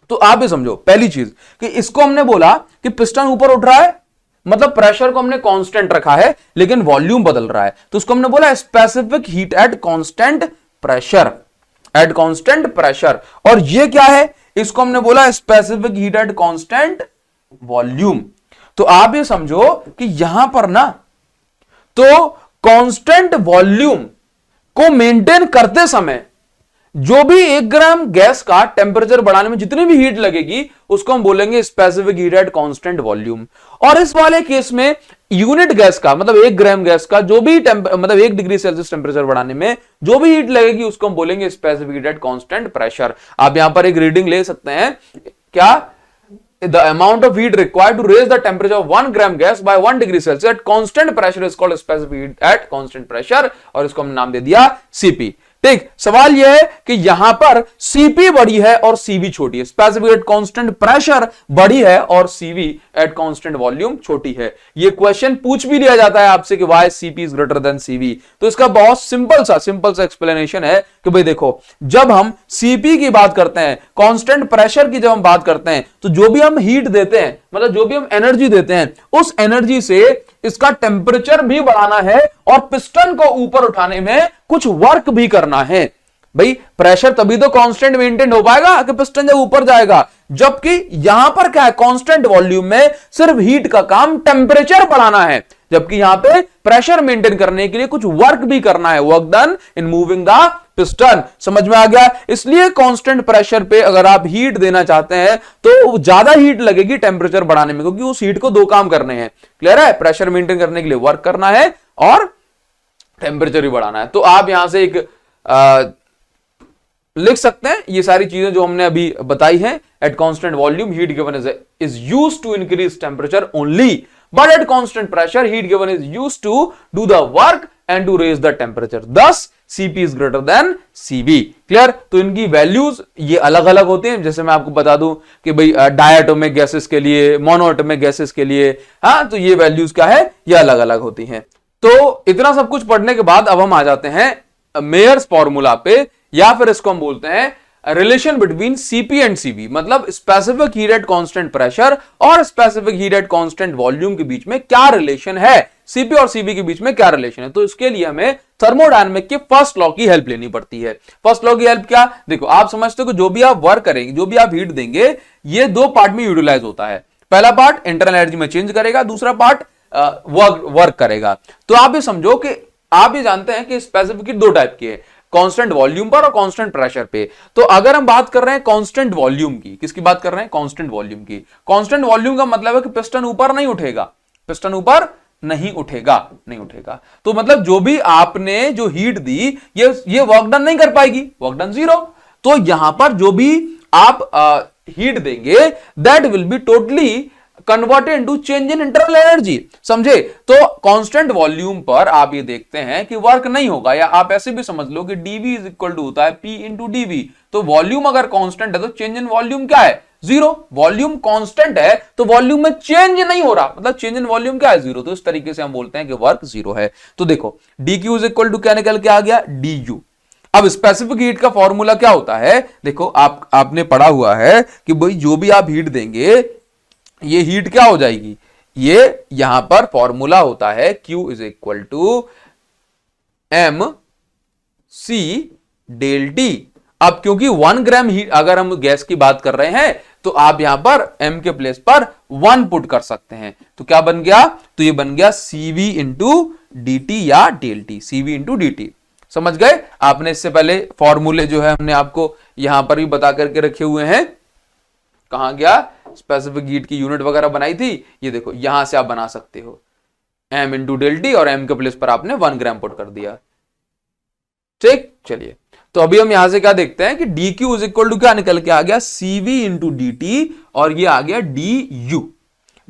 तो आप ये समझो पहली चीज कि इसको हमने बोला कि पिस्टन ऊपर उठ रहा है, मतलब प्रेशर को हमने कांस्टेंट रखा है लेकिन वॉल्यूम बदल रहा है, तो उसको हमने बोला specific heat at constant pressure, eight constant pressure. और ये क्या है, इसको हमने बोला specific heat at constant volume. तो आप ये समझो कि यहां पर ना, तो कांस्टेंट वॉल्यूम को मेंटेन करते समय जो भी 1 ग्राम गैस का टेम्परेचर बढ़ाने में जितनी भी हीट लगेगी उसको हम बोलेंगे specific heat at constant volume. और इस वाले केस में यूनिट गैस का मतलब 1 ग्राम गैस का जो भी मतलब 1 डिग्री सेल्सियस टेम्परेचर बढ़ाने में जो भी हीट लगेगी उसको हम बोलेंगे specific heat at constant pressure. आप यहां पर एक रीडिंग ले सकते हैं, क्या, the amount of heat required to raise the temperature of 1 gram gas by 1 degree Celsius at constant pressure is called specific heat at constant pressure, और इसको हम नाम दे दिया Cp। ठीक, सवाल यह है कि यहां पर Cp बड़ी है और Cv छोटी है, स्पेसिफिक एट कांस्टेंट प्रेशर बड़ी है और Cv एट कांस्टेंट वॉल्यूम छोटी है। यह क्वेश्चन पूछ भी लिया जाता है आपसे कि why Cp is greater than Cv। तो इसका बहुत सिंपल सा एक्सप्लेनेशन है कि भाई देखो, जब हम Cp की बात करते हैं, कांस्टेंट प्रेशर की जब हम बात करते हैं, तो जो भी हम हीट देते हैं, मतलब जो भी हम एनर्जी देते हैं, उस एनर्जी से इसका टेम्परेचर भी बढ़ाना है और पिस्टन को ऊपर उठाने में कुछ वर्क भी करना है। भाई प्रेशर तभी तो कांस्टेंट मेंटेन हो पाएगा कि पिस्टन जब ऊपर जाएगा, जबकि यहां पर क्या है, कांस्टेंट वॉल्यूम में सिर्फ हीट का काम टेम्परेचर बढ़ाना है, जबकि यहां पे प्रेशर मेंटेन करने के लिए कुछ वर्क भी करना है, work done in moving the piston. समझ में आ गया? इसलिए कांस्टेंट प्रेशर पे अगर आप हीट देना चाहते हैं तो ज्यादा हीट लगेगी टेम्परेचर बढ़ाने में, क्योंकि उस हीट को 2 काम करने हैं। क्लियर है? प्रेशर मेंटेन करने के लिए वर्क करना है और टेम्परेचर भी बढ़ाना है। तो आप यहां से एक लिख सकते हैं ये सारी चीजें जो हमने अभी बताई हैं। At constant volume heat given is used to increase temperature only, but at constant pressure heat given is used to do the work and to raise the temperature. thus Cp is greater than Cv। Clear? तो इनकी values ये अलग अलग होते हैं। जैसे मैं आपको बता दूं कि भाई डायटोमिक गैसेस के लिए, मोनोएटोमिक गैसेस के लिए, हाँ, तो ये वैल्यूज क्या है, ये अलग अलग होती हैं। तो इतना सब कुछ पढ़ने के बाद अब हम आ जाते हैं मेयर्स फॉर्मूला पे, या फिर इसको हम बोलते हैं relation between Cp and Cv, मतलब specific heat at constant pressure और specific heat at constant volume के बीच में क्या रिलेशन है, Cp और Cv के बीच में क्या रिलेशन है। तो इसके लिए हमें थर्मोडायनामिक के फर्स्ट लॉ की हेल्प लेनी पड़ती है। फर्स्ट लॉ की हेल्प क्या? देखो, आप समझते हो कि जो भी आप वर्क करेंगे, जो भी आप हीट देंगे, ये 2 पार्ट में यूटिलाइज होता है। पहला पार्ट इंटरनल एनर्जी में चेंज करेगा, दूसरा पार्ट वर्क करेगा। तो आप ये समझो कि आप ये जानते हैं कि स्पेसिफिक हीट 2 टाइप की है, कांस्टेंट वॉल्यूम पर और कांस्टेंट प्रेशर पे। तो अगर हम बात कर रहे हैं कांस्टेंट वॉल्यूम की, किसकी बात कर रहे हैं? कांस्टेंट वॉल्यूम की। कांस्टेंट वॉल्यूम का मतलब है कि पिस्टन ऊपर नहीं उठेगा, पिस्टन ऊपर नहीं उठेगा, नहीं उठेगा। तो मतलब जो भी आपने जो हीट दी ये वर्क डन नहीं कर पाएगी, वर्क डन 0। तो यहां पर जो भी आप हीट देंगे that will be totally converted into change in internal energy, समझे। तो कांस्टेंट वॉल्यूम पर आप ये देखते हैं कि वर्क नहीं होगा, या आप ऐसे भी समझ लो कि dV इज इक्वल टू होता है P इंटू dV। तो वॉल्यूम अगर कांस्टेंट है तो चेंज इन वॉल्यूम क्या है, 0। वॉल्यूम कांस्टेंट है तो वॉल्यूम में चेंज नहीं हो रहा, मतलब चेंज इन वॉल्यूम क्या है, 0। तो इस तरीके से हम बोलते हैं कि वर्क 0 है। तो देखो dQ इज इक्वल टू क्या निकल के आ गया, du। अब स्पेसिफिक हीट का फॉर्मूला क्या होता है, देखो आपने पढ़ा हुआ है कि भाई जो भी आप हीट देंगे ये हीट क्या हो जाएगी, ये यहां पर फॉर्मूला होता है Q is equal to M C del T. अब क्योंकि 1 ग्राम हीट अगर हम गैस की बात कर रहे हैं तो आप यहां पर m के प्लेस पर 1 पुट कर सकते हैं। तो क्या बन गया, तो ये बन गया CV इंटू डी टी या del T, CV into D T. समझ गए। आपने इससे पहले फॉर्मूले जो है हमने आपको यहां पर भी बता करके रखे हुए हैं। कहां गया, स्पेसिफिक हीट की यूनिट वगैरह बनाई थी, ये देखो यहां से आप बना सकते हो m इंटू डेल टी, और m के प्लेस पर आपने 1 ग्राम पुट कर दिया। ठीक, चलिए तो अभी हम यहां से क्या देखते हैं कि dq इज इक्वल टू क्या निकल के आ गया, cv इंटू डी टी, और ये आ गया du।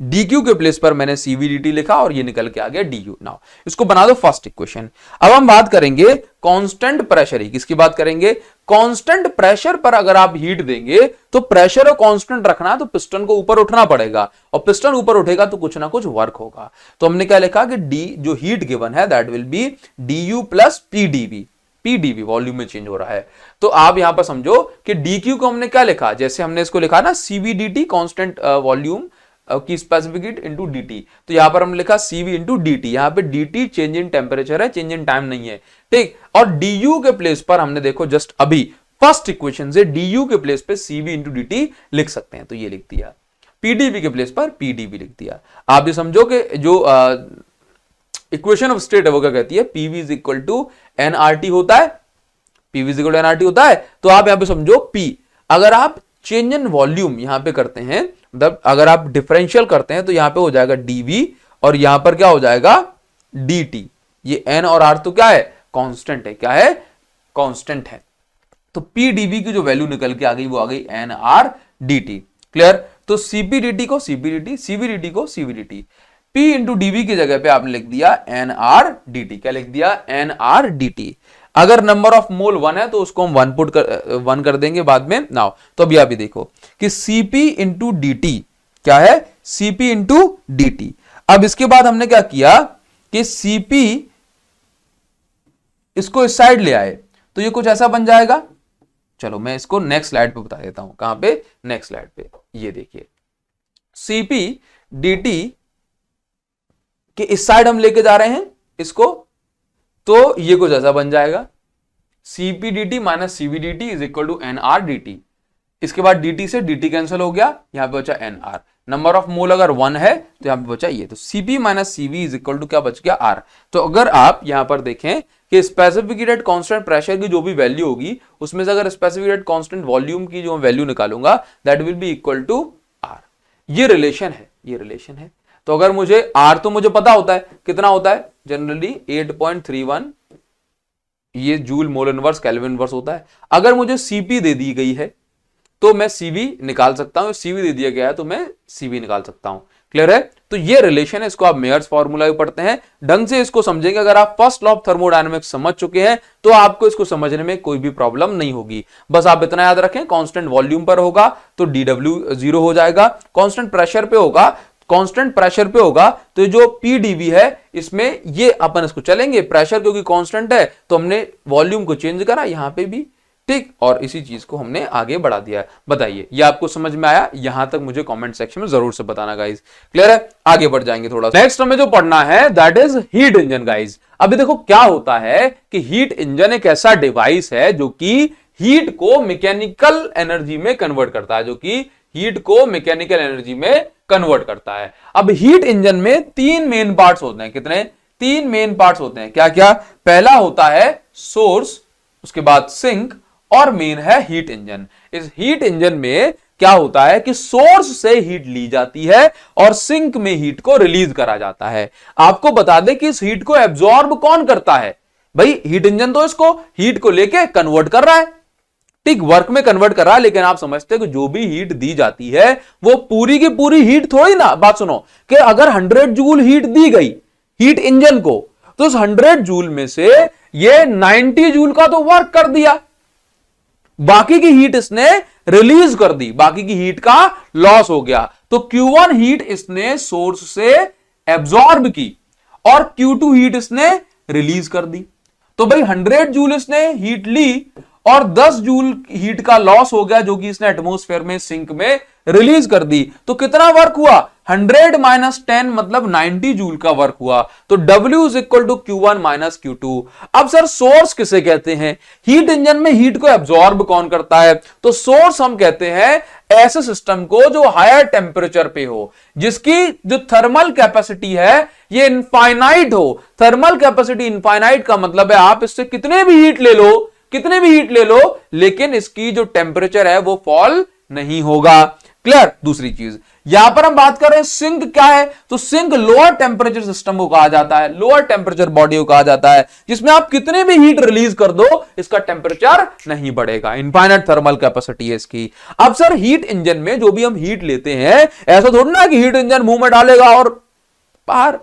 dq के प्लेस पर मैंने cv dt लिखा और ये निकल के आ गया du। नाउ इसको बना दो फर्स्ट इक्वेशन। अब हम बात करेंगे कांस्टेंट प्रेशर ही, किसकी बात करेंगे, कांस्टेंट प्रेशर पर अगर आप हीट देंगे तो प्रेशर और कांस्टेंट रखना है तो पिस्टन को ऊपर उठना पड़ेगा, और पिस्टन ऊपर उठेगा तो कुछ ना कुछ वर्क होगा। तो हमने क्या लिखा कि d जो हीट गिवन है that will B du plus pdv। pdv volume में चेंज हो रहा है। तो आप यहां पर समझो कि dq को हमने क्या लिखा, जैसे हमने इसको लिखा ना cvdt कांस्टेंट वॉल्यूम की स्पेसिफिक हीट इंटू dt, तो यहां पर हमने लिखा cv इंटू dt। यहां पे dt चेंज इन टेम्परेचर है, चेंज इन टाइम नहीं है, ठीक। और du के प्लेस पर हमने देखो जस्ट अभी फर्स्ट इक्वेशन से du के प्लेस पे cv इंटू dt लिख सकते हैं, तो ये लिख दिया। pdv के प्लेस पर pdv लिख दिया। आप ये समझो कि जो इक्वेशन ऑफ स्टेट है वो क्या कहती है, pv is equal to nRT होता है, pv is equal to nRT होता है। तो आप यहां पे समझो p, अगर आप चेंज इन वॉल्यूम यहां पे करते हैं, मतलब अगर आप डिफरेंशियल करते हैं तो यहां पे हो जाएगा dv, और यहां पर क्या हो जाएगा dt। ये n और r तो क्या है, कांस्टेंट है, क्या है, कांस्टेंट है। तो pdv की जो वैल्यू निकल के आ गई वो आ गई nRdt। क्लियर। तो cpdt को cpdt, cvdt को cvdt, p इंटू dv की जगह पे आपने लिख दिया nRdt। क्या लिख दिया, nRdt। अगर नंबर ऑफ मोल 1 है तो उसको हम 1 कर देंगे बाद में। नाउ तो अभी आप देखो कि cp इंटू डी टी क्या है, cp इंटू डी टी। अब इसके बाद हमने क्या किया कि cp इसको इस साइड ले आए तो ये कुछ ऐसा बन जाएगा। चलो मैं इसको नेक्स्ट स्लाइड पे बता देता हूं, कहां पे, नेक्स्ट स्लाइड पे। ये देखिए cp dt कि इस साइड हम लेके जा रहे हैं इसको, तो ये कुछ ऐसा बन जाएगा, cpdt minus cvdt is equal to nRdt। इसके बाद dt से dt कैंसिल हो गया, यहां पे बचा nr। नंबर ऑफ मोल अगर 1 है तो यहां पे बचा ये, तो cp minus cv is equal to क्या बच गया, r। तो अगर आप यहां पर देखें कि specific heat at constant pressure की जो भी वैल्यू होगी उसमें से अगर स्पेसिफिक हीट कांस्टेंट वॉल्यूम की जो वैल्यू निकालूंगा that will be equal to r। ये रिलेशन है, ये रिलेशन है। तो अगर मुझे R तो मुझे पता होता है कितना होता है, जनरली 8.31 ये joule mole inverse kelvin inverse होता है। अगर मुझे Cp दे दी गई है तो मैं Cv निकाल सकता हूं, Cv दे दिया गया है तो मैं Cv निकाल सकता हूं। क्लियर है। तो ये रिलेशन है, इसको आप मेयर्स फॉर्मूला भी पढ़ते हैं, ढंग से इसको समझेंगे। अगर आप फर्स्ट लॉ ऑफ थर्मोडायनेमिक्स समझ चुके हैं तो आपको इसको समझने में कोई भी प्रॉब्लम नहीं होगी। बस आप इतना याद रखें, कांस्टेंट वॉल्यूम पर होगा तो dw 0 हो जाएगा, कांस्टेंट प्रेशर पे होगा, कांस्टेंट प्रेशर पे होगा तो जो pdv है इसमें ये अपन इसको चलेंगे, प्रेशर क्योंकि कांस्टेंट है तो हमने वॉल्यूम को चेंज करा यहां पे भी, ठीक, और इसी चीज को हमने आगे बढ़ा दिया। बताइए ये आपको समझ में आया, यहां तक मुझे कमेंट सेक्शन में जरूर से बताना गाइस। क्लियर है, आगे बढ़ जाएंगे थोड़ा। नेक्स्ट हमें जो पढ़ना है that is heat engine guys. अभी देखो क्या होता है कि हीट इंजन एक ऐसा डिवाइस है जो कि हीट को मैकेनिकल एनर्जी में कन्वर्ट करता है, जो कि हीट को मैकेनिकल एनर्जी में कन्वर्ट करता है। अब हीट इंजन में 3 मेन पार्ट्स होते हैं, कितने, 3 मेन पार्ट्स होते हैं। क्या क्या, पहला होता है सोर्स, उसके बाद सिंक, और मेन है हीट इंजन। इस हीट इंजन में क्या होता है कि सोर्स से हीट ली जाती है और सिंक में हीट को रिलीज करा जाता है। आपको बता दें कि इस हीट को एब्जॉर्ब कौन करता है? भाई हीट इंजन तो इसको हीट को लेके कन्वर्ट कर रहा है, ठीक, वर्क में कन्वर्ट कर रहा है, लेकिन आप समझते हैं कि जो भी हीट दी जाती है वो पूरी की पूरी हीट थोड़ी ना। बात सुनो कि अगर 100 जूल हीट दी गई हीट इंजन को, तो उस 100 जूल में से ये 90 जूल का तो वर्क कर दिया, बाकी की हीट इसने रिलीज कर दी, बाकी की हीट का लॉस हो गया। तो Q1 हीट इसने सोर्स से एब्जॉर्ब की और Q2 हीट इसने रिलीज कर दी। तो भाई 100 जूल इसने हीट ली और 10 जूल हीट का लॉस हो गया, जो कि इसने एटमॉस्फेयर में सिंक में रिलीज कर दी। तो कितना वर्क हुआ? 100 माइनस 10 मतलब 90 जूल का वर्क हुआ। तो W is equal to Q1 minus Q2। अब सर सोर्स किसे कहते हैं? हीट इंजन में हीट को एब्जॉर्ब कौन करता है? तो सोर्स हम कहते हैं ऐसे सिस्टम को जो हायर टेम्परेचर पे हो, जिसकी जो थर्मल कैपेसिटी है ये इनफाइनाइट हो। थर्मल कैपेसिटी इनफाइनाइट का मतलब है आप इससे कितने भी हीट ले लो, कितने भी हीट ले लो, लेकिन इसकी जो टेम्परेचर है वो फॉल नहीं होगा। क्लियर? दूसरी चीज यहां पर हम बात कर रहे हैं सिंक क्या है? तो सिंक लोअर टेम्परेचर सिस्टम को कहा जाता है, लोअर टेम्परेचर बॉडी को कहा जाता है, जिसमें आप कितने भी हीट रिलीज कर दो इसका टेम्परेचर नहीं बढ़ेगा, इनफाइनाइट थर्मल कैपेसिटी है इसकी। अब सर हीट इंजन में जो भी हम हीट लेते हैं, ऐसा थोड़ा ना कि हीट इंजन मुंह में डालेगा और बाहर,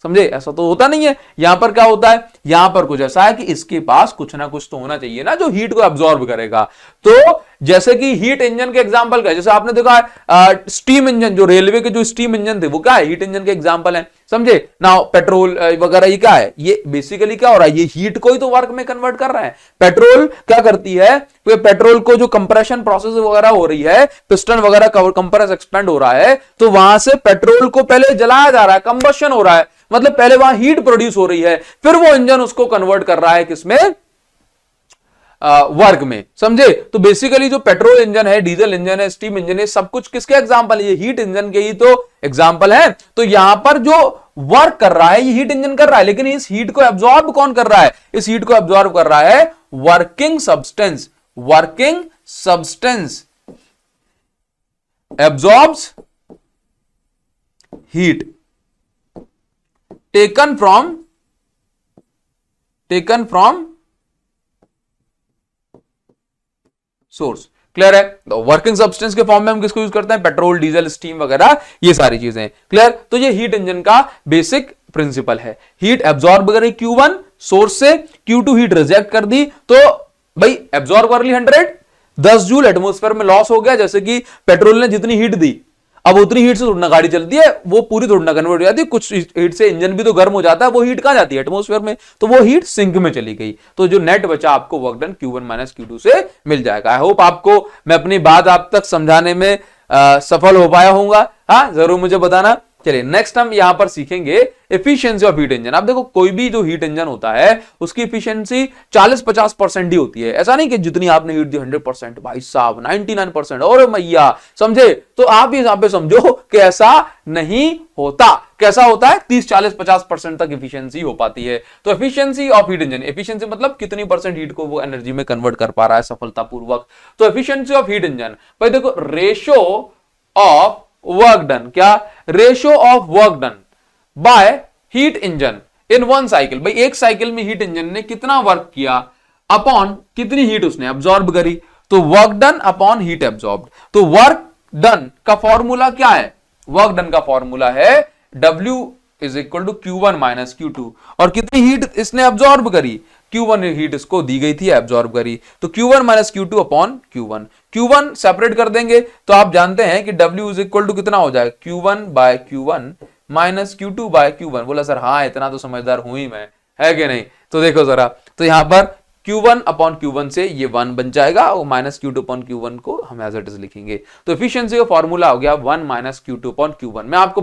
समझे? ऐसा तो होता नहीं है। यहां पर क्या होता है? यहां पर कुछ ऐसा है कि इसके पास कुछ ना कुछ तो होना चाहिए ना जो हीट को एब्जॉर्ब करेगा। तो जैसे कि हीट इंजन के एग्जांपल क्या है? जैसे आपने देखा स्टीम इंजन, जो रेलवे के जो स्टीम इंजन थे वो क्या है? हीट इंजन के एग्जांपल है, समझे ना? पेट्रोल वगैरह ये क्या है? ये बेसिकली क्या हो रहा है? ये हीट को ही तो वर्क में कन्वर्ट कर रहा है। पेट्रोल क्या करती है? तो पेट्रोल को जो कंप्रेशन प्रोसेस वगैरह हो रही है, पिस्टन वगैरह कंप्रेस एक्सपेंड हो रहा है, तो वहां से पेट्रोल को पहले जलाया जा रहा है, कंबशन हो रहा है, मतलब पहले वहां हीट प्रोड्यूस हो रही है, फिर वो इंजन उसको कन्वर्ट कर रहा है किसमें? वर्क में, समझे? तो बेसिकली जो पेट्रोल इंजन है, डीजल इंजन है, स्टीम इंजन है, सब कुछ किसके एग्जांपल है? ये हीट इंजन के ही तो एग्जांपल है। तो यहां पर जो वर्क कर रहा है ये हीट इंजन कर रहा है, लेकिन इस हीट को एब्जॉर्ब कौन कर रहा है? इस हीट को एब्जॉर्ब कर रहा है working substance. Working substance absorbs heat taken from source. Clear है? तो वर्किंग सब्सटेंस के फॉर्म में हम किसको यूज करते हैं? पेट्रोल, डीजल, स्टीम वगैरह, ये सारी चीजें। क्लियर? तो ये हीट इंजन का बेसिक प्रिंसिपल है। हीट एब्जॉर्ब करी Q1 सोर्स से, Q2 हीट रिजेक्ट कर दी, तो भाई एब्जॉर्ब कर ली 100, 10 जूल एटमॉस्फेयर में लॉस हो गया। जैसे कि पेट्रोल ने जितनी हीट दी, अब उतनी हीट से थोड़ा गाड़ी चलती है, वो पूरी थोड़ा कन्वर्ट हो जाती है, कुछ हीट से इंजन भी तो गर्म हो जाता है, वो हीट कहां जाती है? एटमॉस्फेयर में, तो वो हीट सिंक में चली गई। तो जो नेट बचा आपको work done Q1 minus Q2 से मिल जाएगा। आई होप आपको मैं अपनी बात आप तक समझाने में सफल हो पाया होऊंगा। हाँ, जरूर मुझे बताना। चलिए नेक्स्ट हम यहां पर सीखेंगे एफिशिएंसी ऑफ हीट इंजन। आप देखो कोई भी जो हीट इंजन होता है उसकी एफिशिएंसी 40-50% ही होती है। ऐसा नहीं कि जितनी आपने हीट दी 100%, भाई साहब 99%, और मैया, समझे? तो आप भी यहां पे समझो कि ऐसा नहीं होता। कैसा होता है? 30-40-50% तक एफिशिएंसी हो पाती है। तो efficiency of heat engine, efficiency मतलब कितनी परसेंट हीट को वो एनर्जी में कन्वर्ट कर पा रहा है सफलतापूर्वक। तो एफिशिएंसी ऑफ हीट इंजन, भाई देखो रेशो ऑफ वर्क डन, क्या? Ratio of work done by heat engine in one cycle. भाई एक साइकिल में हीट इंजन ने कितना वर्क किया अपॉन कितनी हीट उसने एब्जॉर्ब करी, तो work done upon heat absorb. तो वर्क डन का फॉर्मूला क्या है? वर्क डन का फॉर्मूला है W is equal to Q1 minus Q2, और कितनी हीट इसने एब्जॉर्ब करी? Q1 हीट इसको दी गई थी, एब्जॉर्ब करी, तो Q1 minus Q2 upon Q1। Q1 separate कर देंगे तो आप जानते हैं कि W इज इक्वल टू कितना हो जाएगा? Q1 bye Q1 minus Q2 bye Q1। बोला सर हाँ इतना तो समझदार हूं ही मैं, है कि नहीं? तो देखो जरा, तो यहां पर Q1 अपॉन Q1 से ये 1 बन जाएगा और माइनस Q2 अपॉन Q1 को हम एज इट इज लिखेंगे। तो एफिशिएंसी का फॉर्मूला हो गया 1 माइनस Q2 अपॉन Q1। मैं आपको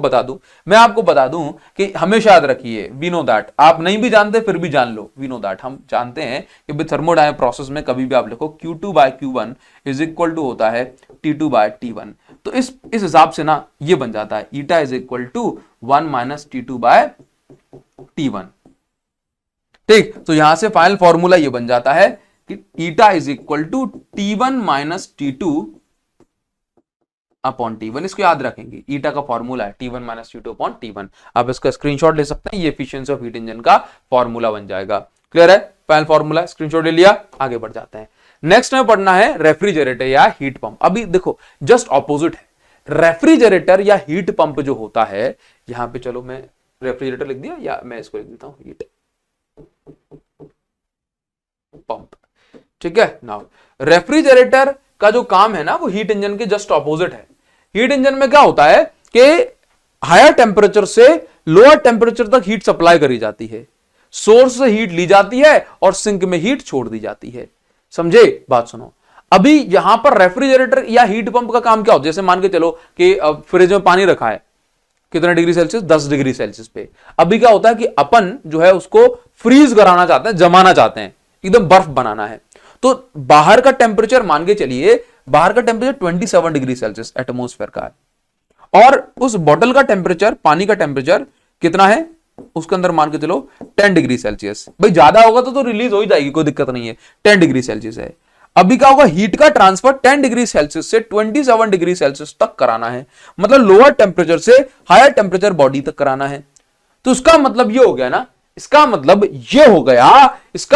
बता दूं कि हमेशा याद रखिए, वी नो दैट, आप नहीं भी जानते फिर भी जान लो, वी नो दैट, हम जानते हैं कि थर्मोडायनामिक प्रोसेस में कभी भी आप लिखो Q2 bye Q1 is equal to होता है T2 बाय T1। तो इस हिसाब से ना ये बन जाता है eta is equal to 1 minus T2 by T1। ठीक, तो यहां से फाइनल फॉर्मूला ये बन जाता है कि eta is equal to T1 minus T2 upon T1, इसको याद रखेंगे, ईटा का फॉर्मूला है T1 minus T2 upon T1। आप इसका स्क्रीनशॉट ले सकते हैं, ये एफिशिएंसी ऑफ हीट इंजन का फॉर्मूला बन जाएगा। क्लियर है, फाइनल फॉर्मूला, स्क्रीनशॉट ले लिया, आगे बढ़ जाते हैं। नेक्स्ट में पढ़ना है रेफ्रिजरेटर या हीट पंप। अभी देखो जस्ट ऑपोजिट है, रेफ्रिजरेटर या हीट पंप जो होता है, यहां पे चलो मैं रेफ्रिजरेटर लिख दिया या मैं इसको लिख देता हूं हीट पंप, ठीक है। नाउ रेफ्रिजरेटर का जो काम है ना वो हीट इंजन के जस्ट ऑपोजिट है। हीट इंजन में क्या होता है कि हायर टेम्परेचर से लोअर टेम्परेचर तक हीट सप्लाई करी जाती है, सोर्स से हीट ली जाती है और सिंक में हीट छोड़ दी जाती है। समझे, बात सुनो। अभी यहां पर रेफ्रिजरेटर या हीट पंप का काम क्या होता है, जैसे मान के चलो कि फ्रिज में पानी रखा है, कितना डिग्री सेल्सियस, 10 डिग्री सेल्सियस पे। अभी क्या होता है कि अपन जो है उसको फ्रीज कराना चाहते हैं, जमाना चाहते हैं, एकदम बर्फ बनाना है। तो बाहर का टेम्परेचर मान के चलिए, बाहर का टेम्परेचर 27 डिग्री सेल्सियस एटमोस्फेयर का है, और उस बॉटल का टेम्परेचर, पानी का टेम्परेचर कितना है, उसके अंदर मान के चलो 10 डिग्री सेल्सियस। भाई ज्यादा होगा तो रिलीज हो ही जाएगी, कोई दिक्कत नहीं है, 10 डिग्री सेल्सियस है। अभी क्या होगा, हीट का ट्रांसफर 10 डिग्री सेल्सियस से 27 डिग्री सेल्सियस तक कराना है, मतलब लोअर टेम्परेचर से हायर टेम्परेचर बॉडी तक कराना है। तो उसका मतलब ये हो गया ना, इसका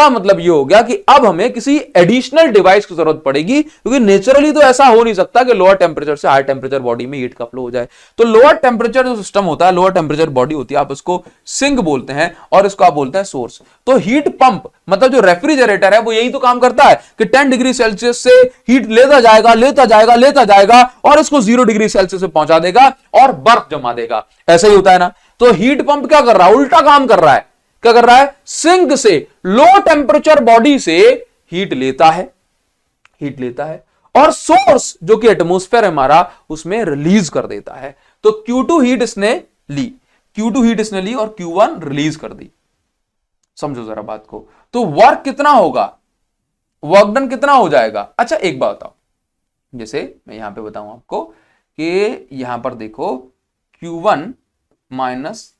मतलब ये हो गया कि अब हमें किसी एडिशनल डिवाइस की जरूरत पड़ेगी, क्योंकि नेचुरली तो ऐसा हो नहीं सकता कि लोअर टेम्परेचर से हायर टेम्परेचर बॉडी में हीट का फ्लो हो जाए। तो लोअर टेम्परेचर जो सिस्टम होता है, लोअर टेम्परेचर बॉडी होती है, आप उसको सिंक बोलते हैं और इसको आप बोलते हैं सोर्स। तो हीट पंप मतलब जो रेफ्रिजरेटर है वो यही तो काम करता है कि 10 डिग्री सेल्सियस से हीट लेता जाएगा और इसको 0 डिग्री सेल्सियस से पहुंचा देगा और बर्फ जमा देगा। ऐसा ही होता है ना। तो हीट पंप क्या कर रहा है, उल्टा काम कर रहा है। क्या कर रहा है, सिंक से लो टेम्परेचर बॉडी से हीट लेता है और सोर्स जो कि एटमॉस्फेयर है हमारा, उसमें रिलीज कर देता है। तो Q2 हीट इसने ली और Q1 रिलीज कर दी। समझो जरा बात को। तो वर्क कितना होगा, वर्क डन कितना हो जाएगा। अच्छा एक बात बताओ, जैसे मैं यहां पे बताऊं आपको कि यहां पर देखो Q1 माइनस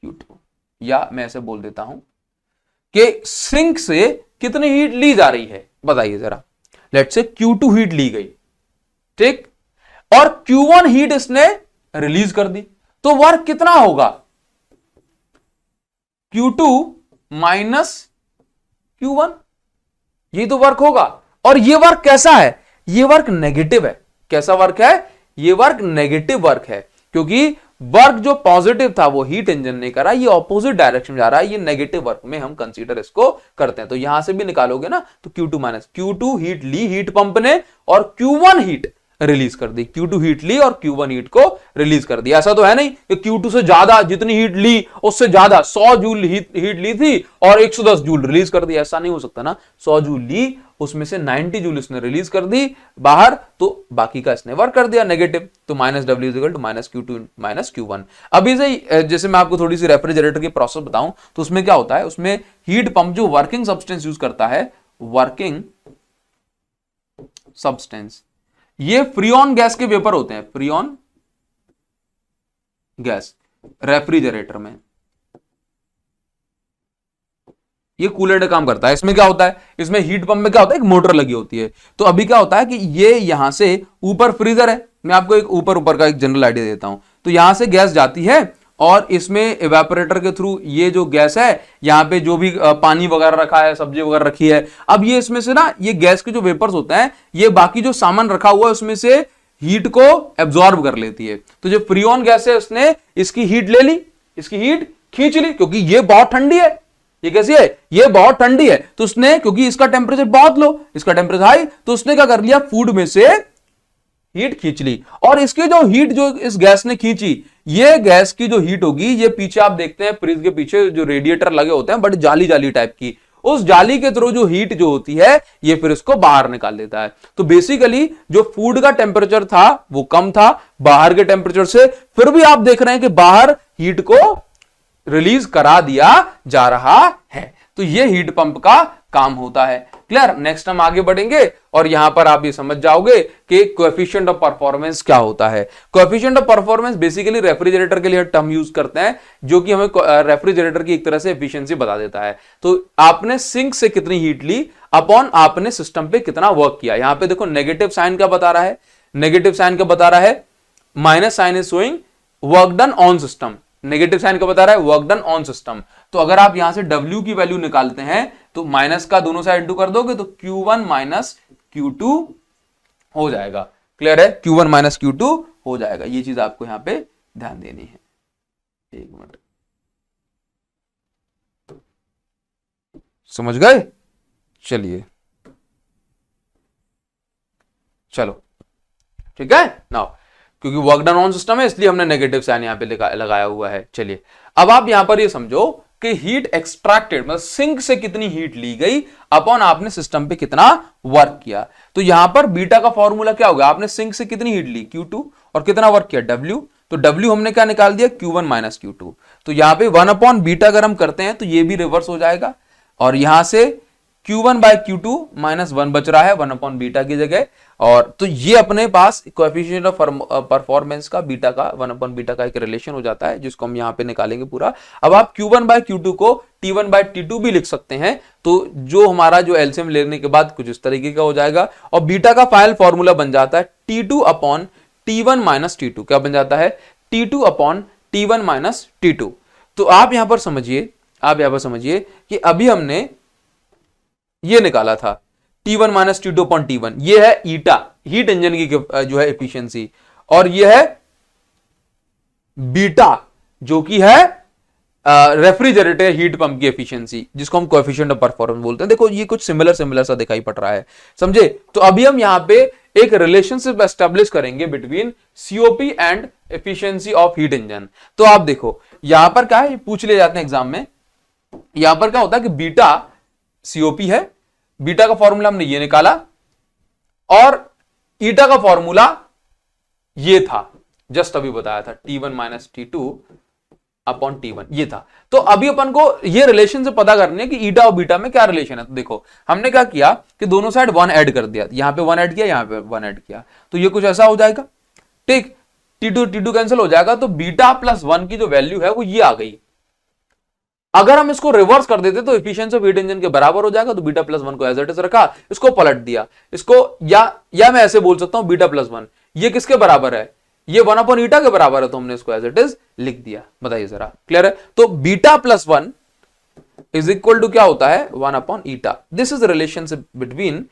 Q2, या मैं ऐसे बोल देता हूं कि सिंक से कितनी हीट ली जा रही है, बताइए जरा। लेट्स से Q2 हीट ली गई, ठीक, और Q1 हीट इसने रिलीज कर दी, तो वर्क कितना होगा, Q2 माइनस Q1, ये तो वर्क होगा। और ये वर्क कैसा है, ये वर्क नेगेटिव है। कैसा वर्क है, ये वर्क नेगेटिव वर्क है, क्योंकि वर्क जो पॉजिटिव था वो हीट इंजन ने करा, ये ऑपोजिट डायरेक्शन में जा रहा है, ये नेगेटिव वर्क में हम कंसीडर इसको करते हैं। तो यहां से भी निकालोगे ना, तो Q2 माइनस Q2 हीट ली हीट पंप ने और Q1 हीट रिलीज कर दी। Q2 हीट ली और Q1 हीट को रिलीज कर दिया। ऐसा तो है नहीं कि Q2 से ज्यादा जितनी हीट ली उससे ज्यादा 100 जूल हीट ली थी और 110 जूल रिलीज कर दी, ऐसा नहीं हो सकता ना। 100 जूल ली, उसमें से 90 जूल इसने रिलीज कर दी बाहर, तो बाकी का इसने वर्क कर दिया नेगेटिव। तो minus W is equal to minus Q2 minus Q1। अभी से जैसे मैं आपको थोड़ी सी रेफ्रिजरेटर की प्रोसेस बताऊं तो उसमें क्या होता है, उसमें हीट पंप जो वर्किंग सब्सटेंस यूज करता है, वर्किंग सब्सटेंस, ये फ्रीऑन गैस के वेपर होते हैं, फ्रीऑन गैस रेफ्रिजरेटर में, ये कूलर का काम करता है। इसमें क्या होता है, इसमें हीट पंप में क्या होता है, एक मोटर लगी होती है। तो अभी क्या होता है कि ये यहां से ऊपर फ्रीजर है, मैं आपको एक ऊपर का एक जनरल आइडिया देता हूं। तो यहां से गैस जाती है और इसमें एवेपोरेटर के थ्रू ये जो गैस है, यहाँ पे जो भी पानी वगैरह रखा है, सब्जी वगैरह रखी है, अब ये इसमें से ना ये गैस के जो वेपर्स होते हैं, ये बाकी जो सामान रखा हुआ है उसमें से हीट को एब्जॉर्ब कर लेती है। तो जो फ्रीऑन गैस है उसने इसकी हीट ले ली, इसकी हीट खींच ली, क्योंकि ये बहुत ठंडी है। ये कैसी है, ये बहुत ठंडी है। तो उसने, क्योंकि इसका टेम्परेचर बहुत लो, इसका टेम्परेचर हाई, तो उसने क्या कर लिया, फूड में से हीट खींच ली। और इसकी जो हीट जो इस गैस ने खींची, ये गैस की जो हीट होगी, ये पीछे आप देखते हैं फ्रिज के पीछे जो रेडिएटर लगे होते हैं, बड़ी जाली जाली टाइप की, उस जाली के थ्रू जो हीट जो होती है ये फिर इसको बाहर निकाल देता है। तो बेसिकली जो फूड का टेम्परेचर था वो कम था बाहर के टेम्परेचर से, फिर भी आप देख रहे हैं कि बाहर हीट को रिलीज करा दिया जा रहा है। तो ये हीट पंप का काम होता है। क्लियर। नेक्स्ट हम आगे बढ़ेंगे और यहां पर आप ये समझ जाओगे कि कोएफिशिएंट ऑफ परफॉर्मेंस क्या होता है। Coefficient of performance basically refrigerator के लिए टर्म यूज करते हैं, जो कि हमें रेफ्रिजरेटर की एक तरह से एफिशिएंसी बता देता है। तो आपने सिंक से कितनी हीट ली अपॉन आपने सिस्टम पे कितना वर्क किया। यहां पे देखो नेगेटिव साइन क्या बता रहा है, नेगेटिव साइन का बता रहा है, minus sign is showing work done on system, negative sign का बता रहा है वर्क डन ऑन सिस्टम। तो अगर आप यहां से W की वैल्यू निकालते हैं तो माइनस का दोनों साइड इंटू कर दोगे तो Q1 माइनस Q2 हो जाएगा। क्लियर है? Q1 माइनस Q2 हो जाएगा। ये चीज आपको यहां पे ध्यान देनी है। एक मिनट, समझ गए? चलिए चलो ठीक है नाउ, क्योंकि वर्क डन ऑन सिस्टम है इसलिए हमने नेगेटिव साइन यहां पे लगाया हुआ है। चलिए अब आप यहां पर ये समझो कि हीट एक्सट्रैक्टेड मतलब सिंक से कितनी हीट ली गई अपॉन आपने सिस्टम पे कितना वर्क किया। तो यहां पर बीटा का फॉर्मूला क्या होगा, आपने सिंक से कितनी हीट ली Q2 और कितना वर्क किया W, तो W हमने क्या निकाल दिया Q1 माइनस Q2। तो यहां पे 1 अपॉन बीटा अगर हम करते हैं तो ये भी रिवर्स हो जाएगा और यहां से Q1 बाय Q2 माइनस 1 बच रहा है 1 अपॉन बीटा की जगह। और तो ये अपने पास कोएफिशिएंट ऑफ परफॉर्मेंस का बीटा का 1 अपॉन बीटा का एक रिलेशन हो जाता है जिसको हम यहां पे निकालेंगे पूरा। अब आप Q1 बाय Q2 को T1 बाय T2 भी लिख सकते हैं, तो जो हमारा जो एलसीएम लेने के बाद कुछ इस तरीके का हो जाएगा और बीटा का फाइनल फॉर्मूला बन जाता है T2 upon T1 minus T2। क्या बन जाता है? T2 upon T1 minus T2। तो आप यहां पर समझिए कि अभी हमने ये निकाला था T1 minus T2 upon T1, ये है ईटा हीट इंजन की जो है एफिशिएंसी, और ये है बीटा जो कि है रेफ्रिजरेटर हीट पंप की एफिशिएंसी जिसको हम कोएफिशिएंट ऑफ परफॉर्मेंस बोलते हैं। देखो ये कुछ सिमिलर सा दिखाई पड़ रहा है, समझे? तो अभी हम यहां पे एक रिलेशनशिप एस्टेब्लिश करेंगे between COP and efficiency of heat engine. तो आप देखो यहां पर क्या है, पूछ ले जाते हैं एग्जाम में, यहां पर क्या होता है कि बीटा सीओपी है, बीटा का फॉर्मूला हमने ये निकाला और ईटा का फॉर्मूला ये था, जस्ट अभी बताया था T1 minus T2 upon T1 ये था। तो अभी अपन को ये रिलेशन से पता करनी है कि ईटा और बीटा में क्या रिलेशन है। तो देखो हमने क्या किया कि दोनों साइड 1 ऐड कर दिया, यहां पे 1 ऐड किया, यहां पे 1 ऐड किया, तो ये कुछ ऐसा हो जाएगा। ठीक, T2 कैंसिल हो जाएगा, तो बीटा प्लस 1 की जो वैल्यू है वो ये आ गई। अगर हम इसको रिवर्स कर देते तो एफिशिएंसी ऑफ हीट इंजन के बराबर हो जाएगा। तो बीटा प्लस 1 को एज इट इज रखा, इसको पलट दिया, इसको या मैं ऐसे बोल सकता हूं बीटा प्लस 1 ये किसके बराबर है, ये 1 अपॉन ईटा के बराबर है, तो हमने इसको एज इट इज लिख दिया। बताइए जरा, क्लियर है? तो beta plus 1 is equal to क्या होता है 1 upon eta. This is relationship between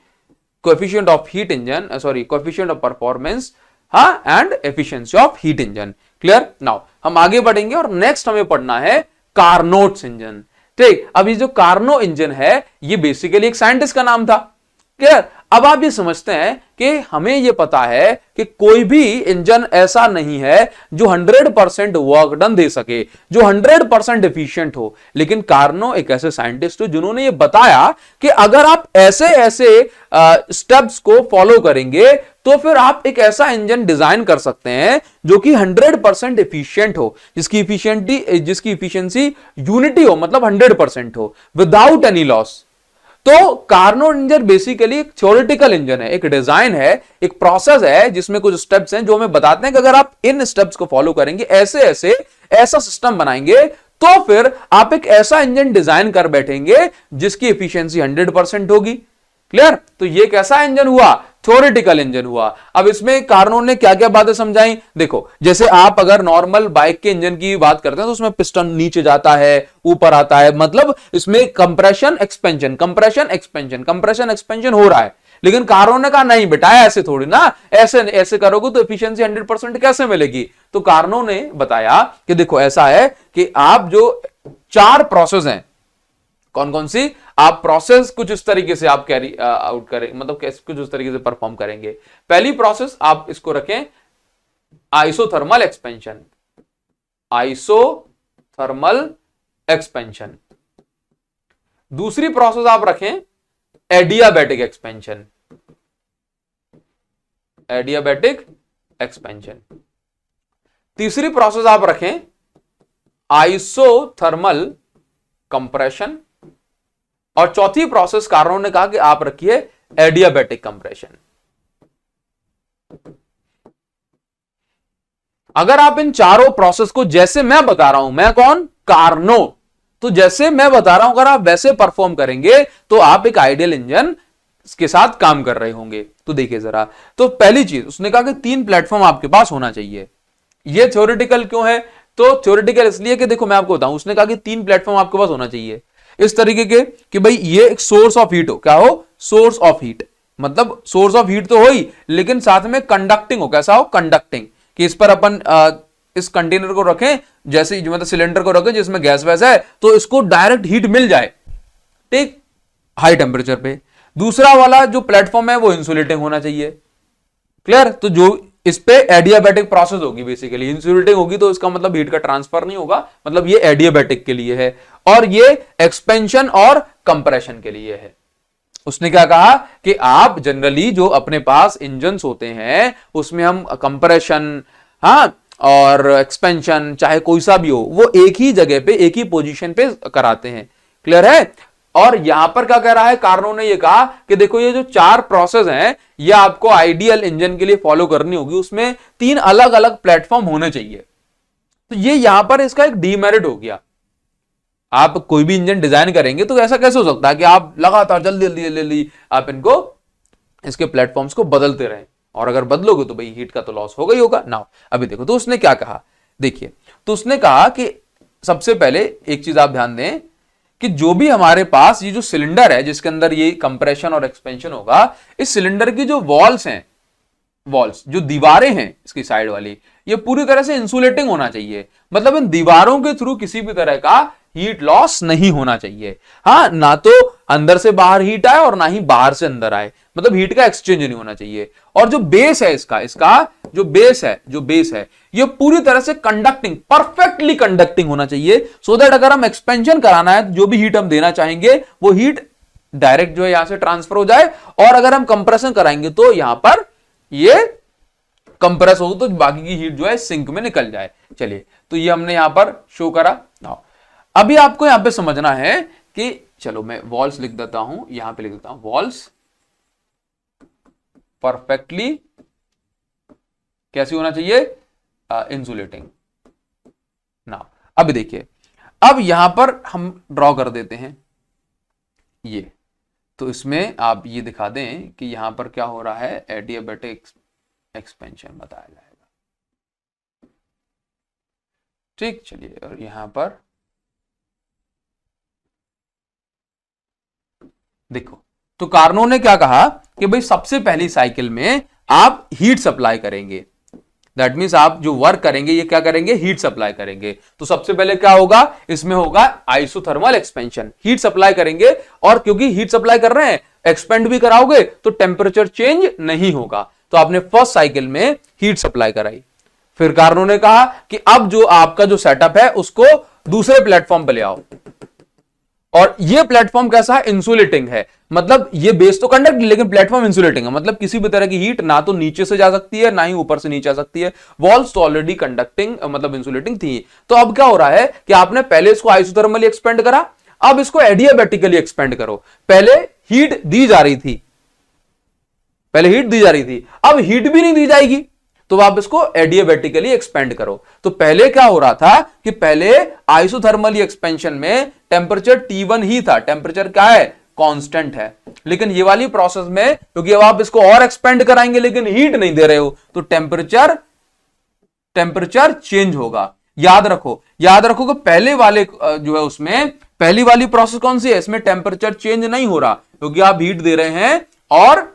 coefficient of heat engine, coefficient of performance and efficiency of heat engine. Clear? Now हम आगे बढ़ेंगे और नेक्स्ट हमें पढ़ना है कार्नोट्स इंजन। ठीक, अब ये जो कार्नो इंजन है ये बेसिकली एक साइंटिस्ट का नाम था। क्लियर? अब आप ये समझते हैं कि हमें ये पता है कि कोई भी इंजन ऐसा नहीं है जो 100% वर्क डन दे सके, जो 100% एफिशिएंट हो, लेकिन कार्नो एक ऐसे साइंटिस्ट हो जिन्होंने ये बताया कि अगर आप ऐसे ऐसे स्टेप्स को फॉलो करेंगे तो फिर आप एक ऐसा इंजन डिजाइन कर सकते हैं जो कि 100% एफिशिएंट हो, जिसकी एफिशिएंसी यूनिटी हो, मतलब 100% हो, विदाउट एनी लॉस। तो कार्नो इंजन बेसिकली एक थ्योरेटिकल इंजन है, एक डिजाइन है, एक प्रोसेस है जिसमें कुछ स्टेप्स हैं जो हमें बताते हैं कि अगर आप इन स्टेप्स को फॉलो करेंगे, ऐसा सिस्टम बनाएंगे, तो फिर आप एक ऐसा इंजन डिजाइन कर बैठेंगे जिसकी एफिशिएंसी 100% होगी। क्लियर? तो ये कैसा इंजन हुआ? थ्योरेटिकल इंजन हुआ। अब इसमें कार्नो ने क्या क्या बातें समझाई, देखो जैसे आप अगर नॉर्मल बाइक के इंजन की बात करते हैं तो उसमें पिस्टन नीचे जाता है, ऊपर आता है, मतलब इसमें कंप्रेशन एक्सपेंशन हो रहा है। लेकिन कार्नो ने कहा नहीं बेटा ऐसे थोड़ी ना, ऐसे करोगे तो एफिशिएंसी 100% कैसे मिलेगी। तो कार्नो ने बताया कि देखो ऐसा है कि आप जो 4 प्रोसेस हैं, कौन कौन सी आप प्रोसेस कुछ इस तरीके से आप कैरी आउट करें, मतलब कुछ उस तरीके से परफॉर्म करेंगे। पहली प्रोसेस आप इसको रखें आइसोथर्मल एक्सपेंशन। दूसरी प्रोसेस आप रखें एडियाबैटिक एक्सपेंशन। तीसरी प्रोसेस आप रखें आइसोथर्मल कंप्रेशन। और चौथी प्रोसेस कार्नो ने कहा कि आप रखिए एडियाबैटिक कंप्रेशन। अगर आप इन चारों प्रोसेस को जैसे मैं बता रहा हूं, मैं कौन? कार्नो, तो जैसे मैं बता रहा हूं अगर आप वैसे परफॉर्म करेंगे तो आप एक आइडियल इंजन के साथ काम कर रहे होंगे। तो देखिए जरा, तो पहली चीज उसने कहा कि 3 प्लेटफॉर्म आपके पास होना चाहिए। ये थ्योरेटिकल क्यों है? तो थ्योरेटिकल इसलिए कि देखो मैं आपको बताऊं, उसने कहा कि 3 प्लेटफॉर्म आपके पास होना चाहिए इस तरीके के कि भाई ये एक सोर्स ऑफ हीट हो। क्या हो? Source of heat. मतलब सोर्स ऑफ हीट तो हो ही, लेकिन साथ में कंडक्टिंग हो। कैसा हो? कंडक्टिंग। कि इस पर अपन इस कंटेनर को रखें, जैसे मतलब सिलेंडर को रखें जिसमें गैस वैस है, तो इसको डायरेक्ट हीट मिल जाए, ठीक, हाई टेम्परेचर पे। दूसरा वाला जो प्लेटफॉर्म है वो इंसुलेटिंग होना चाहिए। क्लियर? तो जो इस पे एडियाबैटिक प्रोसेस होगी, बेसिकली इंसुलेटिंग होगी, तो इसका मतलब हीट का ट्रांसफर नहीं होगा, मतलब ये एडियाबैटिक के लिए है, और ये एक्सपेंशन और कंप्रेशन के लिए है। उसने क्या कहा कि आप जनरली जो अपने पास इंजन्स होते हैं उसमें हम कंप्रेशन, हाँ, और एक्सपेंशन चाहे कोई सा भी हो, वो एक ही जगह पे एक ही पोजीशन पे कराते हैं। क्लियर है? और यहां पर क्या कह रहा है, कार्नो ने ये कहा कि देखो ये जो 4 प्रोसेस हैं ये आपको आइडियल इंजन के लिए फॉलो करनी होगी, उसमें 3 अलग अलग प्लेटफॉर्म होने चाहिए। तो ये यहां पर इसका एक डीमेरिट हो गया। आप कोई भी इंजन डिजाइन करेंगे तो ऐसा कैसे हो सकता है कि आप लगातार जल्दी जल्दी जल्दी आप इनको, इसके प्लेटफॉर्म्स को बदलते रहें, और अगर बदलोगे तो भाई हीट का तो लॉस होगा ही होगा ना। अभी देखो तो उसने क्या कहा, देखिए, तो उसने कहा कि सबसे पहले एक चीज आप ध्यान दें कि जो भी हमारे पास ये जो सिलेंडर है जिसके अंदर ये कंप्रेशन और एक्सपेंशन होगा, इस सिलेंडर की जो वॉल्स हैं, वॉल्स जो दीवारें हैं इसकी साइड वाली, ये पूरी तरह से इंसुलेटिंग होना चाहिए। मतलब इन दीवारों के थ्रू किसी भी तरह का हीट लॉस नहीं होना चाहिए। हाँ, ना तो अंदर से बाहर हीट आए और ना ही बाहर से अंदर आए, मतलब हीट का एक्सचेंज नहीं होना चाहिए। और जो बेस है इसका जो बेस है ये पूरी तरह से कंडक्टिंग, परफेक्टली कंडक्टिंग होना चाहिए, सो दैट अगर हम एक्सपेंशन कराना है, जो भी हीट हम देना चाहेंगे वो हीट डायरेक्ट जो है यहां से ट्रांसफर हो जाए, और अगर हम कंप्रेशन कराएंगे तो यहां पर ये कंप्रेस हो तो बाकी की हीट जो है सिंक में निकल जाए। चलिए, तो ये हमने यहां पर शो करा। अभी आपको यहां पे समझना है कि, चलो मैं वॉल्स लिख देता हूं, यहां पे लिख देता हूं वॉल्स परफेक्टली कैसी होना चाहिए? इंसुलेटिंग। ना अभी देखिए, अब यहां पर हम ड्रॉ कर देते हैं ये, तो इसमें आप ये दिखा दें कि यहां पर क्या हो रहा है, एडियाबैटिक एक्सपेंशन बताया जाएगा। ठीक, चलिए, और यहां पर देखो, तो कार्नो ने क्या कहा कि भाई सबसे पहली साइकिल में आप हीट सप्लाई करेंगे। दैट मीन्स आप जो वर्क करेंगे ये क्या करेंगे? हीट सप्लाई करेंगे। तो सबसे पहले क्या होगा, इसमें होगा आइसोथर्मल एक्सपेंशन, हीट सप्लाई करेंगे। और क्योंकि हीट सप्लाई कर रहे हैं, एक्सपेंड भी कराओगे तो टेम्परेचर चेंज नहीं होगा। तो आपने फर्स्ट साइकिल में हीट सप्लाई कराई। फिर कार्नो ने कहा कि अब जो आपका जो सेटअप है उसको दूसरे प्लेटफॉर्म पे ले आओ, और ये प्लेटफॉर्म कैसा है? इंसुलेटिंग है। मतलब ये बेस तो कंडक्ट, लेकिन प्लेटफॉर्म इंसुलेटिंग है, मतलब किसी भी तरह की हीट ना तो नीचे से जा सकती है ना ही ऊपर से नीचे आ सकती है। वॉल्स तो ऑलरेडी कंडक्टिंग मतलब इंसुलेटिंग थी। तो अब क्या हो रहा है कि आपने पहले इसको आइसोथर्मली एक्सपेंड करा, अब इसको एडियाबैटिकली एक्सपेंड करो। पहले हीट दी जा रही थी, अब हीट भी नहीं दी जाएगी, तो आप इसको एडियाबैटिकली एक्सपेंड करो। तो पहले क्या हो रहा था कि पहले आइसोथर्मली एक्सपेंशन में टेम्परेचर T1 ही था, टेम्परेचर क्या है? कांस्टेंट है। लेकिन ये वाली प्रोसेस में क्योंकि अब आप इसको और एक्सपेंड कराएंगे लेकिन हीट नहीं दे रहे हो, तो टेम्परेचर चेंज होगा। याद रखो कि पहले वाले जो है उसमें पहली वाली प्रोसेस कौन सी है? इसमें टेम्परेचर चेंज नहीं हो रहा क्योंकि आप हीट दे रहे हैं और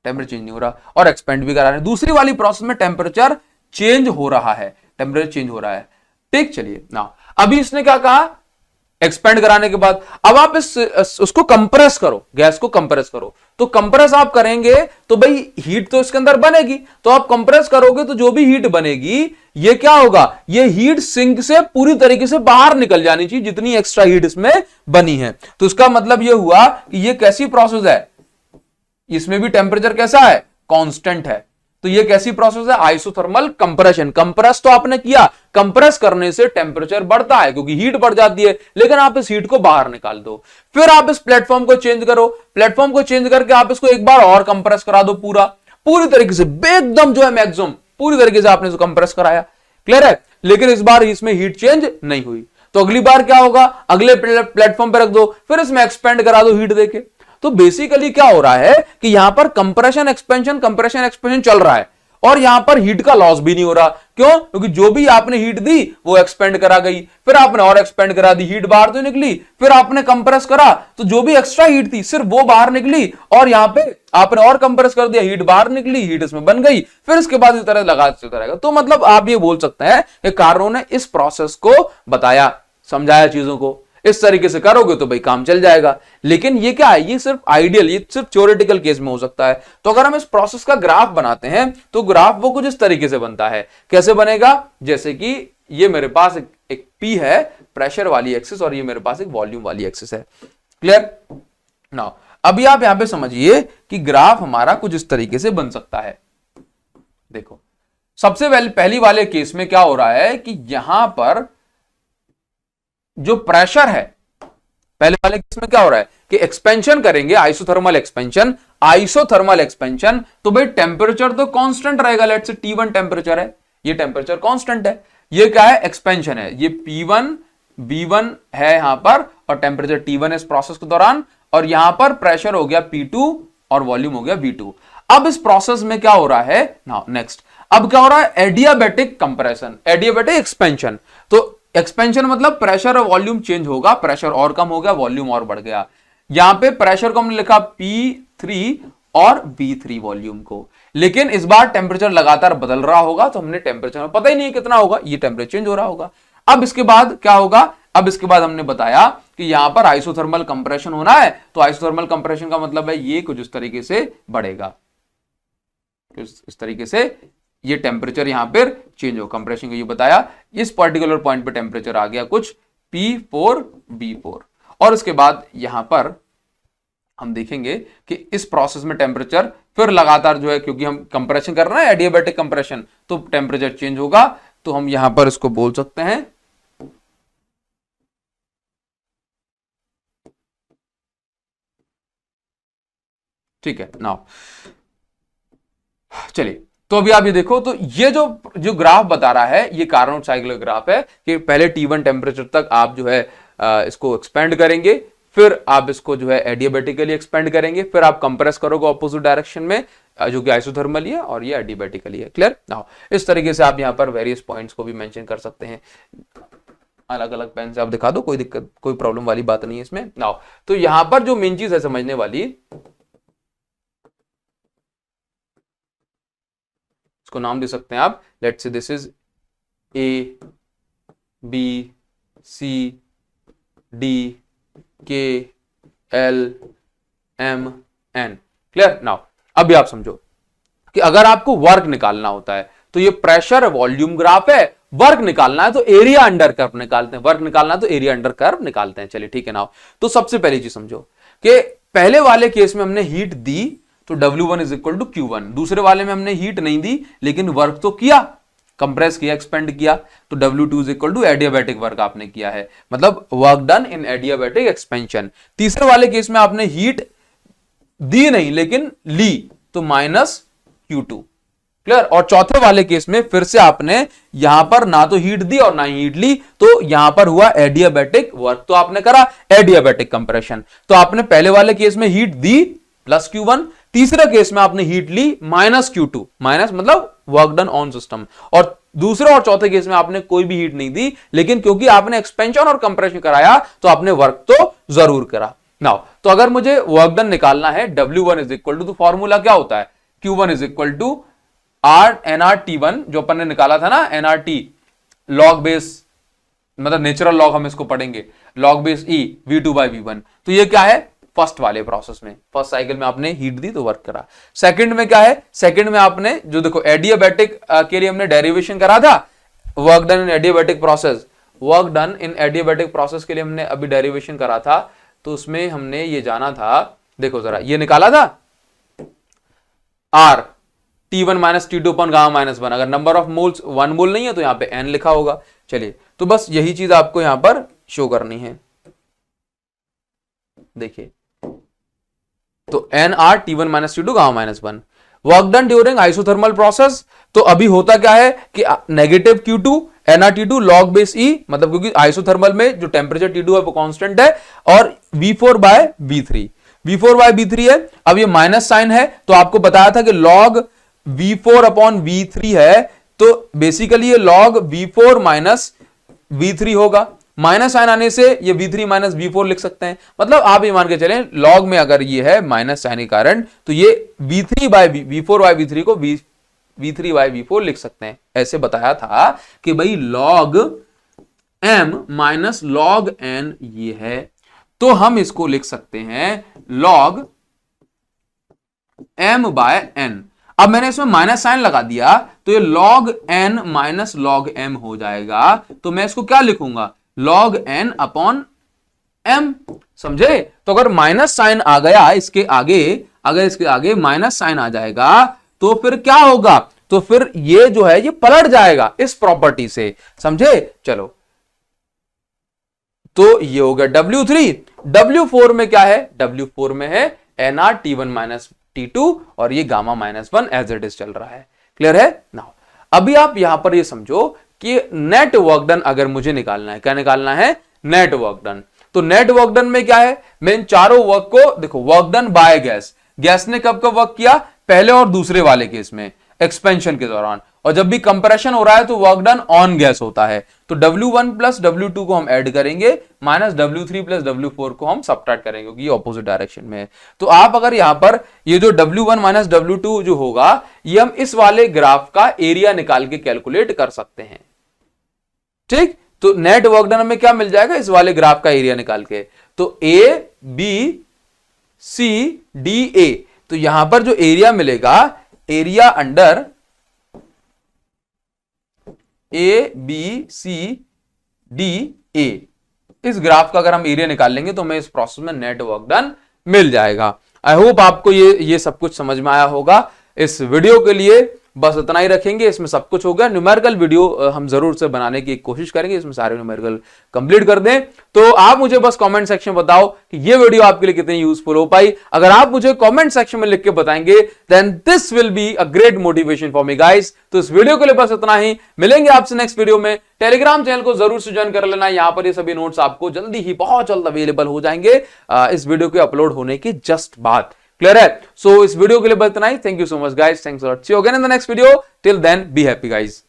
टेम्परेचर चेंज नहीं हो रहा, और एक्सपेंड भी करा रहे हैं। दूसरी वाली प्रोसेस में टेम्परेचर चेंज हो रहा है, ठीक, चलिए ना, अभी इसने क्या कहा? एक्सपेंड कराने के बाद अब आप उसको कंप्रेस करो, गैस को कंप्रेस करो। तो कंप्रेस आप करेंगे तो भाई हीट तो इसके अंदर बनेगी, तो आप कंप्रेस करोगे तो जो भी हीट बनेगी ये क्या होगा? ये हीट सिंक से पूरी तरीके से बाहर निकल जानी चाहिए, जितनी एक्स्ट्रा हीट इसमें बनी है। तो इसका मतलब ये हुआ कि ये कैसी प्रोसेस है? इसमें भी टेम्परेचर कैसा है? कांस्टेंट है। तो ये कैसी प्रोसेस है? Isothermal compression. कंप्रेस तो आपने किया, कंप्रेस करने से टेम्परेचर बढ़ता है क्योंकि हीट बढ़ जाती है, लेकिन आप इस हीट को बाहर निकाल दो। फिर आप इस प्लेटफॉर्म को चेंज करो, प्लेटफॉर्म को चेंज करके आप इसको एक बार और कंप्रेस करा दो, पूरी तरीके से एकदम जो है मैक्सिमम पूरी तरीके से आपने इसको कंप्रेस कराया। क्लियर है? लेकिन इस बार इसमें हीट चेंज नहीं हुई। तो अगली बार क्या होगा? अगले प्लेटफॉर्म पर रख दो, फिर इसमें एक्सपेंड करा दो हीट देके। तो बेसिकली क्या हो रहा है कि यहां पर कंप्रेशन एक्सपेंशन चल रहा है और यहां पर हीट का लॉस भी नहीं हो रहा। क्यों? क्योंकि जो भी आपने हीट दी वो एक्सपेंड करा गई, फिर आपने और एक्सपेंड करा दी, हीट बाहर तो निकली, फिर आपने कंप्रेस करा तो जो भी एक्स्ट्रा हीट थी सिर्फ वो बाहर निकली, और यहां पे आपने और कंप्रेस कर दिया, हीट बाहर निकली, हीट इसमें बन गई, फिर इसके बाद इस तरह लगा चलता रहेगा। तो मतलब आप ये बोल सकते हैं कि कार्नो ने इस प्रोसेस को बताया, समझाया चीजों को, इस तरीके से करोगे तो भाई काम चल जाएगा। लेकिन ये क्या है, ये सिर्फ आइडियल, ये सिर्फ थ्योरेटिकल केस में हो सकता है। तो अगर हम इस प्रोसेस का ग्राफ बनाते हैं तो ग्राफ वो कुछ इस तरीके से बनता है। कैसे बनेगा? जैसे कि ये मेरे पास एक P है, प्रेशर वाली एक्सिस, और ये मेरे पास एक वॉल्यूम वाली एक्सिस है। क्लियर? नाउ अभी आप यहां पे समझिए कि ग्राफ हमारा कुछ इस तरीके से बन सकता है। देखो, सबसे पहली वाले केस में क्या हो रहा है कि यहां पर जो प्रेशर है, पहले वाले केस में क्या हो रहा है कि एक्सपेंशन करेंगे, आइसोथर्मल एक्सपेंशन, तो भाई टेम्परेचर तो कांस्टेंट रहेगा। लेट्स से T1 टेम्परेचर है, ये टेम्परेचर कांस्टेंट है, ये क्या है? एक्सपेंशन है। ये P1 B1 है यहां पर, और टेम्परेचर T1 इस प्रोसेस के दौरान, और यहां पर प्रेशर हो गया P2 और वॉल्यूम हो गया V2। अब इस प्रोसेस में क्या हो रहा है? नाउ नेक्स्ट, अब क्या हो रहा है? Adiabatic compression, adiabatic expansion. तो एक्सपेंशन मतलब प्रेशर और वॉल्यूम चेंज होगा, प्रेशर और कम हो गया, वॉल्यूम और बढ़ गया। यहां पे प्रेशर को हमने लिखा P3 और V3 वॉल्यूम को, लेकिन इस बार टेम्परेचर लगातार बदल रहा होगा, तो हमने टेम्परेचर में पता ही नहीं कितना होगा, ये टेम्परेचर चेंज हो रहा होगा। अब इसके बाद क्या होगा? अब इसके बाद हमने बताया कि यहां पर आइसोथर्मल कंप्रेशन होना है, तो आइसोथर्मल कंप्रेशन का मतलब है ये कुछ इस तरीके से बढ़ेगा, इस तरीके से ये टेम्परेचर यहां पर चेंज हो, कंप्रेशन को ये बताया। इस पर्टिकुलर पॉइंट पे टेम्परेचर आ गया कुछ P4 B4, और उसके बाद यहां पर हम देखेंगे कि इस प्रोसेस में टेम्परेचर फिर लगातार जो है, क्योंकि हम कंप्रेशन कर रहे हैं एडियाबैटिक कंप्रेशन, तो टेम्परेचर चेंज होगा। तो हम यहां पर इसको बोल सकते हैं ठीक है। नाउ चलिए, तो अभी आप ये देखो, तो ये जो ग्राफ बता रहा है ये कार्नोट साइकिल ग्राफ है कि पहले T1 टेम्परेचर तक आप जो है इसको एक्सपेंड करेंगे, फिर आप इसको जो है एडियाबैटिकली एक्सपेंड करेंगे, फिर आप कंप्रेस करोगे ऑपोजिट डायरेक्शन में, जो कि आइसोथर्मली है, और ये एडियाबैटिकली है। क्लियर? नाउ इस तरीके से आप यहां पर वेरियस पॉइंट्स को भी मेंशन कर सकते हैं। अलग अलग पेन से आप दिखा दो, कोई दिक्कत, कोई प्रॉब्लम वाली बात नहीं है इसमें। नाउ तो यहां पर जो मेन चीज है समझने वाली, इसको नाम दे सकते हैं आप, let's say this is A B C D K L M N। Clear? Now अभी आप समझो कि अगर आपको वर्क निकालना होता है तो ये प्रेशर वॉल्यूम ग्राफ है, वर्क निकालना है तो एरिया अंडर कर्व निकालते हैं, वर्क निकालना है तो एरिया अंडर कर्व निकालते हैं। चलिए ठीक है। नाउ तो सबसे पहली चीज समझो कि पहले वाले केस में हमने हीट दी तो W1 is equal to Q1, दूसरे वाले में हमने हीट नहीं दी लेकिन वर्क तो किया, कंप्रेस किया, एक्सपेंड किया, तो W2 is equal to adiabatic work आपने किया है, मतलब work done in adiabatic expansion. तीसरे वाले केस में आपने हीट दी नहीं लेकिन ली, तो माइनस Q2। क्लियर? और चौथे वाले केस में फिर से आपने यहां पर ना तो हीट दी और ना ही हीट ली, तो यहां पर हुआ एडियाबैटिक वर्क, तो आपने करा एडियाबैटिक कंप्रेशन। तो आपने पहले वाले केस में हीट दी प्लस Q1, तीसरे केस में आपने हीट ली माइनस Q2, माइनस मतलब वर्क डन ऑन सिस्टम, और दूसरे और चौथे केस में आपने कोई भी हीट नहीं दी, लेकिन क्योंकि आपने एक्सपेंशन और कंप्रेशन कराया तो आपने वर्क तो जरूर करा। नाउ तो अगर मुझे वर्क डन निकालना है, W1 इज इक्वल टू, तो फॉर्मूला क्या होता है? Q1 is equal to NRT1, जो अपन ने निकाला था ना, NRT लॉग बेस, मतलब नेचुरल लॉग, हम इसको पढ़ेंगे log base E V2 by V1। तो ये क्या है? फर्स्ट वाले प्रोसेस में, फर्स्ट साइकिल में आपने हीट दी तो वर्क करा। सेकंड में क्या है? सेकंड में आपने जो देखो एडियाबैटिक के लिए हमने डेरिवेशन करा था, work done in adiabatic process, work done in adiabatic process के लिए हमने अभी डेरिवेशन करा था, तो उसमें हमने ये जाना था, देखो जरा ये निकाला था R T1 minus T2 upon gamma minus 1। अगर नंबर ऑफ मोल्स 1 मोल नहीं है तो यहां पे N लिखा होगा। चलिए, तो बस यही चीज आपको यहां पर शो करनी है। देखिए, तो NR T1 minus T2 gamma minus 1, work done during isothermal process. तो अभी होता क्या है कि negative Q2 NR_T2 log base E, मतलब क्योंकि आइसोथर्मल में जो टेम्परेचर T2 है वो कांस्टेंट है, और V4 बाय V3। v4/v3 है। अब ये माइनस साइन है तो आपको बताया था कि log v4 अपॉन v3 है, तो बेसिकली ये log v4 माइनस v3 होगा। माइनस साइन आने से ये v3 माइनस v4 लिख सकते हैं। मतलब आप ये मान के चलें log में अगर ये है माइनस साइन के कारण, तो ये v4/v3 को v3/v4 लिख सकते हैं। ऐसे बताया था कि भाई log m minus log n ये है, तो हम इसको लिख सकते हैं log m/n। अब मैंने इसमें माइनस साइन लगा दिया तो ये log n minus log m हो जाएगा। तो मैं इसको क्या लिखूंगा, log n अपॉन m। समझे? तो अगर माइनस साइन आ गया इसके आगे, अगर इसके आगे माइनस साइन आ जाएगा तो फिर क्या होगा, तो फिर ये जो है ये पलट जाएगा इस प्रॉपर्टी से। समझे? चलो, तो ये हो गया W3। W4 में क्या है, W4 में है nr T1 माइनस T2 और ये गामा -1 एज इट इज चल रहा है। क्लियर है? नाउ अभी आप यहां पर ये समझो कि नेट वर्क डन अगर मुझे निकालना है, क्या निकालना है, नेट वर्क डन। तो नेट वर्क डन में क्या है, मैं इन चारों वर्क को देखो, work done by gas, gas ने कब कब वर्क किया, पहले और दूसरे वाले केस में एक्सपेंशन के दौरान, और जब भी कंप्रेशन हो रहा है तो वर्क डन ऑन गैस होता है। तो W1 प्लस W2 को हम ऐड करेंगे, माइनस W3 प्लस W4 को हम सबट्रैक्ट करेंगे क्योंकि ये ऑपोजिट डायरेक्शन में है। तो आप अगर यहां पर ये जो W1 माइनस W2 जो होगा, ये हम इस वाले ग्राफ का एरिया निकाल के कैलकुलेट कर सकते हैं। ठीक, तो नेट वर्क डन में क्या मिल जाएगा, इस वाले ग्राफ का एरिया निकाल के, तो ABCDA, तो यहां पर जो एरिया मिलेगा, एरिया अंडर ABCDA, इस ग्राफ का अगर हम एरिया निकाल लेंगे तो हमें इस प्रोसेस में नेट वर्क डन मिल जाएगा। आई होप आपको ये सब कुछ समझ में आया होगा। इस वीडियो के लिए बस इतना ही रखेंगे, इसमें सब कुछ हो गया। न्यूमेरिकल वीडियो हम जरूर से बनाने की कोशिश करेंगे, इसमें सारे न्यूमेरिकल कंप्लीट कर दें। तो आप मुझे बस कमेंट सेक्शन में बताओ कि ये वीडियो आपके लिए कितनी यूजफुल हो पाई। अगर आप मुझे कमेंट सेक्शन में लिख के बताएंगे then this will be a great motivation for me guys. तो इस वीडियो के लिए बस इतना ही, मिलेंगे आपसे नेक्स्ट वीडियो में। टेलीग्राम चैनल को जरूर से ज्वाइन कर लेना, यहां पर ये सभी नोट्स आपको जल्दी ही, बहुत जल्द अवेलेबल हो जाएंगे इस वीडियो के अपलोड होने के जस्ट बाद। क्लियर है? सो इस वीडियो के लिए बस इतना ही। Thank you so much guys, thanks a lot, see you again in the next video. Till then be happy guys.